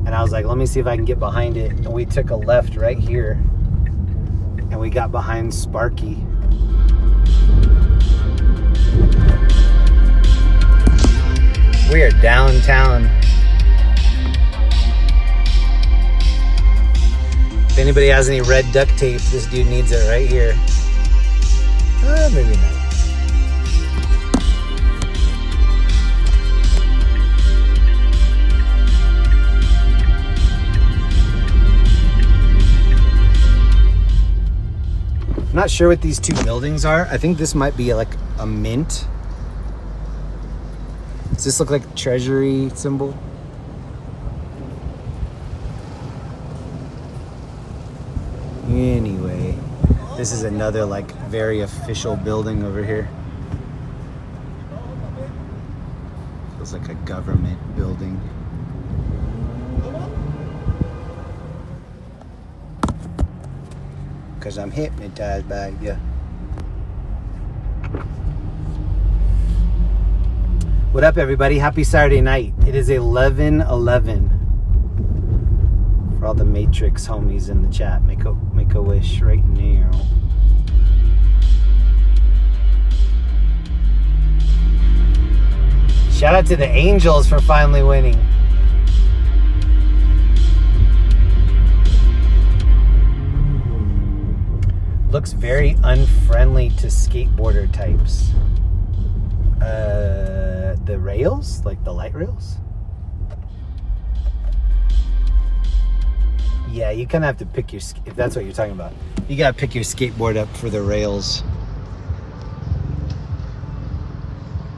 And I was like, let me see if I can get behind it. And we took a left right here. And we got behind Sparky. downtown. If anybody has any red duct tape, this dude needs it right here. Maybe not. I'm not sure what these two buildings are. I think this might be like a mint. Does this look like a treasury symbol? Anyway, this is another like very official building over here. Feels like a government building. Because I'm hypnotized by you. What up, everybody? Happy Saturday night. It is 11:11. For all the Matrix homies in the chat, make a wish right now. Shout out to the Angels for finally winning. Looks very unfriendly to skateboarder types. The rails, like the light rails. Yeah, you kind of have to pick your, if that's what you're talking about. You gotta pick your skateboard up for the rails.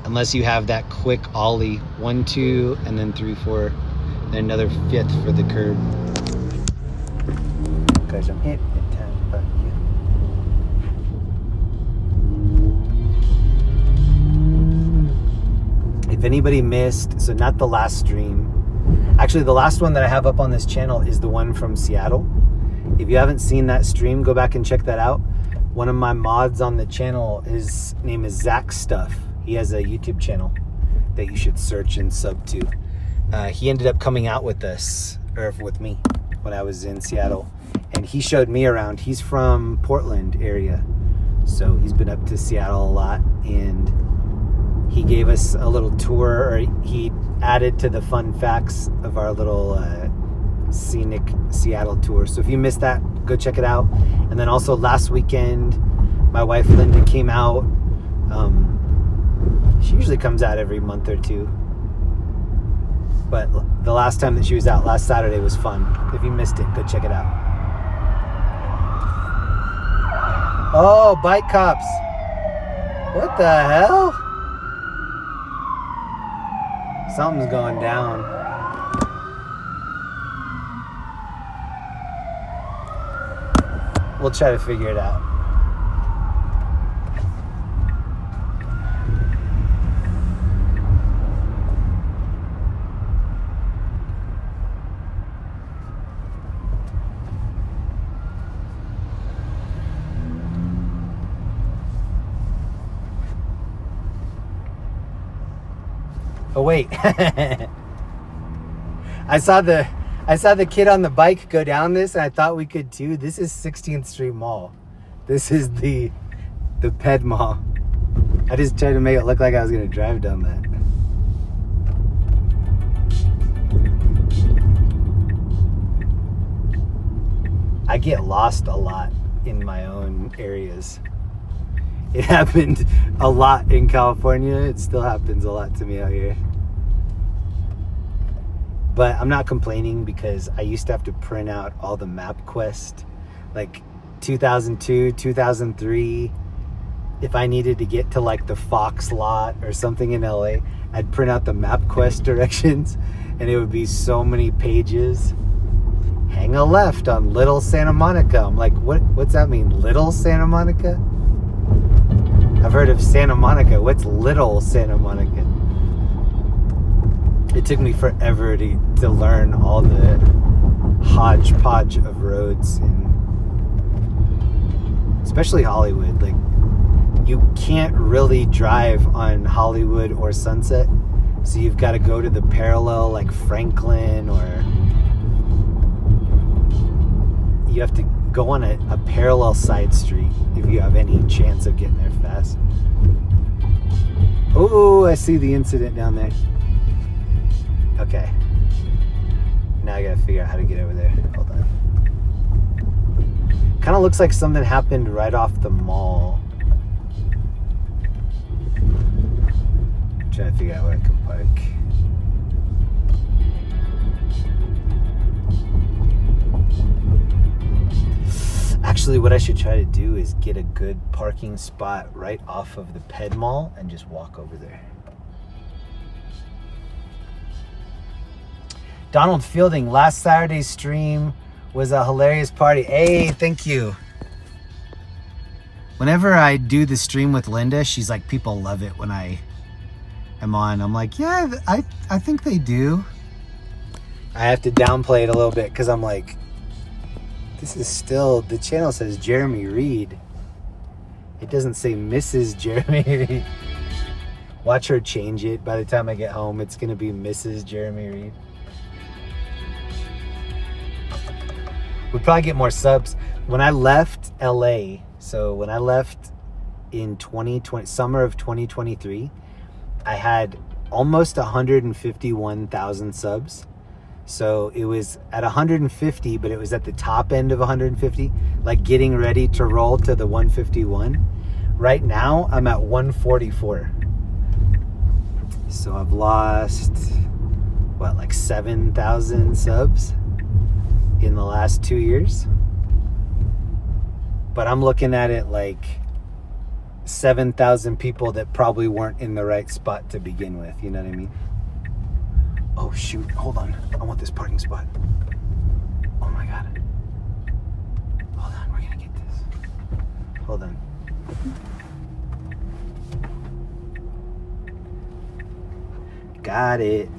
Unless you have that quick ollie, 1, 2, and then 3, 4, then another 5th for the curb. Because I'm hypnotized by you. If anybody missed, so not the last stream. Actually, the last one that I have up on this channel is the one from Seattle. If you haven't seen that stream, go back and check that out. One of my mods on the channel, his name is Zach Stuff. He has a YouTube channel that you should search and sub to. He ended up coming out with us, or with me, when I was in Seattle. And he showed me around. He's from Portland area. So he's been up to Seattle a lot. And he gave us a little tour, or he added to the fun facts of our little scenic Seattle tour. So if you missed that, go check it out. And then also last weekend, my wife Linda came out. She usually comes out every month or two. But the last time that she was out, last Saturday, was fun. If you missed it, go check it out. Oh, bike cops. What the hell? Something's going down. We'll try to figure it out. Oh wait, I saw the kid on the bike go down this, and I thought we could too. This is 16th Street Mall. This is the Ped Mall. I just tried to make it look like I was gonna drive down that. I get lost a lot in my own areas. It happened a lot in California. It still happens a lot to me out here. But I'm not complaining, because I used to have to print out all the MapQuest, like 2002, 2003. If I needed to get to like the Fox lot or something in LA, I'd print out the MapQuest directions, and it would be so many pages. Hang a left on Little Santa Monica. I'm like, what's that mean? Little Santa Monica? I've heard of Santa Monica. What's Little Santa Monica? It took me forever to learn all the hodgepodge of roads, especially Hollywood. Like, you can't really drive on Hollywood or Sunset, so you've got to go to the parallel, like Franklin, or you have to go on a parallel side street if you have any chance of getting there fast. Oh, I see the incident down there. Okay. Now I gotta figure out how to get over there. Hold on. Kind of looks like something happened right off the mall. I'm trying to figure out where I can park. Actually, what I should try to do is get a good parking spot right off of the Ped Mall and just walk over there. Donald Fielding, last Saturday's stream was a hilarious party. Hey, thank you. Whenever I do the stream with Linda, she's like, people love it when I am on. I'm like, yeah, I think they do. I have to downplay it a little bit because I'm like, this is still, the channel says Jeremy Reed. It doesn't say Mrs. Jeremy Reed. Watch her change it. By the time I get home, it's going to be Mrs. Jeremy Reed. We'd probably get more subs. When I left LA, so when I left in 2020, summer of 2023, I had almost 151,000 subs. So it was at 150, but it was at the top end of 150, like getting ready to roll to the 151. Right now, I'm at 144. So I've lost, what, like 7,000 subs in the last 2 years. But I'm looking at it like 7,000 people that probably weren't in the right spot to begin with. You know what I mean? Oh shoot, hold on. I want this parking spot. Oh my God. Hold on, we're gonna get this. Hold on. Got it.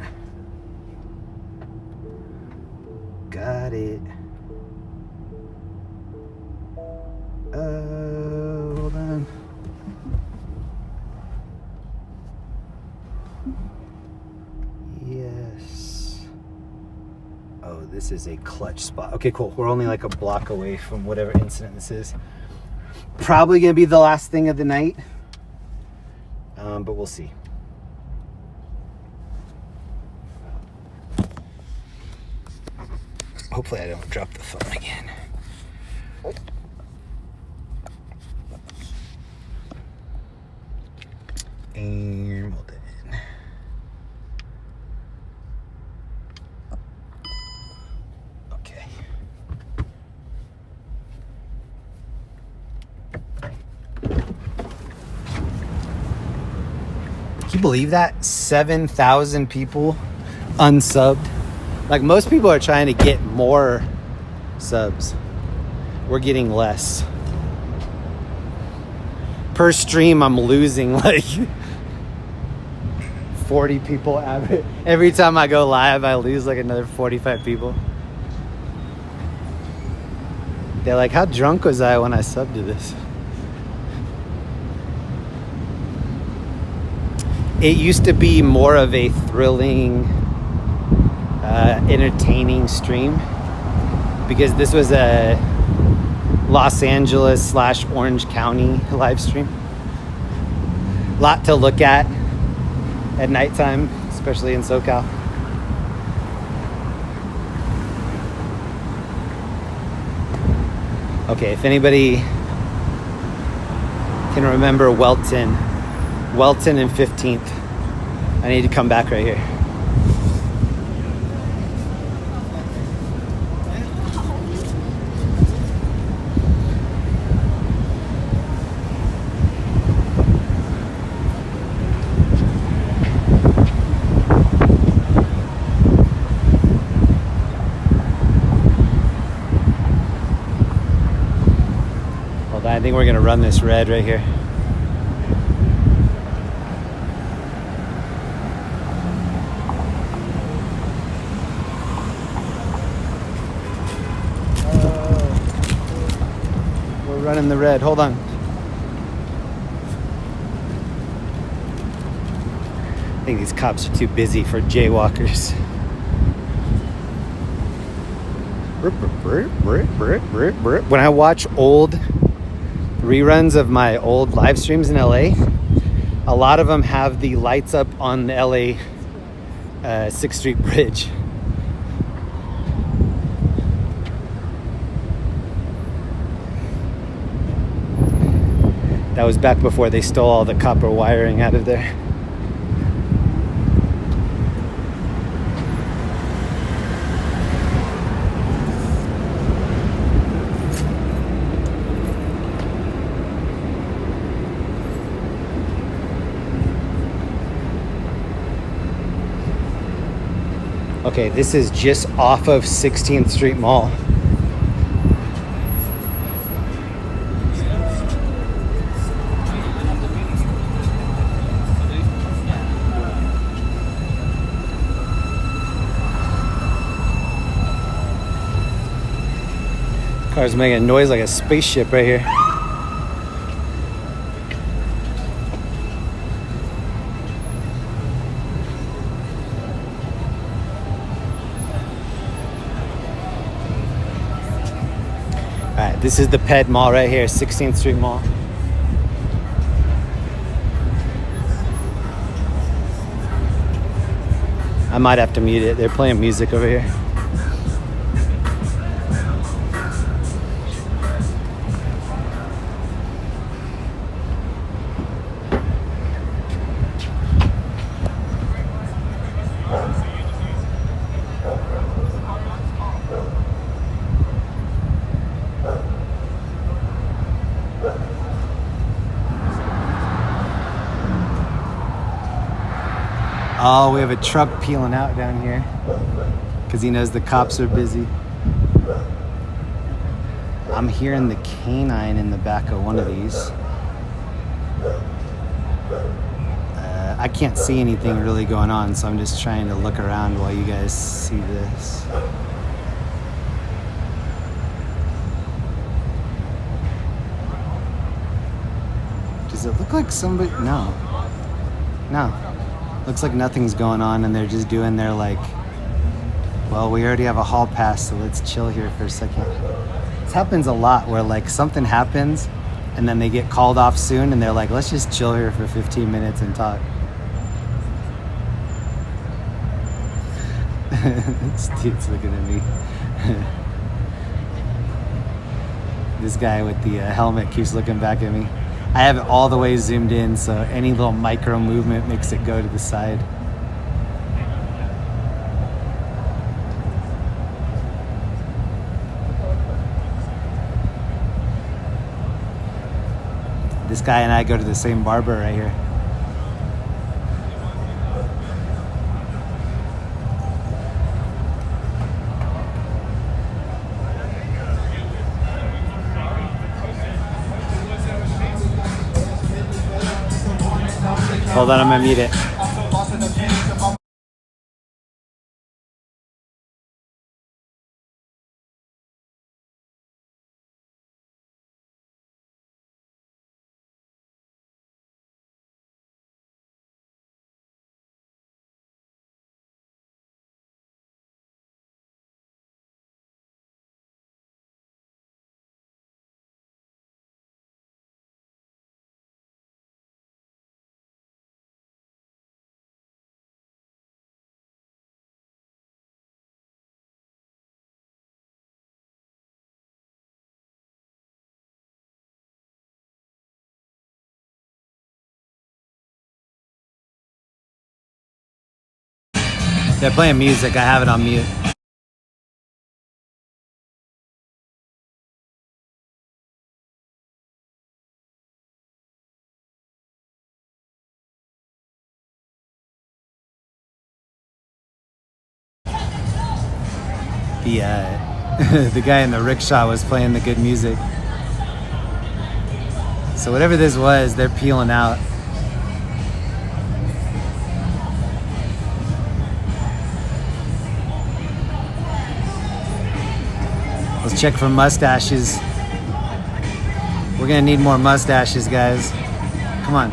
Got it. Hold on. Yes. Oh, this is a clutch spot. Okay, cool. We're only like a block away from whatever incident this is. Probably gonna be the last thing of the night. But we'll see. Hopefully I don't drop the phone again. And hold it in. Okay. Can you believe that? 7,000 people unsubbed. Like, most people are trying to get more subs. We're getting less. Per stream, I'm losing like 40 people average. Every time I go live, I lose like another 45 people. They're like, how drunk was I when I subbed to this? It used to be more of a thrilling, entertaining stream, because this was a Los Angeles / Orange County live stream. Lot to look at nighttime, especially in SoCal. Okay, if anybody can remember Welton and 15th, I need to come back right here. I think we're gonna run this red right here. We're running the red. Hold on. I think these cops are too busy for jaywalkers. When I watch old reruns of my old live streams in LA, a lot of them have the lights up on the LA 6th Street Bridge. That was back before they stole all the copper wiring out of there. Okay, this is just off of 16th Street Mall. Car's making a noise like a spaceship right here. Alright, this is the Ped Mall right here, 16th Street Mall. I might have to mute it. They're playing music over here. Oh, we have a truck peeling out down here because he knows the cops are busy. I'm hearing the canine in the back of one of these. I can't see anything really going on, so I'm just trying to look around while you guys see this. Does it look like somebody? No. No. Looks like nothing's going on and they're just doing their like, well, we already have a hall pass, so let's chill here for a second. This happens a lot where like something happens and then they get called off soon and they're like, let's just chill here for 15 minutes and talk. This dude's looking at me. This guy with the helmet keeps looking back at me. I have it all the way zoomed in, so any little micro movement makes it go to the side. This guy and I go to the same barber right here. Hold on, I'm gonna mute it. They're playing music. I have it on mute. The guy in the rickshaw was playing the good music. So whatever this was, they're peeling out. Let's check for mustaches. We're gonna need more mustaches, guys. Come on.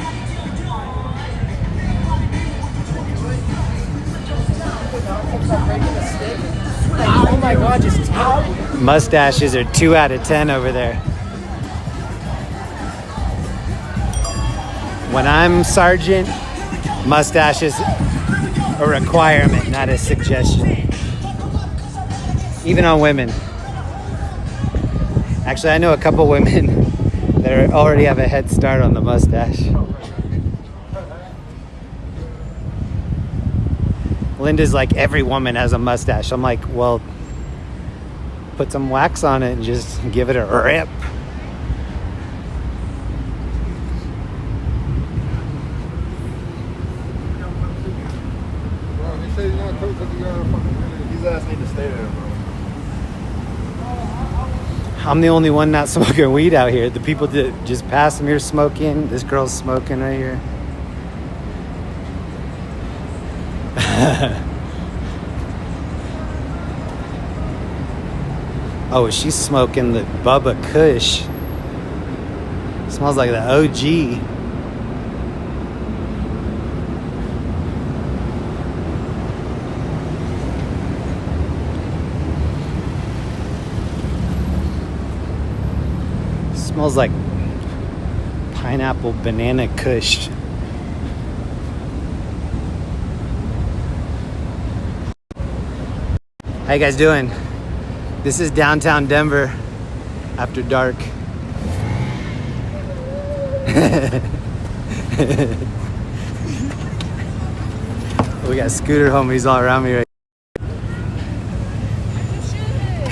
Oh my God, just Mustaches are 2 out of 10 over there. When I'm sergeant, mustaches a requirement, not a suggestion. Even on women. Actually, I know a couple women that already have a head start on the mustache. Linda's like, every woman has a mustache. I'm like, well, put some wax on it and just give it a rip. I'm the only one not smoking weed out here. The people that just pass me are smoking. This girl's smoking right here. Oh, she's smoking the Bubba Kush. Smells like the OG. Smells like pineapple banana Kush. How you guys doing? This is downtown Denver after dark. We got scooter homies all around me right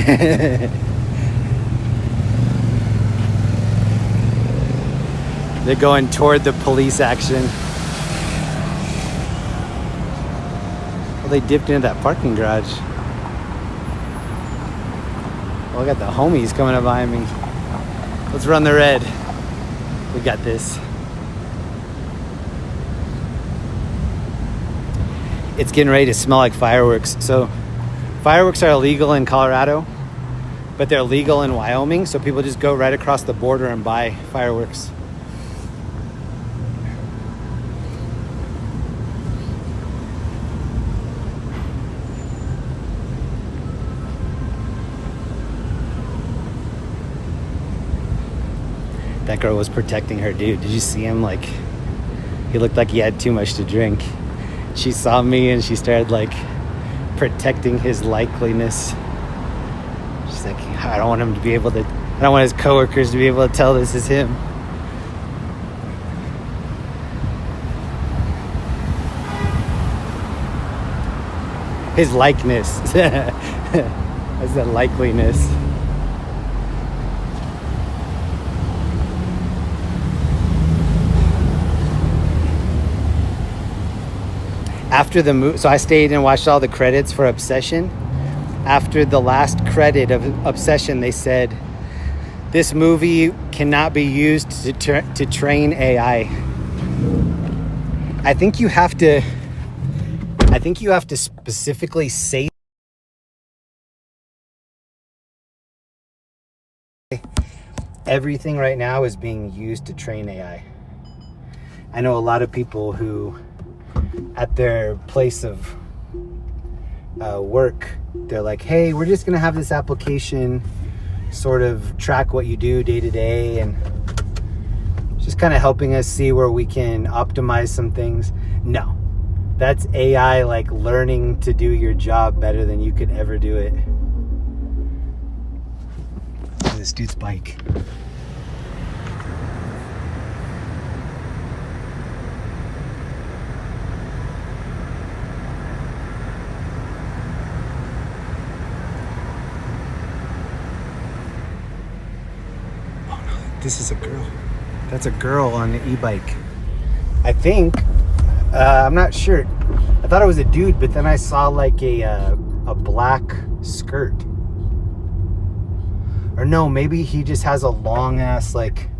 now. They're going toward the police action. Well, they dipped into that parking garage. Well, I got the homies coming up behind me. Let's run the red. We got this. It's getting ready to smell like fireworks. So fireworks are illegal in Colorado, but they're legal in Wyoming. So people just go right across the border and buy fireworks. That girl was protecting her dude. Did you see him? Like, he looked like he had too much to drink. She saw me and she started like protecting his likeliness. She's like, I don't want him to be able to, I don't want his coworkers to be able to tell this is him. His likeness. That's the likeliness. After the movie, so I stayed and watched all the credits for Obsession. After the last credit of Obsession, they said, this movie cannot be used to train AI. I think you have to specifically say everything right now is being used to train AI. I know a lot of people who at their place of work, they're like, hey, we're just gonna have this application sort of track what you do day to day and just kind of helping us see where we can optimize some things. No, that's AI like learning to do your job better than you could ever do it. Look at this dude's bike. This is a girl. That's a girl on the e-bike. I think. I'm not sure. I thought it was a dude, but then I saw like a black skirt. Or no, maybe he just has a long ass like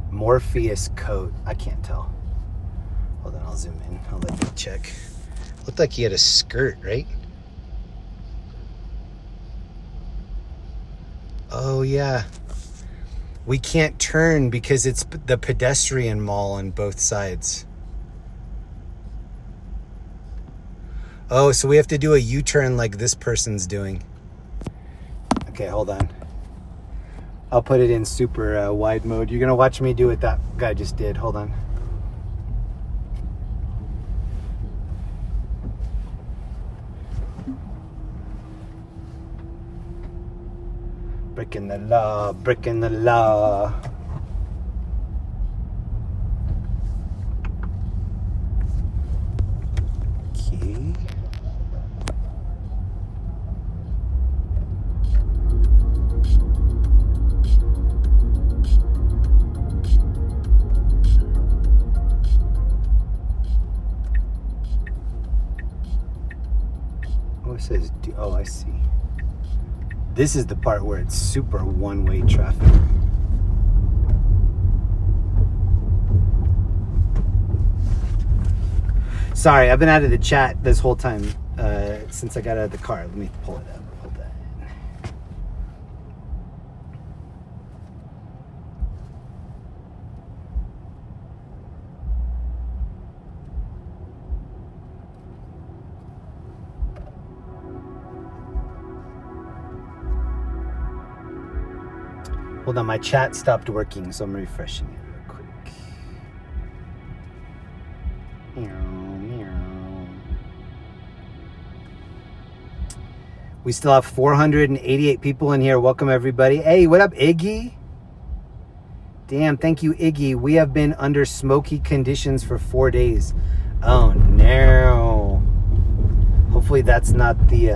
Morpheus coat. I can't tell. Hold on, I'll zoom in. I'll let you check. Looked like he had a skirt, right? Oh yeah. We can't turn because it's the pedestrian mall on both sides. Oh, so we have to do a U-turn like this person's doing. Okay, hold on. I'll put it in super wide mode. You're gonna watch me do what that guy just did. Hold on. Breaking the law, breaking the law. Okay. Oh, it says, oh, I see. This is the part where it's super one-way traffic. Sorry, I've been out of the chat this whole time since I got out of the car. Let me pull it up. Hold that. Hold on, my chat stopped working, so I'm refreshing it real quick. We still have 488 people in here. Welcome, everybody. Hey, what up, Iggy? Damn, thank you, Iggy. We have been under smoky conditions for 4 days. Oh, no. Hopefully that's not the,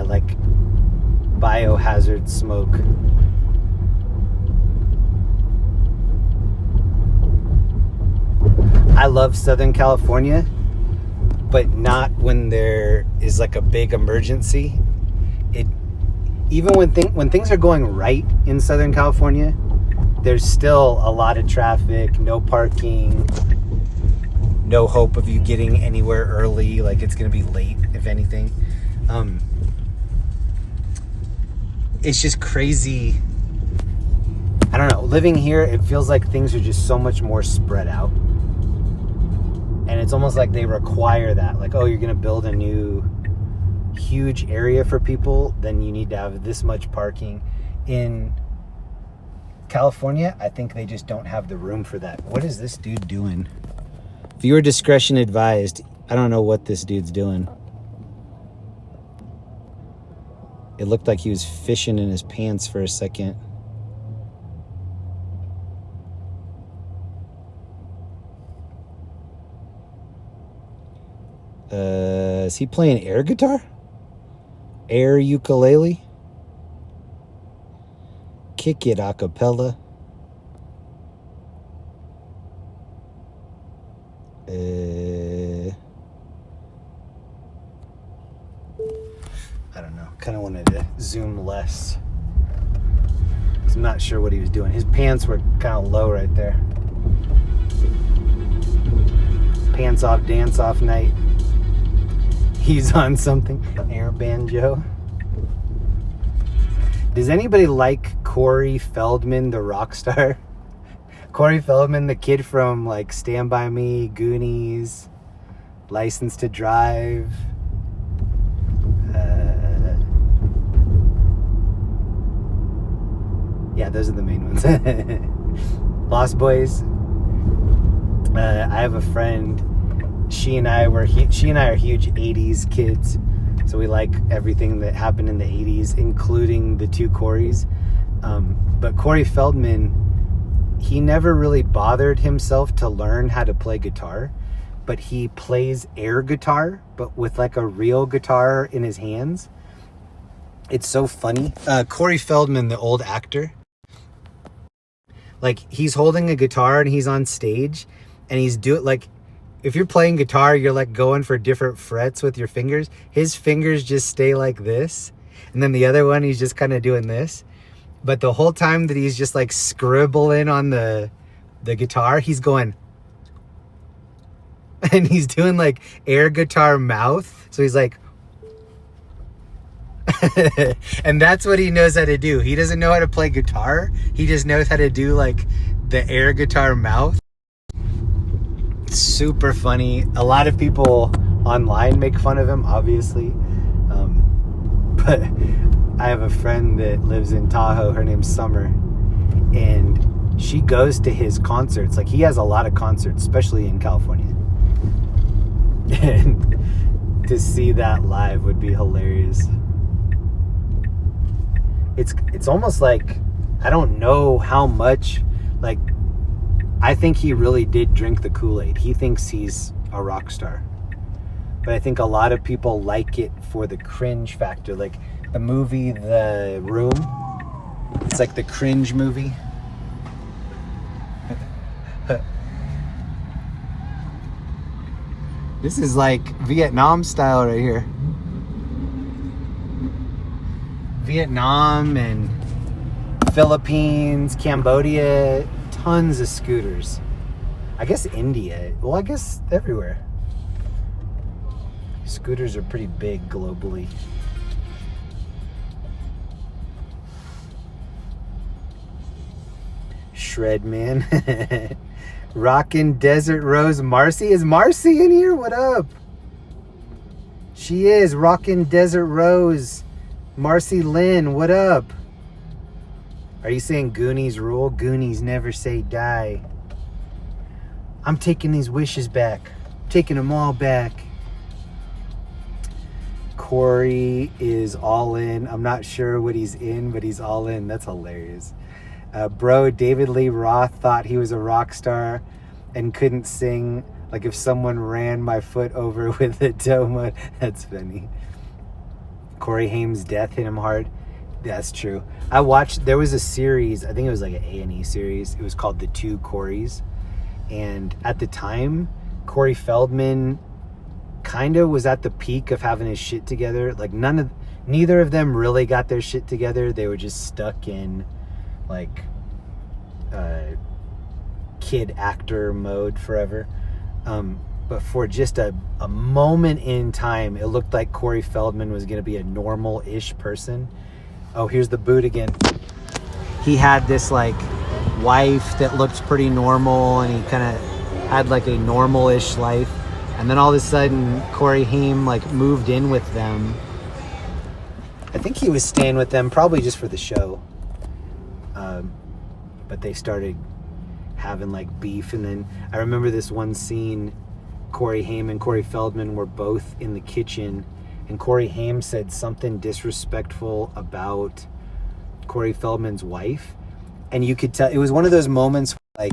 biohazard smoke. I love Southern California, but not when there is like a big emergency. Even when things are going right in Southern California, there's still a lot of traffic, no parking, no hope of you getting anywhere early. Like, it's gonna be late, if anything. It's just crazy. I don't know, living here, it feels like things are just so much more spread out. And it's almost like they require that. Like, oh, you're going to build a new huge area for people, then you need to have this much parking. In California, I think they just don't have the room for that. What is this dude doing? Viewer discretion advised. I don't know what this dude's doing. It looked like he was fishing in his pants for a second. Is he playing air guitar? Air ukulele? Kick it a cappella. I don't know. Kind of wanted to zoom less. I'm not sure what he was doing. His pants were kind of low right there. Pants off, dance off night. He's on something. Air banjo. Does anybody like Corey Feldman, the rock star? Corey Feldman, the kid from like Stand By Me, Goonies, License to Drive. Yeah, those are the main ones. Lost Boys. I have a friend. She and I are huge 80s kids, so we like everything that happened in the 80s, including the two Coreys. But Corey Feldman, he never really bothered himself to learn how to play guitar, but he plays air guitar, but with like a real guitar in his hands. It's so funny. Corey Feldman, the old actor, like, he's holding a guitar and he's on stage and he's like, if you're playing guitar, you're like going for different frets with your fingers. His fingers just stay like this. And then the other one, he's just kind of doing this. But the whole time that he's just like scribbling on the guitar, he's going, and he's doing like air guitar mouth. So he's like, and that's what he knows how to do. He doesn't know how to play guitar. He just knows how to do like the air guitar mouth. Super funny. A lot of people online make fun of him, obviously, but I have a friend that lives in Tahoe. Her name's Summer, and she goes to his concerts. Like, he has a lot of concerts, especially in California, and to see that live would be hilarious. It's almost like, I don't know how much, like, I think he really did drink the Kool-Aid. He thinks he's a rock star. But I think a lot of people like it for the cringe factor. Like the movie The Room, it's like the cringe movie. This is like Vietnam style right here. Vietnam and Philippines, Cambodia, tons of scooters. I guess India, well, I guess everywhere. Scooters are pretty big globally. Shred man. Rockin' Desert Rose Marcy. Is Marcy in here? What up? She is. Rockin' Desert Rose. Marcy Lynn, what up? Are you saying Goonies rule? Goonies never say die. I'm taking these wishes back. Taking them all back. Corey is all in. I'm not sure what he's in, but he's all in. That's hilarious. Bro, David Lee Roth thought he was a rock star and couldn't sing. Like if someone ran my foot over with a doma. That's funny. Corey Haim's death hit him hard. That's true. I watched, there was a series, I think it was like an A&E series. It was called The Two Coreys. And at the time, Corey Feldman kind of was at the peak of having his shit together. Like neither of them really got their shit together. They were just stuck in like kid actor mode forever. But for just a moment in time, it looked like Corey Feldman was going to be a normal-ish person. Oh, here's the boot again. He had this like wife that looked pretty normal, and he kind of had like a normal-ish life. And then all of a sudden, Corey Haim like moved in with them. I think he was staying with them probably just for the show. But they started having like beef. And then I remember this one scene, Corey Haim and Corey Feldman were both in the kitchen, and Corey Haim said something disrespectful about Corey Feldman's wife. And you could tell, it was one of those moments like,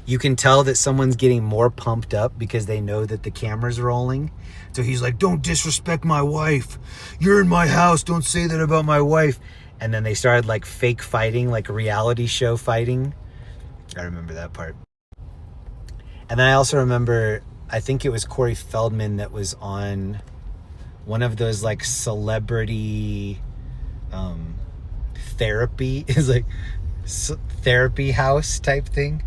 you can tell that someone's getting more pumped up because they know that the camera's rolling. So he's like, don't disrespect my wife. You're in my house. Don't say that about my wife. And then they started like fake fighting, like reality show fighting. I remember that part. And then I also remember, I think it was Corey Feldman that was on one of those like celebrity therapy, is like therapy house type thing.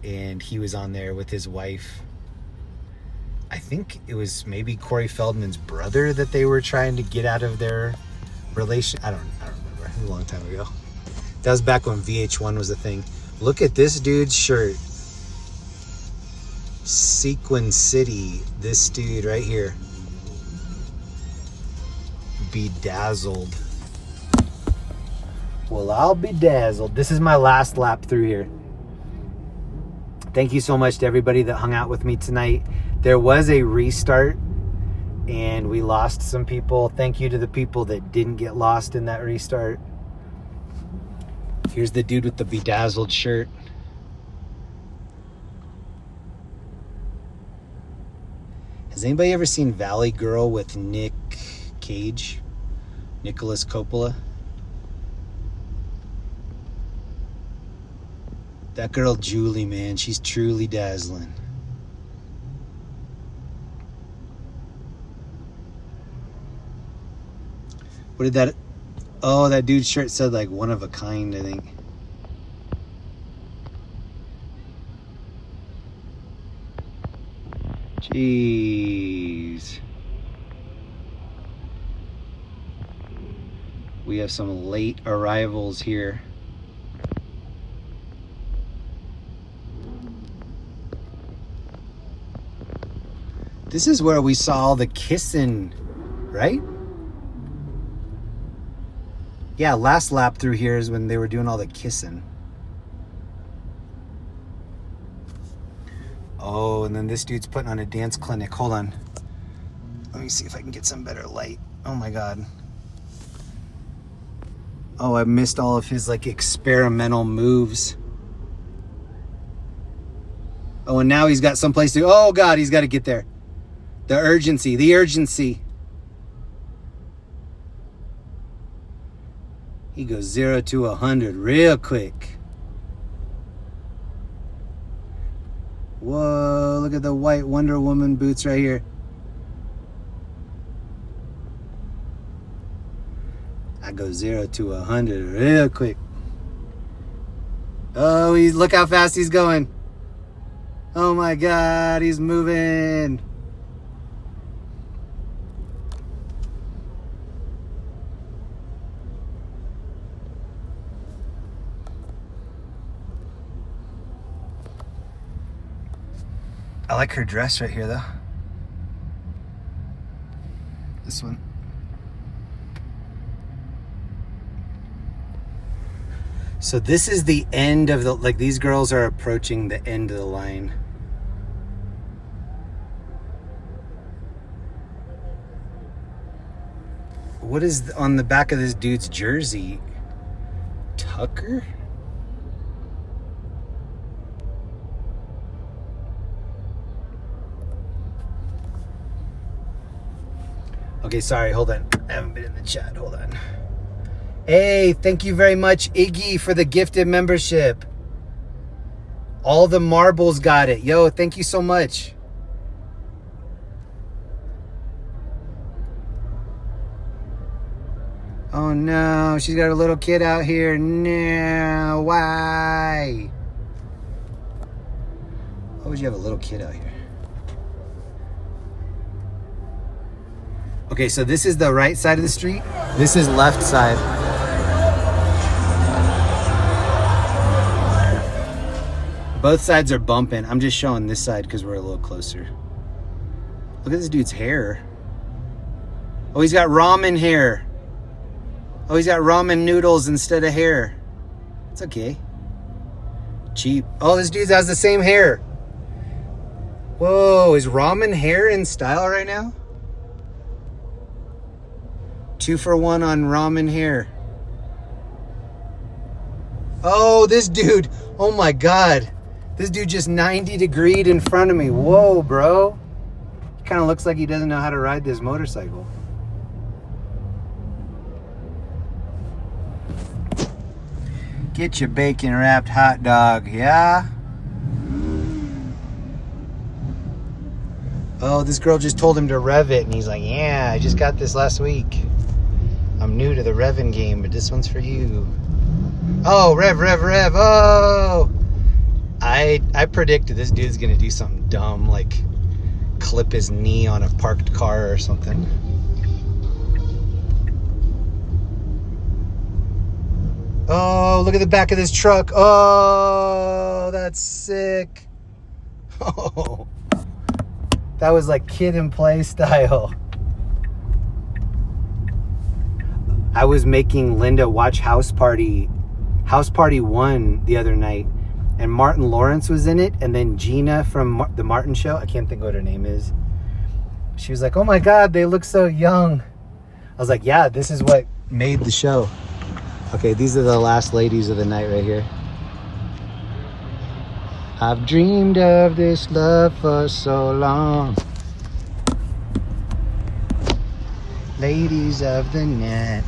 And he was on there with his wife. I think it was maybe Corey Feldman's brother that they were trying to get out of their relation. I don't remember. It was a long time ago. That was back when VH1 was a thing. Look at this dude's shirt. Sequin City. This dude right here. Bedazzled. Well, I'll be dazzled. This is my last lap through here. Thank you so much to everybody that hung out with me tonight. There was a restart and we lost some people. Thank you to the people that didn't get lost in that restart. Here's the dude with the bedazzled shirt. Has anybody ever seen Valley Girl with Nick Cage? Nicholas Coppola? That girl Julie, man, she's truly dazzling. What did that... Oh, that dude's shirt said like one of a kind, I think. Jeez. We have some late arrivals here. This is where we saw all the kissing, right? Yeah, last lap through here is when they were doing all the kissing. Oh, and then this dude's putting on a dance clinic. Hold on. Let me see if I can get some better light. Oh my God. Oh, I missed all of his like experimental moves. Oh, and now he's got someplace to... Oh, God, he's got to get there. The urgency. He goes 0 to 100 real quick. Whoa, look at the white Wonder Woman boots right here. I go 0 to 100 real quick. Oh, look how fast he's going. Oh my God, he's moving. I like her dress right here though. This one. So this is the end of the, like these girls are approaching the end of the line. What is on the back of this dude's jersey? Tucker? Okay, sorry, hold on. I haven't been in the chat, hold on. Hey, thank you very much, Iggy, for the gifted membership. All the marbles got it. Yo, thank you so much. Oh no, she's got a little kid out here. No, why? Why would you have a little kid out here? Okay, so this is the right side of the street. This is left side. Both sides are bumping. I'm just showing this side because we're a little closer. Look at this dude's hair. Oh, he's got ramen hair. Oh, he's got ramen noodles instead of hair. It's okay. Cheap. Oh, this dude has the same hair. Whoa, is ramen hair in style right now? 2 for 1 on ramen hair. Oh, this dude. Oh my God. This dude just 90 degreed in front of me. Whoa, bro. He kind of looks like he doesn't know how to ride this motorcycle. Get your bacon wrapped hot dog, yeah? Oh, this girl just told him to rev it, and he's like, yeah, I just got this last week. I'm new to the revving game, but this one's for you. Oh, rev, rev, rev, oh! I predicted this dude's gonna do something dumb, like clip his knee on a parked car or something. Oh, look at the back of this truck. Oh, that's sick. Oh, that was like kid and play style. I was making Linda watch House Party 1 the other night, and Martin Lawrence was in it, and then Gina from the Martin Show, I can't think of what her name is. She was like, oh my God, they look so young. I was like, yeah, this is what made the show. Okay, these are the last ladies of the night right here. I've dreamed of this love for so long. Ladies of the night.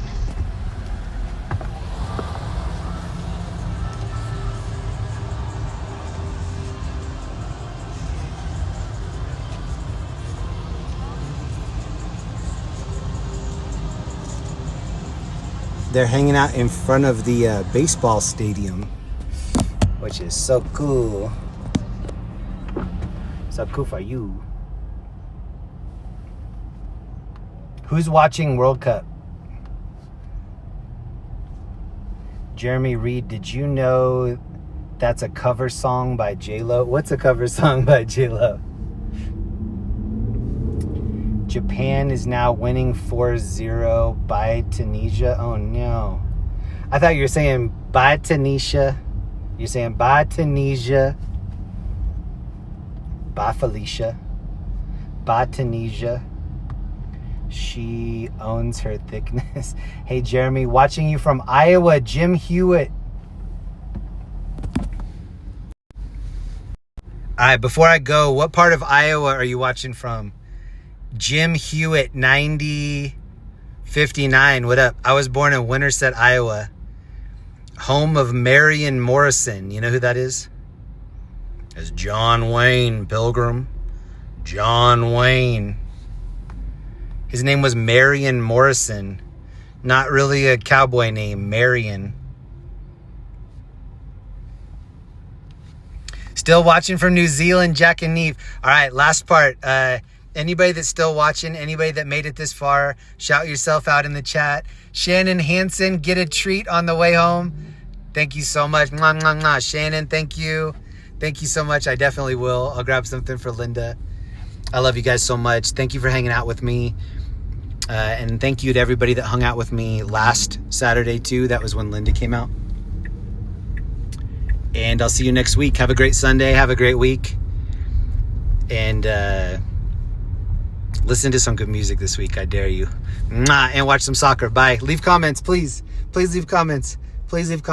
They're hanging out in front of the baseball stadium, which is so cool. So cool for you. Who's watching World Cup? Jeremy Reed, did you know that's a cover song by J-Lo? What's a cover song by J-Lo? Japan is now winning 4-0 by Tunisia. Oh no. I thought you were saying by Tunisia. You're saying by Tunisia. By Felicia. By Tunisia. She owns her thickness. Hey, Jeremy, watching you from Iowa, Jim Hewitt. All right, before I go, what part of Iowa are you watching from? Jim Hewitt, 9059. What up? I was born in Winterset, Iowa. Home of Marion Morrison. You know who that is? It's John Wayne, Pilgrim. John Wayne. His name was Marion Morrison. Not really a cowboy name, Marion. Still watching from New Zealand, Jack and Neve. All right, last part. Anybody that's still watching, anybody that made it this far, shout yourself out in the chat. Shannon Hansen, get a treat on the way home. Thank you so much. Mwah, mwah, mwah. Shannon, thank you. Thank you so much. I definitely will. I'll grab something for Linda. I love you guys so much. Thank you for hanging out with me. And thank you to everybody that hung out with me last Saturday too. That was when Linda came out. And I'll see you next week. Have a great Sunday. Have a great week. And listen to some good music this week. I dare you. Mwah. And watch some soccer. Bye. Leave comments, please. Please leave comments. Please leave comments.